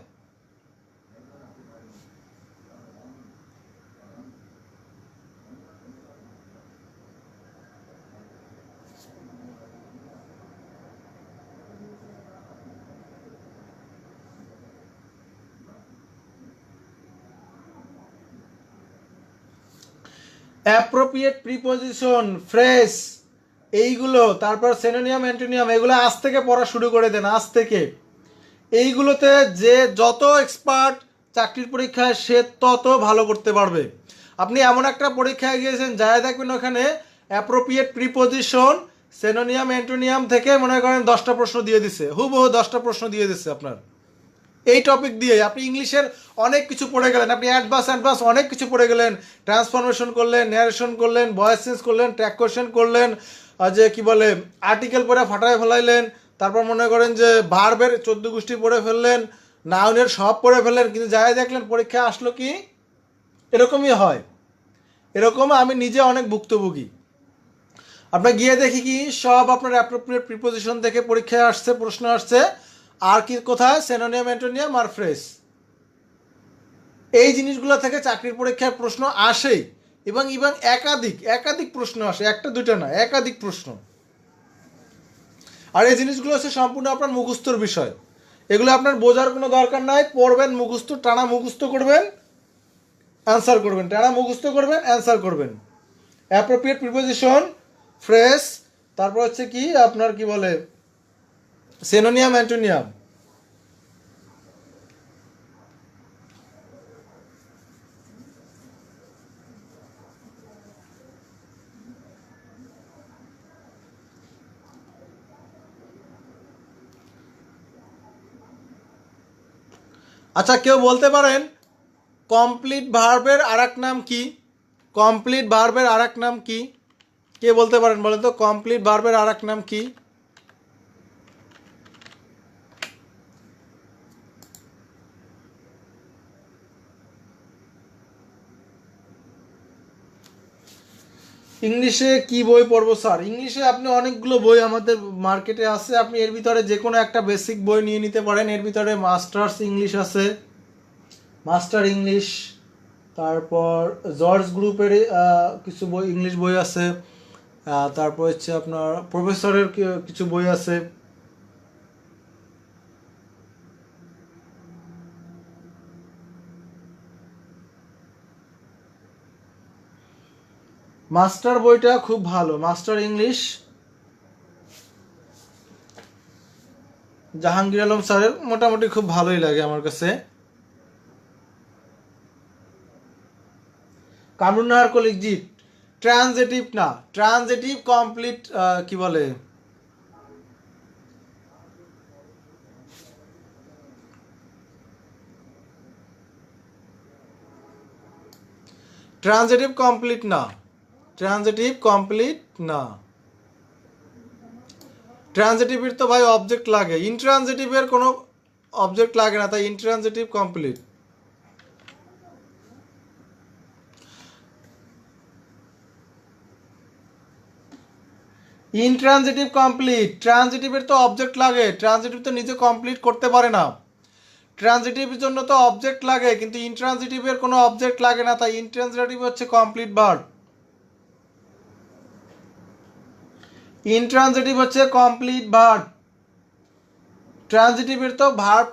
অ্যাপ্রোপ্রিয়েট প্রিপোজিশন, ফ্রেজ, এইগুলো, তারপর সিনোনিয়াম অ্যান্টোনিয়াম, এগুলো আজ থেকে পড়া শুরু করে দেন, আজ থেকে। এইগুলোতে যে যত এক্সপার্ট চাকরির পরীক্ষায়, সে তত ভালো করতে পারবে। আপনি এমন একটা পরীক্ষায় গিয়েছেন, যায় দেখবেন ওখানে অ্যাপ্রোপ্রিয়েট প্রিপোজিশন, সিনোনিয়াম অ্যান্টোনিয়াম থেকে মনে করেন 10টা প্রশ্ন দিয়ে দিছে, হুবহু 10টা প্রশ্ন দিয়ে দিচ্ছে আপনার এই টপিক দিয়ে। আপনি ইংলিশের অনেক কিছু পড়ে গেলেন, আপনি অ্যাডভান্স অনেক কিছু পড়ে গেলেন, ট্রান্সফরমেশন করলেন, ন্যারেশন করলেন, ভয়েস চেঞ্জ করলেন, ট্র্যাক কোয়েশ্চেন করলেন, যে কি বলে আর্টিকেল পড়ে ফাটায় ফেলাইলেন, তারপর মনে করেন যে ভার্বের 14 গোষ্ঠী পড়ে ফেললেন, নাউনের সব পড়ে ফেললেন, কিন্তু যাই দেখলেন পরীক্ষা আসলো কি? এরকমই হয়। এরকম আমি নিজে অনেক ভুক্তভোগী। আপনার গিয়ে দেখি কি সব আপনার অ্যাপ্রোপ্রিয়েট প্রিপোজিশন থেকে পরীক্ষায় আসছে, প্রশ্ন আসছে, আর কি কোথায়? সিনোনিয়াম অ্যান্টোনিয়াম আর ফ্রেজ। এই জিনিসগুলো থেকে চাকরির পরীক্ষায় প্রশ্ন আসেই, এবং এবং একাধিক প্রশ্ন আসে, একটা দুইটা না, একাধিক প্রশ্ন। আর এই জিনিসগুলো হচ্ছে সম্পূর্ণ আপনার মুখস্থর বিষয়, এগুলো আপনার বোঝার কোনো দরকার নাই। পড়বেন, মুখস্থ টানা মুখস্থ করবেন, অ্যান্সার করবেন, টানা মুখস্থ করবেন, অ্যান্সার করবেন। অ্যাপ্রোপ্রিয়েট প্রিপোজিশন, ফ্রেজ, তারপর হচ্ছে কি আপনার কি বলে সিনোনিয়াম অ্যান্টোনিয়াম। আচ্ছা, কেউ বলতে পারেন কমপ্লিট ভার্বের আরেক নাম কি? কমপ্লিট ভার্বের আরেক নাম কি? কে বলতে পারেন বলেন তো, কমপ্লিট ভার্বের আরেক নাম কি? ইংলিশে কি বই পড়বো স্যার? ইংলিশে আপনি অনেকগুলো বই আমাদের মার্কেটে আছে, আপনি এর ভিতরে যে কোনো একটা বেসিক বই নিয়ে নিতে পারেন। এর ভিতরে মাস্টার্স ইংলিশ আছে, মাস্টার ইংলিশ, তারপর জর্জ গ্রুপের কিছু বই, ইংলিশ বই আছে, তারপর হচ্ছে আপনার প্রফেসরের কিছু বই আছে। মাস্টার বইটা খুব ভালো, মাস্টার ইংলিশ, জাহাঙ্গীর আলম স্যারের, মোটামুটি খুব ভালোই লাগে আমার কাছে। কামরুন্নাহার কলিগ জি, ট্রানজিটিভ না, ট্রানজিটিভ কমপ্লিট কি বলে, ট্রানজিটিভ কমপ্লিট না, ট্রানজিটিভ কমপ্লিট না। ট্রানজিটিভের তো ভাই অবজেক্ট লাগে, ইনট্রানজিটিভের কোনো অবজেক্ট লাগে না, তাই ইনট্রানজিটিভ কমপ্লিট। ইনট্রানজিটিভ কমপ্লিট, ট্রানজিটিভের তো অবজেক্ট লাগে, ট্রানজিটিভ তো নিজে কমপ্লিট করতে পারে না, ট্রানজিটিভের জন্য তো অবজেক্ট লাগে, কিন্তু ইনট্রানজিটিভের কোনো অবজেক্ট লাগে না, তাই ইনট্রানজিটিভ হচ্ছে কমপ্লিট ভার্ব। ইনট্রানজিটিভ হচ্ছে কমপ্লিট ভার্ব। ট্রানজিটিভের তো ভার্ব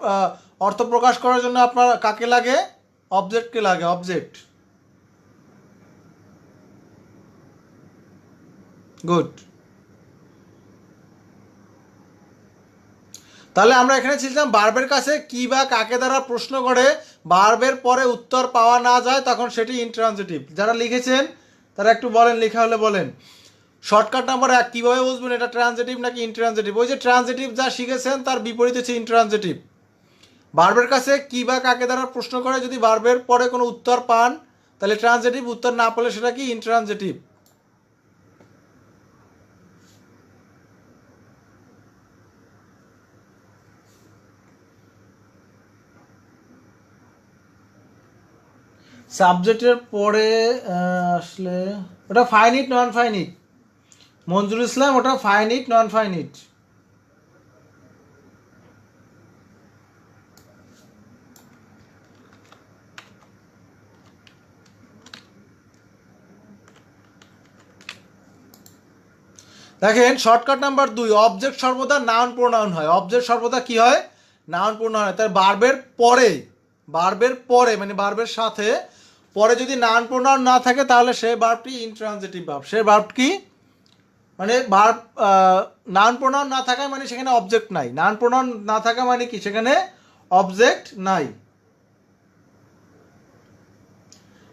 অর্থ প্রকাশ করার জন্য আপনার কাকে লাগে, অবজেক্টকে লাগে, অবজেক্ট। গুড। তাহলে আমরা এখানে ছিলাম ভার্বের কাছে কি বা কাকে দ্বারা প্রশ্ন করে ভার্বের পরে উত্তর পাওয়া না যায় তখন সেটি ইনট্রানজিটিভ। যারা লিখেছেন তারা একটু বলেন, লেখা হলে বলেন। শর্টকাট নাম্বার 1, কীভাবে বুঝবেন এটা ট্রানজিটিভ নাকি ইনট্রানজিটিভ? ওই যে ট্রানজিটিভ যা শিখেছেন তার বিপরীত হচ্ছে ইনট্রানজিটিভ। ভার্বের কাছে কি বা কাকে দ্বারা প্রশ্ন করে যদি ভার্বের পরে কোনো উত্তর পান তাহলে ট্রানজিটিভ, উত্তর না পেলে সেটা কি ইনট্রানজিটিভ। সাবজেক্টের পরে আসলে ওটা ফাইনিট নন ফাইনিট, মঞ্জুর ইসলাম, ওটা ফাইনিট নন ফাইনিট। দেখেন শর্টকাট নাম্বার 2, অবজেক্ট সর্বদা নাউন প্রোনাউন হয়। অবজেক্ট সর্বদা কি হয়, নাউন প্রোনাউন হয়। তার ভার্বের পরে, ভার্বের পরে মানে ভার্বের সাথে পরে যদি নাউন প্রোনাউন না থাকে তাহলে সেই ভার্বটি ইনট্রানজিটিভ ভার্ব। সেই ভার্ব কি মানে ভার্ব নাউন প্রোনাউন না থাকায় মানে সেখানে অবজেক্ট নাই। নাউন প্রোনাউন না থাকা মানে কি সেখানে অবজেক্ট নাই।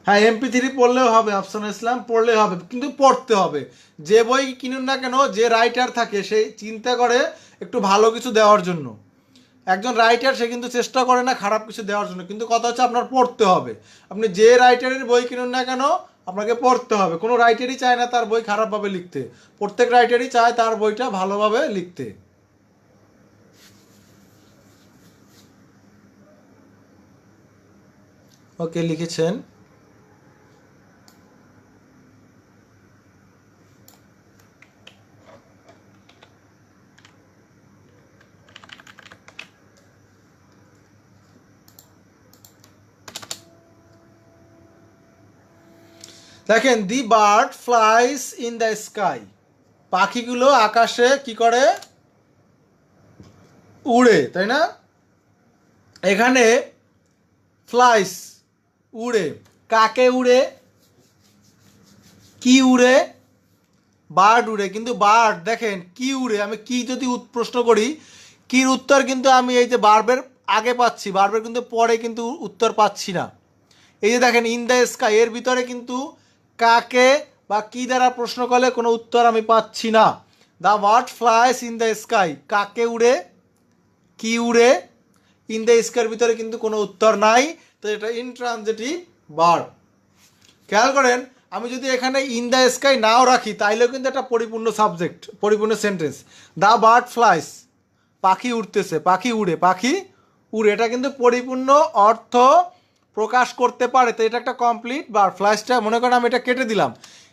হ্যাঁ, MP3 পড়লেও হবে, আফসানা ইসলাম পড়লেও হবে, কিন্তু পড়তে হবে। যে বই কিনুন না কেন, যে রাইটার থাকে সে চিন্তা করে একটু ভালো কিছু দেওয়ার জন্য। একজন রাইটার সে কিন্তু চেষ্টা করে না খারাপ কিছু দেওয়ার জন্য, কিন্তু কথা হচ্ছে আপনার পড়তে হবে। আপনি যে রাইটারের বই কিনুন না কেন আপনাকে পড়তে হবে। কোনো রাইটারই চায় না তার বই খারাপভাবে লিখতে, প্রত্যেক রাইটারই চায় তার বইটা ভালোভাবে লিখতে। ওকে, লিখেছেন। দেখেন, the bird flies in the sky, পাখিগুলো আকাশে কি করে, উড়ে, তাই না? এখানে ফ্লাইস উড়ে, কাকে উড়ে, কি উড়ে, বার্ড উড়ে। কিন্তু বার্ড দেখেন কি উড়ে, আমি কি যদি প্রশ্ন করি কির উত্তর কিন্তু আমি এই যে বার্বের আগে পাচ্ছি, বার্বের কিন্তু পরে কিন্তু উত্তর পাচ্ছি না। এই যে দেখেন ইন দ্য স্কাই, এর ভিতরে কিন্তু কাকে বা কি দ্বারা প্রশ্ন করলে কোনো উত্তর আমি পাচ্ছি না। The bird flies in the sky, কাকে উড়ে, কি উড়ে, ইন দ্য স্কাইয়ের ভিতরে কিন্তু কোনো উত্তর নাই, তো এটা ইনট্রানজিটিভ ভার্ব। খেয়াল করেন, আমি যদি এখানে ইন দ্য স্কাই নাও রাখি তাইলেও কিন্তু একটা পরিপূর্ণ সাবজেক্ট, পরিপূর্ণ সেন্টেন্স। দ্য বার্ড ফ্লাইস, পাখি উড়তেছে, পাখি উড়ে, পাখি উড়ে, এটা কিন্তু পরিপূর্ণ অর্থ প্রকাশ করতে পারে, তো এটা একটা কমপ্লিট ভার্ব। ফ্লাইসটা মনে করেন আমি এটা কেটে দিলাম,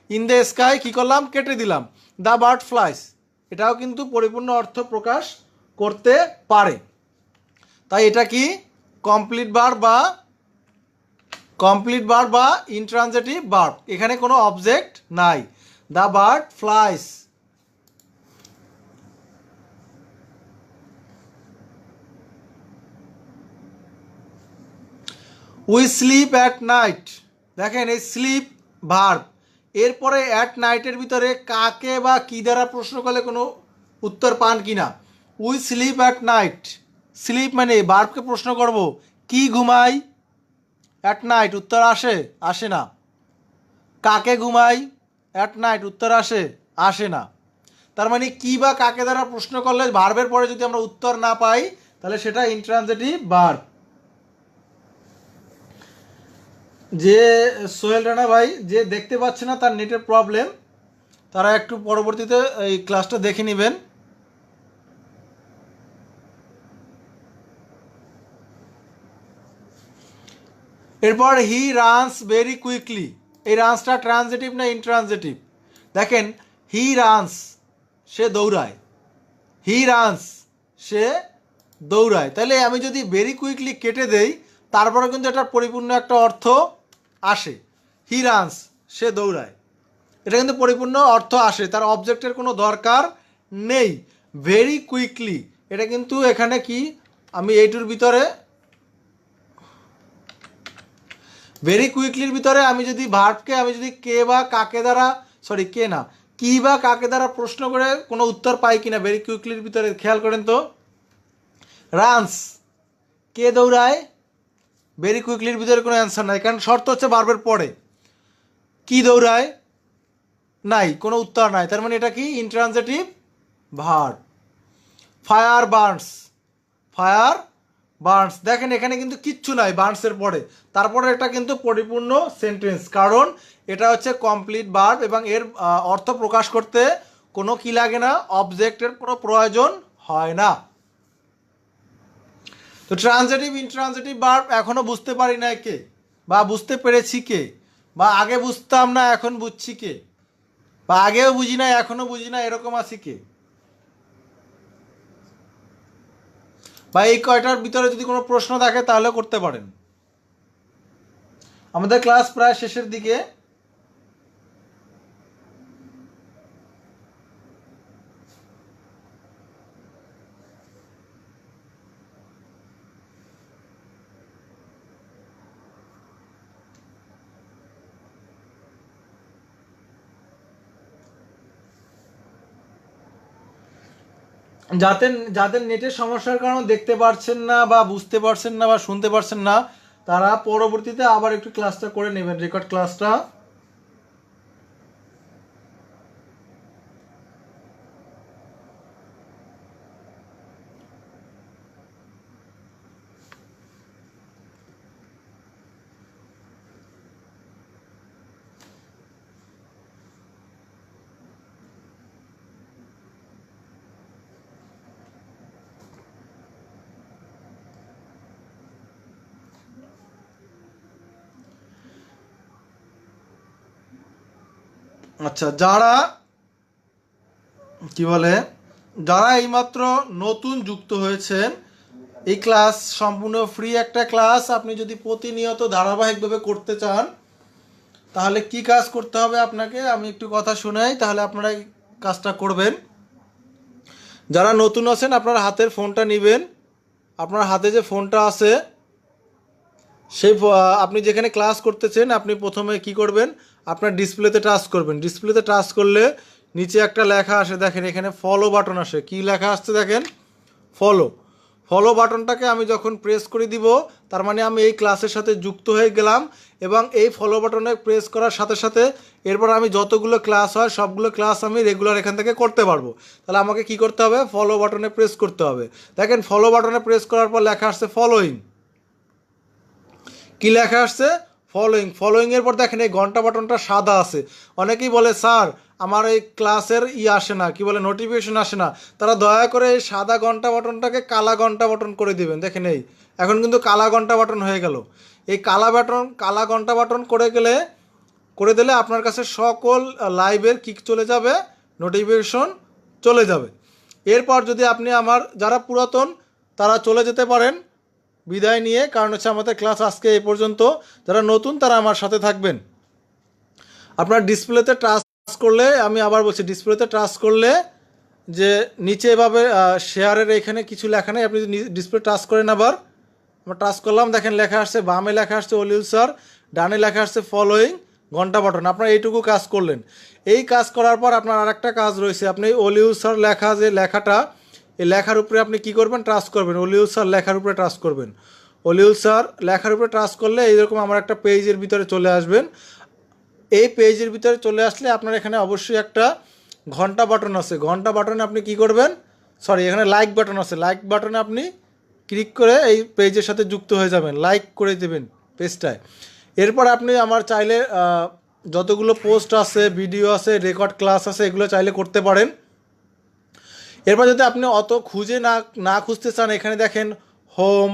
ইন দ্য স্কাই কী করলাম, কেটে দিলাম, দ্য বার্ড ফ্লাইস, এটাও কিন্তু পরিপূর্ণ অর্থ প্রকাশ করতে পারে। তাই এটা কি কমপ্লিট ভার্ব বা কমপ্লিট ভার্ব বা ইনট্রানজিটিভ ভার্ব, এখানে কোনো অবজেক্ট নাই। The bird flies. We sleep at night, দেখেন এই স্লিপ ভার্ব, এরপরে অ্যাট নাইটের ভিতরে কাকে বা কি দ্বারা প্রশ্ন করলে কোনো উত্তর পান কি না। We sleep at night, sleep মানে ভার্বকে প্রশ্ন করব কি ঘুমাই, অ্যাট নাইট উত্তর আসে, আসে না। কাকে ঘুমাই অ্যাট নাইট, উত্তর আসে না। তার মানে কি বা কাকে দ্বারা প্রশ্ন করলে ভার্বের পরে যদি আমরা উত্তর না পাই তাহলে সেটা ইন্ট্রানজিটিভ ভার্ব। যে সোহেল রানা ভাই যে দেখতে পাচ্ছে না, তার নেটের প্রবলেম, তারা একটু পরবর্তীতে এই ক্লাসটা দেখে নেবেন। এরপর হি রানস ভেরি কুইকলি, এই রানসটা ট্রানজিটিভ না ইনট্রানজিটিভ? দেখেন, হি রানস সে দৌড়ায়, হি রানস সে দৌড়ায়, তাহলে আমি যদি ভেরি কুইকলি কেটে দেই তারপরে কিন্তু এটার পরিপূর্ণ একটা অর্থ আসে। হি রানস সে দৌড়ায়, এটা কিন্তু পরিপূর্ণ অর্থ আসে, তার অবজেক্টের কোনো দরকার নেই। ভেরি কুইকলি এটা কিন্তু এখানে কি, আমি এইটুর ভিতরে ভেরি কুইকলির ভিতরে আমি যদি ভার্বকে আমি যদি কে বা কাকে দ্বারা কে না কি বা কাকে দ্বারা প্রশ্ন করে কোনো উত্তর পাই কিনা ভেরি কুইকলির ভিতরে, খেয়াল করেন তো। রানস কে দৌড়ায়, ভেরি কুইকলির ভিতরে কোনো অ্যান্সার নাই, কারণ শর্ত হচ্ছে ভার্বের পরে। কি দৌড়ায় নাই, কোনো উত্তর নাই, তার মানে এটা কি intransitive verb. Fire burns, fire burns, দেখেন এখানে কিন্তু কিচ্ছু নাই বার্নসের পরে, তারপরে এটা কিন্তু পরিপূর্ণ সেন্টেন্স, কারণ এটা হচ্ছে কমপ্লিট ভার্ব এবং এর অর্থ প্রকাশ করতে কোনো কি লাগে না, অবজেক্টের কোনো প্রয়োজন হয় না। তো ট্রানজিটিভ ইনট্রানজিটিভ ভার্ব এখনো বুঝতে পারি না কে, বা বুঝতে পেরেছি কে, বা আগে বুঝতাম না এখন বুঝছি কে, বা আগেও বুঝি না এখনো বুঝি না, এরকম আছি কে? বা এই কয়টার ভিতরে যদি কোনো প্রশ্ন থাকে তাহলে করতে পারেন। আমাদের ক্লাস প্রায় শেষের দিকে। যাদের নেটের সমস্যার কারণে দেখতে পারছেন না বা বুঝতে পারছেন না বা শুনতে পারছেন না, তারা পরবর্তীতে আবার একটু ক্লাসটা করে নেবেন, রেকর্ড ক্লাসটা। আচ্ছা, যারা কি বলে, যারা এইমাত্র নতুন যুক্ত হয়েছেন, এই ক্লাস সম্পূর্ণ ফ্রি একটা ক্লাস। আপনি যদি প্রতিনিয়ত ধারাবাহিকভাবে করতে চান তাহলে কি কাজ করতে হবে আপনাকে আমি একটু কথা শোনাই, তাহলে আপনারা এই কাজটা করবেন। যারা নতুন আছেন আপনারা হাতের ফোনটা নেবেন, আপনার হাতে যে ফোনটা আছে সেই আপনি যেখানে ক্লাস করতেছেন আপনি প্রথমে কি করবেন, আপনার ডিসপ্লেতে টাচ করবেন। ডিসপ্লেতে টাচ করলে নিচে একটা লেখা আসে, দেখেন এখানে ফলো বাটন আসে। কি লেখা আসছে দেখেন, ফলো। ফলো বাটনটাকে আমি যখন প্রেস করে দিব তার মানে আমি এই ক্লাসের সাথে যুক্ত হয়ে গেলাম, এবং এই ফলো বাটনে প্রেস করার সাথে সাথে এরপর আমি যতগুলো ক্লাস হয় সবগুলো ক্লাস আমি রেগুলার এখান থেকে করতে পারবো। তাহলে আমাকে কি করতে হবে, ফলো বাটনে প্রেস করতে হবে। দেখেন ফলো বাটনে প্রেস করার পর লেখা আসছে ফলোইং। কি লেখা আসছে, ফলোইং। ফলোইংয়ের পর দেখেন এই ঘন্টা বাটনটা সাদা আছে। অনেকেই বলে স্যার আমার এই ক্লাসের আসে না, কি বলে নোটিফিকেশন আসে না। তারা দয়া করে এই সাদা ঘন্টা বাটনটাকে কালা ঘন্টা বাটন করে দিবেন। দেখেন এই এখন কিন্তু কালা ঘন্টা বাটন হয়ে গেল। এই কালা ঘন্টা বাটন করে দিলে আপনার কাছে সকল লাইভের কিক চলে যাবে, নোটিফিকেশন চলে যাবে। এরপর যদি আপনি আমার যারা পুরাতন তারা চলে যেতে পারেন বিদায় নিয়ে, কারণ হচ্ছে আমাদের ক্লাস আজকে এই পর্যন্ত। যারা নতুন তারা আমার সাথে থাকবেন। আপনার ডিসপ্লেতে টাচ করলে, আমি আবার বলছি, ডিসপ্লেতে টাচ করলে যে নিচে এভাবে শেয়ারের এখানে কিছু লেখা নেই, আপনি যদি ডিসপ্লে টাচ করেন, আবার আমরা টাচ করলাম, দেখেন লেখা আসছে, বামে লেখা আসছে অলিউল স্যার, ডানে লেখা আসছে ফলোইং, ঘন্টা বাটন। আপনারা এইটুকু কাজ করলেন। এই কাজ করার পর আপনার আরেকটা কাজ রয়েছে, আপনি অলিউল স্যার লেখা যে লেখাটা, এই লেখার উপরে আপনি কি করবেন, টাচ করবেন। অলিউল স্যার লেখার উপরে টাচ করবেন। অলিউল স্যার লেখার উপরে টাচ করলে এইরকম আমার একটা পেজের ভিতরে চলে আসবেন। এই পেজের ভিতরে চলে আসলে আপনার এখানে অবশ্যই একটা ঘন্টা বাটন আছে, ঘন্টা বাটনে আপনি কি করবেন, সরি এখানে লাইক বাটন আছে, লাইক বাটনে আপনি ক্লিক করে এই পেজের সাথে যুক্ত হয়ে যাবেন, লাইক করে দেবেন পেজটায়। এরপর আপনি আমার চাইলে যতগুলো পোস্ট আছে, ভিডিও আছে, রেকর্ড ক্লাস আছে, এগুলো চাইলে করতে পারেন। এরপর যদি আপনি অত খুঁজে না খুঁজতে চান, এখানে দেখেন home,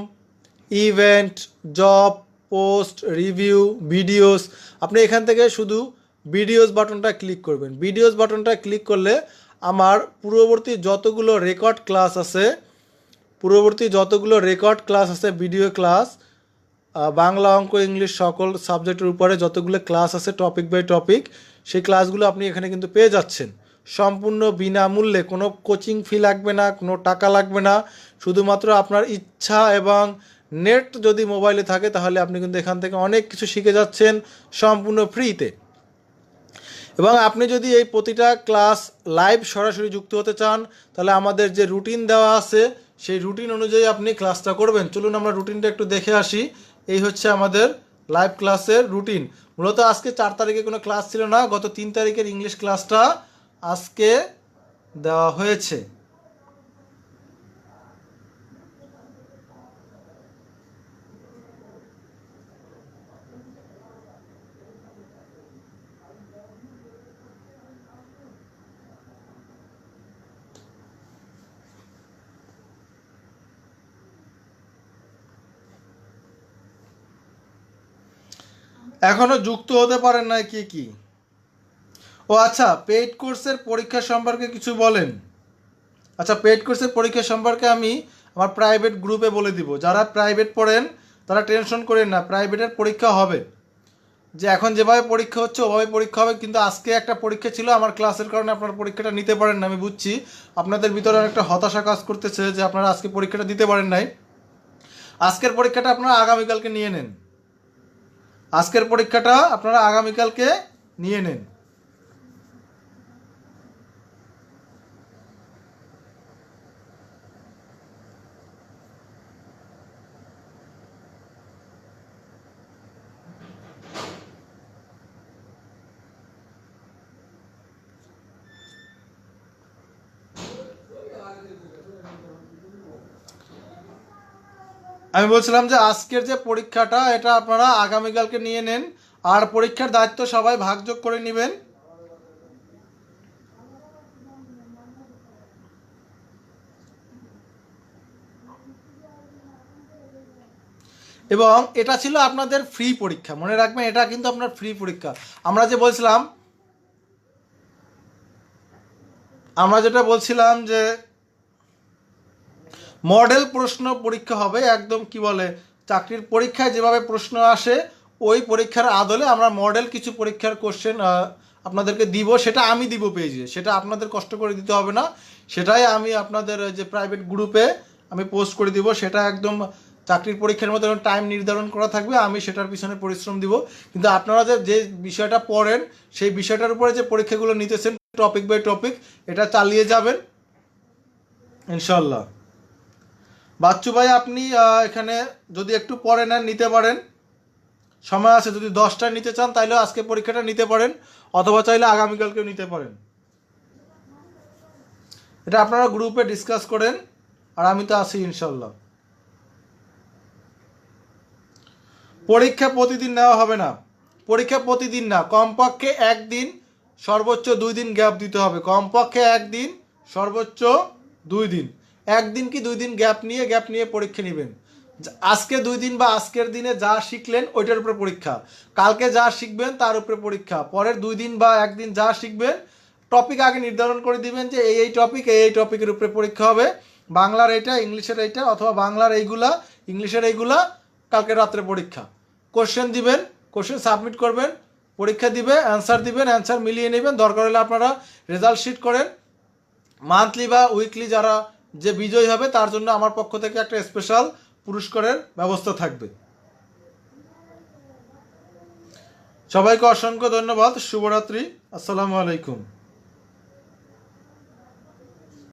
event, job, post, review, videos. আপনি এখান থেকে শুধু ভিডিওস বাটনটা ক্লিক করবেন। ভিডিওস বাটনটা ক্লিক করলে আমার পূর্ববর্তী যতগুলো রেকর্ড ক্লাস আছে, ভিডিও ক্লাস, বাংলা, অঙ্ক, ইংলিশ সকল সাবজেক্টের উপরে যতগুলো ক্লাস আছে টপিক বাই টপিক, সেই ক্লাসগুলো আপনি এখানে কিন্তু পেয়ে যাচ্ছেন সম্পূর্ণ বিনামূল্যে। কোনো কোচিং ফি লাগবে না, কোনো টাকা লাগবে না, শুধুমাত্র আপনার ইচ্ছা এবং নেট যদি মোবাইলে থাকে তাহলে আপনি কিন্তু এখান থেকে অনেক কিছু শিখে যাচ্ছেন সম্পূর্ণ ফ্রিতে। এবং আপনি যদি এই প্রতিটা ক্লাস লাইভ সরাসরি যুক্ত হতে চান, তাহলে আমাদের যে রুটিন দেওয়া আছে সেই রুটিন অনুযায়ী আপনি ক্লাসটা করবেন। চলুন আমরা রুটিনটা একটু দেখে আসি। এই হচ্ছে আমাদের লাইভ ক্লাসের রুটিন। মূলত আজকে 4 তারিখে কোনো ক্লাস ছিল না, গত 3 তারিখের ইংলিশ ক্লাসটা আজকে দেওয়া হয়েছে। এখনো যুক্ত হতে পারেন না কি? ও আচ্ছা, পেইড কোর্সের পরীক্ষা সম্পর্কে কিছু বলেন। আচ্ছা, পেইড কোর্সের পরীক্ষা সম্পর্কে আমি আমার প্রাইভেট গ্রুপে বলে দিব। যারা প্রাইভেট পড়েন তারা টেনশন করেন না, প্রাইভেটের পরীক্ষা হবে। যে এখন যেভাবে পরীক্ষা হচ্ছে ওভাবে পরীক্ষা হবে, কিন্তু আজকে একটা পরীক্ষা ছিল, আমার ক্লাসের কারণে আপনার পরীক্ষাটা নিতে পারেন না। আমি বুঝছি আপনাদের ভিতরে অনেকটা হতাশা কাজ করতেছে যে আপনারা আজকে পরীক্ষাটা দিতে পারেন নাই। আজকের পরীক্ষাটা আপনারা আগামীকালকে নিয়ে নেন। আজকের পরীক্ষাটা আপনারা আগামীকালকে নিয়ে নেন। আমি বলছিলাম যে আজকের যে পরীক্ষাটা এটা আপনারা আগামীকালকে নিয়ে নেন, আর পরীক্ষার দায়িত্ব সবাই ভাগযোগ করে নেবেন। এবং এটা ছিল আপনাদের ফ্রি পরীক্ষা, মনে রাখবেন এটা কিন্তু আপনার ফ্রি পরীক্ষা। আমরা যেটা বলছিলাম যে মডেল প্রশ্ন পরীক্ষা হবে, একদম কি বলে চাকরির পরীক্ষায় যেভাবে প্রশ্ন আসে ওই পরীক্ষার আদলে আমরা মডেল কিছু পরীক্ষার কোশ্চেন আপনাদেরকে দিব। সেটা আমি দিব পেজে, সেটা আপনাদের কষ্ট করে দিতে হবে না, সেটাই আমি আপনাদের যে প্রাইভেট গ্রুপে আমি পোস্ট করে দিব। সেটা একদম চাকরির পরীক্ষার মতো টাইম নির্ধারণ করা থাকবে, আমি সেটার পিছনে পরিশ্রম দিব। কিন্তু আপনারা যে বিষয়টা পড়েন সেই বিষয়টার উপরে যে পরীক্ষাগুলো নিতেছেন টপিক বাই টপিক, এটা চালিয়ে যাবেন ইনশাল্লাহ। বাচ্চু ভাই আপনি এখানে যদি একটু পরে নেন নিতে পারেন, সময় আছে। যদি 10টায় নিতে চান তাহলে আজকে পরীক্ষাটা নিতে পারেন, অথবা চাইলে আগামীকালকেও নিতে পারেন। এটা আপনারা গ্রুপে ডিসকাস করেন, আর আমি তো আছি ইনশাল্লাহ। পরীক্ষা প্রতিদিন নেওয়া হবে না, পরীক্ষা প্রতিদিন না, কমপক্ষে একদিন সর্বোচ্চ 2 দিন গ্যাপ দিতে হবে। কমপক্ষে একদিন সর্বোচ্চ 2 দিন, একদিন কি 2 দিন গ্যাপ নিয়ে পরীক্ষা নেবেন। আজকে 2 দিন বা আজকের দিনে যা শিখলেন ওইটার উপরে পরীক্ষা, কালকে যা শিখবেন তার উপরে পরীক্ষা, পরের 2 দিন বা একদিন যা শিখবেন টপিক আগে নির্ধারণ করে দিবেন যে এই টপিক এই টপিকের উপরে পরীক্ষা হবে। বাংলার এইটা, ইংলিশের এইটা, অথবা বাংলার এইগুলা, ইংলিশের এইগুলা, কালকে রাত্রে পরীক্ষা। কোশ্চেন দিবেন, কোশ্চেন সাবমিট করবেন, পরীক্ষা দিবে, অ্যান্সার দিবেন, অ্যান্সার মিলিয়ে নেবেন। দরকার হলে আপনারা রেজাল্ট শিট করেন। মান্থলি বা উইকলি যারা যে বিজয়ী হবে তার জন্য আমার পক্ষ থেকে একটা স্পেশাল পুরস্কারের ব্যবস্থা থাকবে। সবাইকে অসংখ্য ধন্যবাদ। শুভরাত্রি। আসসালামু আলাইকুম।